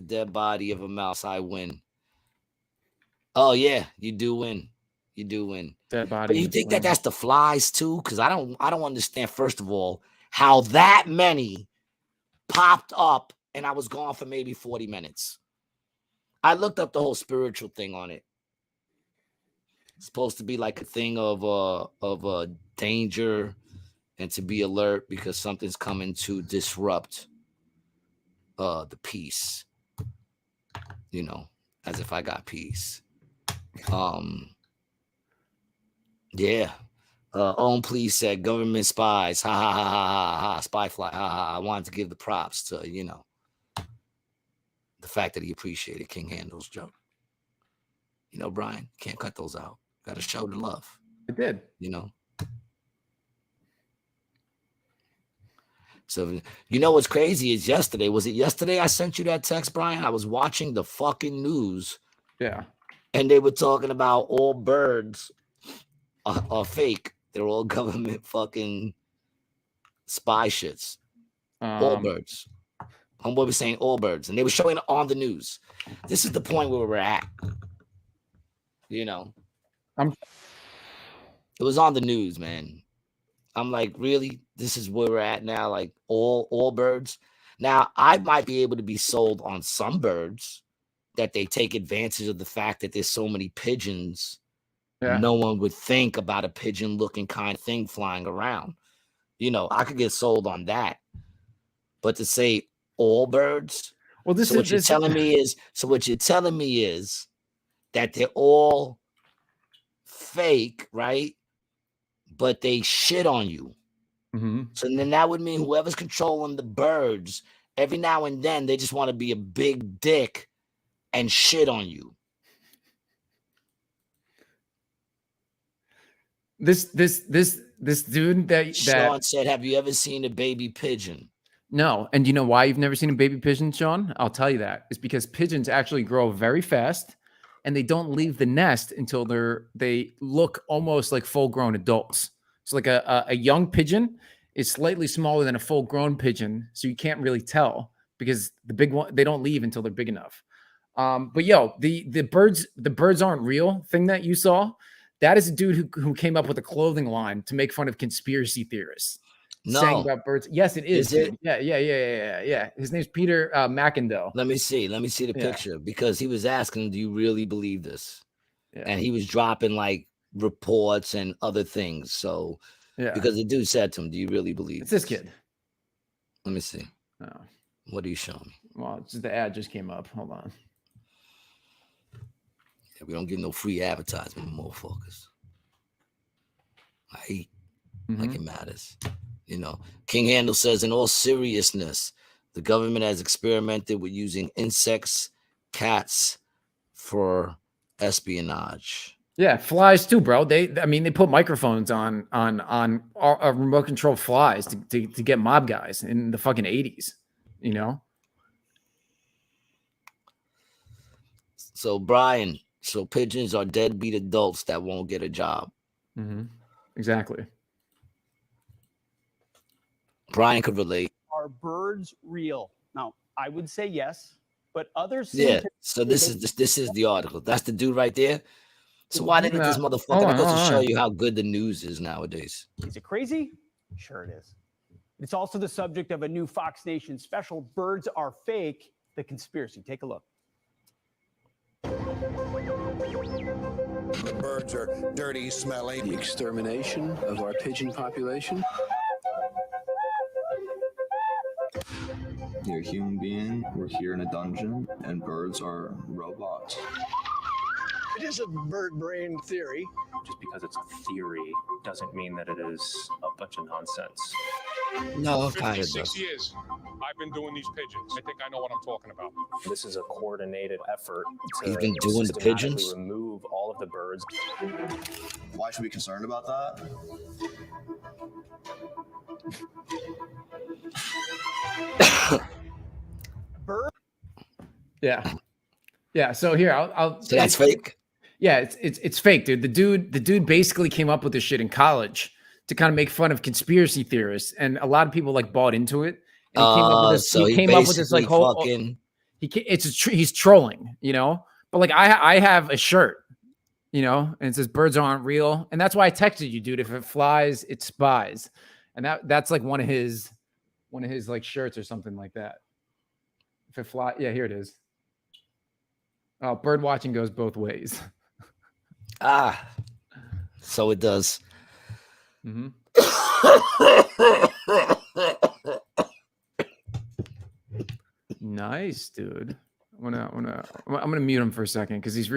dead body of a mouse. I win. Oh yeah, you do win. You do win. Dead body. But you think that that's the flies too? Because I don't understand. First of all, how that many popped up and I was gone for maybe 40 minutes. I looked up the whole spiritual thing on it. It's supposed to be like a thing of danger and to be alert because something's coming to disrupt the peace. You know, as if I got peace. Yeah. Own Please said government spies. Ha ha ha ha ha ha. Spy fly. Ha ha. I wanted to give the props to, the fact that he appreciated King Handle's joke. Brian, can't cut those out. Got to show the love. It did. So, what's crazy is yesterday. Was it yesterday I sent you that text, Brian? I was watching the fucking news. Yeah. And they were talking about all birds are fake. They're all government fucking spy shits. All birds. Homeboy was saying all birds, and they were showing it on the news. This is the point where we're at. It was on the news, man. I'm like, really? This is where we're at now? Like all birds? Now, I might be able to be sold on some birds that they take advantage of the fact that there's so many pigeons Yeah. no one would think about a pigeon looking kind of thing flying around. You know, I could get sold on that. But to say all birds, Well, so what you're telling me is that they're all fake, right? But they shit on you. Mhm. So then that would mean whoever's controlling the birds, every now and then they just want to be a big dick and shit on you. This dude that Sean said, "Have you ever seen a baby pigeon?" No. And you know why you've never seen a baby pigeon, Sean? I'll tell you that. It's because pigeons actually grow very fast and they don't leave the nest until they look almost like full-grown adults. So like a young pigeon is slightly smaller than a full-grown pigeon, so you can't really tell because the big one, they don't leave until they're big enough. But yo, the birds aren't real thing that you saw, that is a dude who came up with a clothing line to make fun of conspiracy theorists. Saying No. about birds. Yes, it is. Is it? Dude. Yeah. His name's Peter McIndoe. Let me see the Yeah. picture, because he was asking, "Do you really believe this?" Yeah. And he was dropping like reports and other things. So Yeah. because the dude said to him, "Do you really believe It's this kid. Let me see. Oh. What are you showing me? Well, it's just the ad just came up. Hold on. Yeah, we don't get no free advertisement, motherfuckers. I hate like it matters. You know, King Handel says, in all seriousness, the government has experimented with using insects, cats for espionage. Yeah, flies too, bro. They put microphones on remote control flies to get mob guys in the fucking 80s, you know? So Brian, so pigeons are deadbeat adults that won't get a job. Exactly. Brian could relate. Are birds real? Now, I would say yes, but others Yeah. So this is the article. That's the dude right there. So why didn't this motherfucker? That goes to show you how good the news is nowadays. Is it crazy? Sure it is. It's also the subject of a new Fox Nation special, Birds Are Fake, The Conspiracy. Take a look. The birds are dirty, smelly. The extermination of our pigeon population. You're a human being, we're here in a dungeon, and birds are robots. It is a bird-brained theory. Just because it's a theory doesn't mean that it is a bunch of nonsense. No, kind of 56 years I've been doing these pigeons. I think I know what I'm talking about. This is a coordinated effort to He's been doing the systematically pigeons? remove all of the birds. Why should we be concerned about that? Yeah. So here, I'll. So that's fake. Yeah, it's fake, dude. The dude basically came up with this shit in college to kind of make fun of conspiracy theorists, and a lot of people like bought into it. And he came up with this. So he came up with this like whole. fucking. He's trolling, you know. But like I have a shirt, you know, and it says birds aren't real, and that's why I texted you, dude. If it flies, it spies, and that's like one of his like shirts or something like that. If it fly, yeah, here it is. Oh, bird watching goes both ways. So it does. Nice, dude. I'm gonna mute him for a second because that's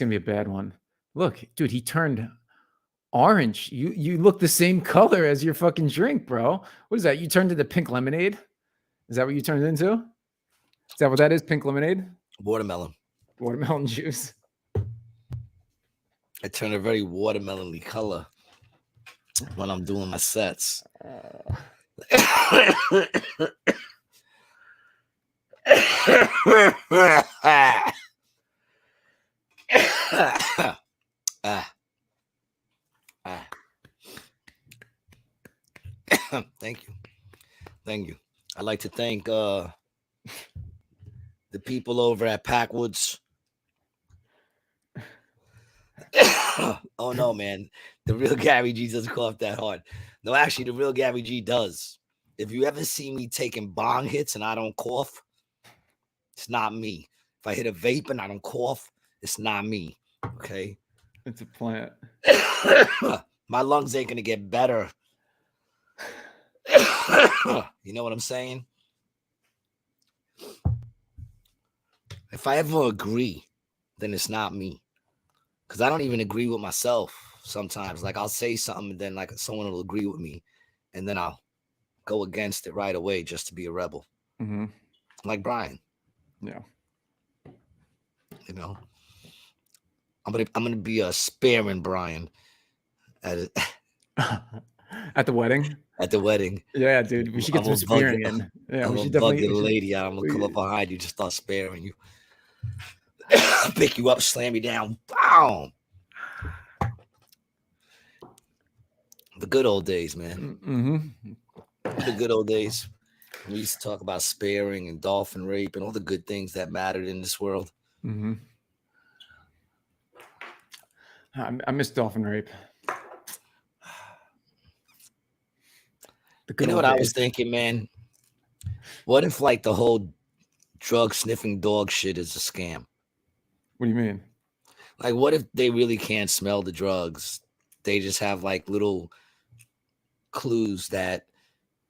gonna be a bad one. Look, dude, he turned orange. You look the same color as your fucking drink, bro. What is that? You turned into pink lemonade? Is that what you turned into? Is that what that is? Pink lemonade? Watermelon juice. I turn a very watermelon-y color when I'm doing my sets. Thank you. I'd like to thank the people over at Packwoods. Oh no, man. The real Gary G doesn't cough that hard. No, actually, the real Gary G does. If you ever see me taking bong hits and I don't cough, it's not me. If I hit a vape and I don't cough, it's not me. Okay. It's a plant. My lungs ain't gonna get better. You know what I'm saying? If I ever agree, then it's not me. Because I don't even agree with myself sometimes. Like I'll say something and then like someone will agree with me and then I'll go against it right away just to be a rebel. Mm-hmm. Like Brian. Yeah. You know, I'm gonna be a sparing Brian at At the wedding. at the wedding. Yeah, dude. We should get I'm some gonna bug spearing you. in. Yeah, I'm we should gonna bug definitely. your we should- lady out. I'm gonna come up behind you, just start sparing you. Pick you up, slam you down. Boom. The good old days, man. Mhm. The good old days. We used to talk about sparing and dolphin rape and all the good things that mattered in this world. Mhm. I miss dolphin rape. The You good know old what I days. was thinking, man? What if like the whole drug sniffing dog shit is a scam? What do you mean? Like, what if they really can't smell the drugs? They just have like little clues that,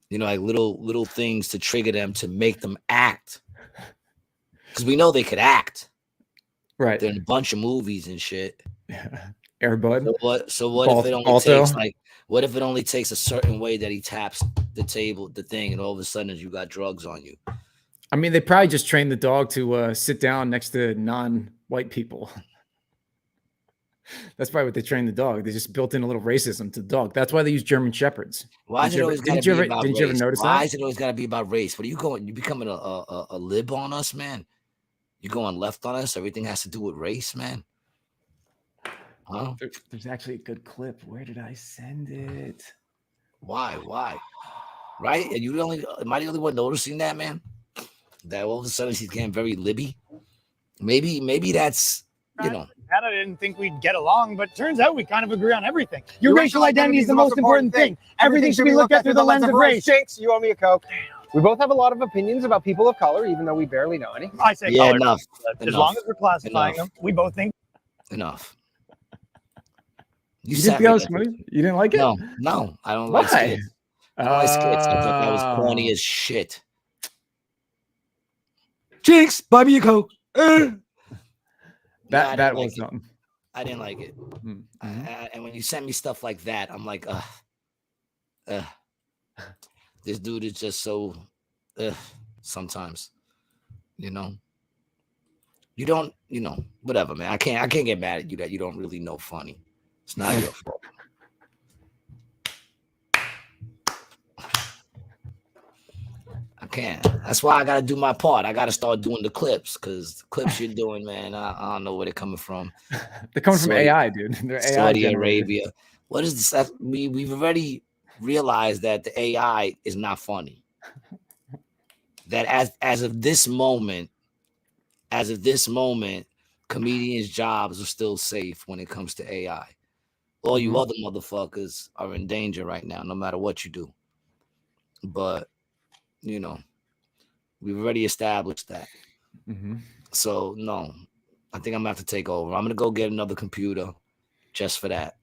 you know, like little things to trigger them to make them act. Because we know they could act. Right. They're in a bunch of movies and shit. Air Bud. So what if it only Balto. takes like, what if it only takes a certain way that he taps the table, the thing, and all of a sudden you got drugs on you? I mean, they probably just trained the dog to sit down next to non-white people. That's probably what they trained the dog. They just built in a little racism to the dog. That's why they use German Shepherds. Why is it always got to be about Didn't you ever race? notice Why that? is it always got to be about race? What are you going? You becoming a lib on us, man? You going left on us? Everything has to do with race, man. Huh? There's actually a good clip. Where did I send it? Why? Right? And you the only? Am I the only one noticing that, man? That all of a sudden she's getting very libby. Maybe that's, you know. I didn't think we'd get along, but turns out we kind of agree on everything. Your racial identity is the most important thing. Everything should be looked at through the lens of race. Jinx, you owe me a Coke. We both have a lot of opinions about people of color, even though we barely know any. I say Yeah, color. enough. As long as we're classifying them, we both think. Enough. You didn't think that was funny? You didn't like it? No, I don't Why? like skits. I don't like skits. I thought that was corny as shit. Jinx, buy me a Coke. I That didn't was like it. something. I didn't like it. Mm-hmm. And when you send me stuff like that, I'm like, this dude is just so, sometimes, you know. You don't, you know, whatever, man. I can't get mad at you that you don't really know funny. It's not your fault. I can't. That's why I gotta do my part. I gotta start doing the clips because the clips you're doing, man, I don't know where they're coming from. They're coming from AI, dude. They're AI Saudi generated. Arabia. What is this? We've already realized that the AI is not funny. That as of this moment, comedians' jobs are still safe when it comes to AI. All you other motherfuckers are in danger right now, no matter what you do. But you know, we've already established that. Mm-hmm. So no, I think I'm gonna have to take over. I'm gonna go get another computer just for that.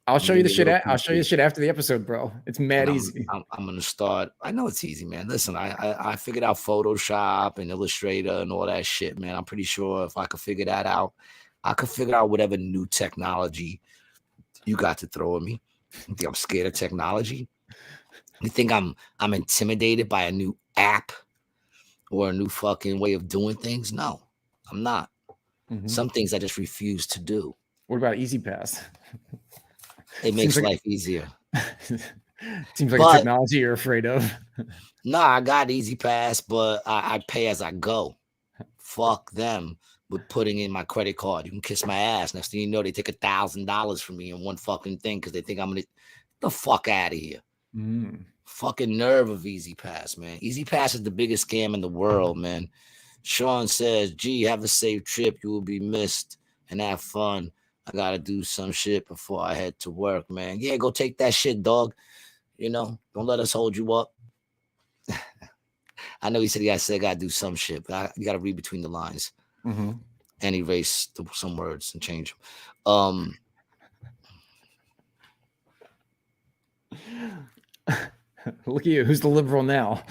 I'll show you the shit. little I'll show you the shit after the episode, bro. It's mad And easy. I'm gonna start. I know it's easy, man. Listen, I figured out Photoshop and Illustrator and all that shit, man. I'm pretty sure if I could figure that out, I could figure out whatever new technology you got to throw at me. You think I'm scared of technology? You think I'm intimidated by a new app or a new fucking way of doing things? No, I'm not. Mhm. Some things I just refuse to do. What about Easy Pass? It makes like- life easier. Seems like But- a technology you're afraid of. No, I got Easy Pass, but I pay as I go. Fuck them with putting in my credit card. You can kiss my ass. Next thing you know, they take $1,000 from me in one fucking thing because they think I'm gonna get the fuck out of here. Mm. Fucking nerve of Easy Pass, man. Easy Pass is the biggest scam in the world, man. Sean says, gee, have a safe trip. You will be missed and have fun. I gotta do some shit before I head to work, man. Yeah, go take that shit, dog. You know, don't let us hold you up. I know he said I gotta do some shit, but you gotta read between the lines Mm-hmm. and erase some words and change them. Look at you. Who's the liberal now?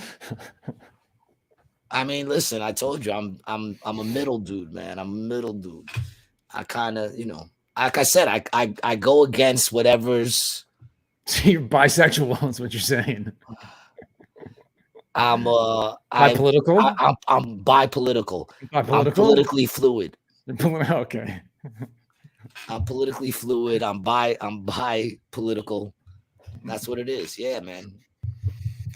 I mean, listen, I told you I'm a middle dude, man. I'm a middle dude. I kind of, like I said, I go against whatever's. So you're bisexual, is what you're saying. I'm bipolitical. I'm bipolitical. I'm politically fluid. Okay. I'm politically fluid. I'm bi-political. That's what it is. Yeah, man.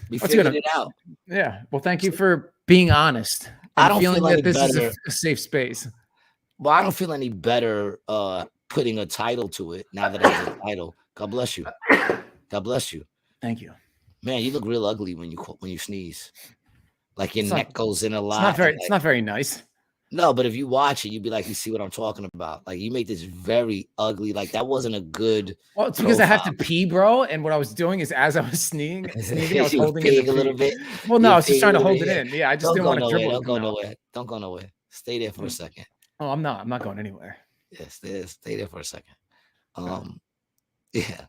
We figured it out. Yeah. Well, thank you for being honest. I don't feeling feel that any this better. is a safe space. Well, I don't feel any better putting a title to it now that I have a title. God bless you. God bless you. Thank you. Man, you look real ugly when you sneeze. Like your neck goes in a lot. It's not very nice. No, but if you watch it, you'd be like, you see what I'm talking about. Like you make this very ugly. Like that wasn't a good. Well, it's because I have to pee, bro. And what I was doing is as I was sneezing, I was holding it a little bit. Well, no, I was just trying to hold it in. Yeah, I just didn't want to dribble. Don't go nowhere. Don't go nowhere. Stay there for a second. Oh, I'm not going anywhere. Yes, stay there for a second. Yeah.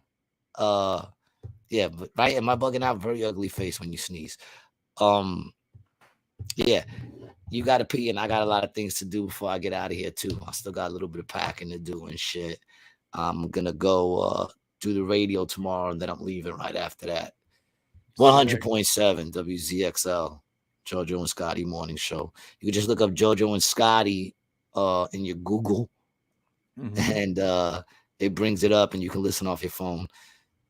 Yeah, but right. Am I bugging out? Very ugly face when you sneeze. Yeah. You got to pee, and I got a lot of things to do before I get out of here, too. I still got a little bit of packing to do and shit. I'm going to go do the radio tomorrow, and then I'm leaving right after that. 100.7 WZXL, JoJo and Scotty Morning Show. You can just look up JoJo and Scotty in your Google, and it brings it up, and you can listen off your phone.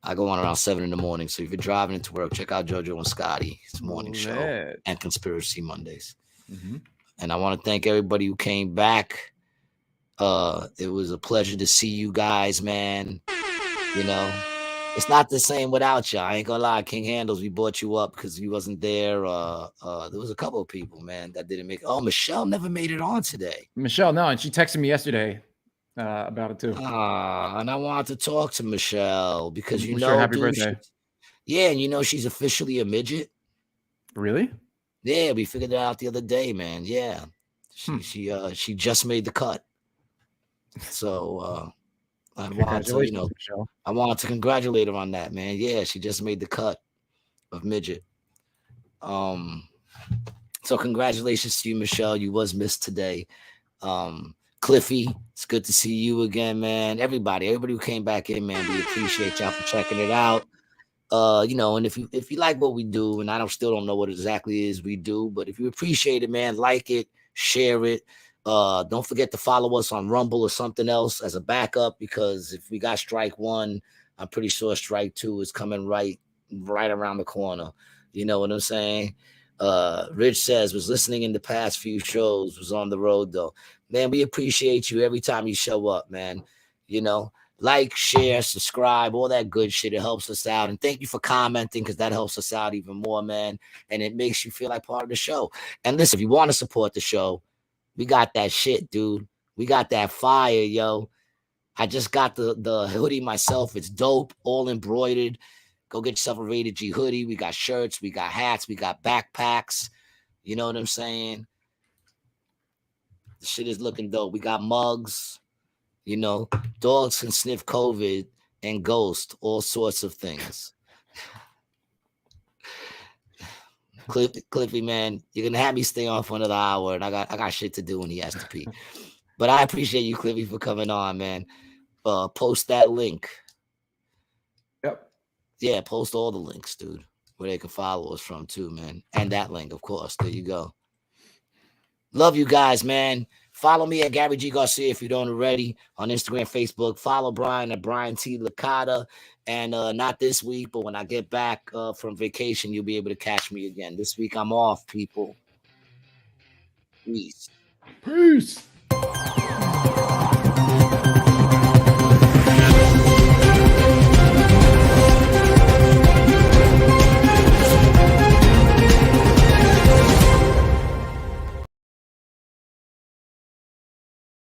I go on around 7 in the morning, so if you're driving into work, check out JoJo and Scotty's morning show and Conspiracy Mondays. And I want to thank everybody who came back. It was a pleasure to see you guys, man. It's not the same without you. I ain't gonna lie, King Handles, we brought you up because you wasn't there. There was a couple of people, man, that didn't make it. Oh, Michelle never made it on today. Michelle, no, and she texted me yesterday about it too. And I wanted to talk to Michelle because happy birthday. And she's officially a midget. Really? Yeah, we figured it out the other day, man. Yeah, she just made the cut. So I wanted to congratulate her on that, man. Yeah, she just made the cut of midget. So congratulations to you, Michelle. You was missed today. Cliffy, it's good to see you again, man. Everybody who came back in, man, we appreciate y'all for checking it out. And if you like what we do, and I still don't know what exactly it is we do, but if you appreciate it, man, like it, share it. Don't forget to follow us on Rumble or something else as a backup, because if we got strike 1, I'm pretty sure strike 2 is coming right around the corner. You know what I'm saying? Rich says was listening in the past few shows, was on the road though. Man, we appreciate you every time you show up, man. Like, share, subscribe, all that good shit. It helps us out. And thank you for commenting, because that helps us out even more, man. And it makes you feel like part of the show. And listen, if you want to support the show, we got that shit, dude. We got that fire, yo. I just got the hoodie myself. It's dope, all embroidered. Go get yourself a Rated G hoodie. We got shirts, we got hats, we got backpacks. You know what I'm saying? The shit is looking dope. We got mugs. Dogs can sniff COVID and ghost, all sorts of things. Cliffy, man, you're gonna have me stay on for another hour, and I got shit to do when he has to pee. But I appreciate you, Cliffy, for coming on, man. Post that link. Yep. Yeah, post all the links, dude, where they can follow us from too, man. And that link, of course. There you go. Love you guys, man. Follow me at Gary G. Garcia if you don't already on Instagram, Facebook. Follow Brian at Brian T. Licata. And not this week, but when I get back from vacation, you'll be able to catch me again. This week I'm off, people. Peace. Peace.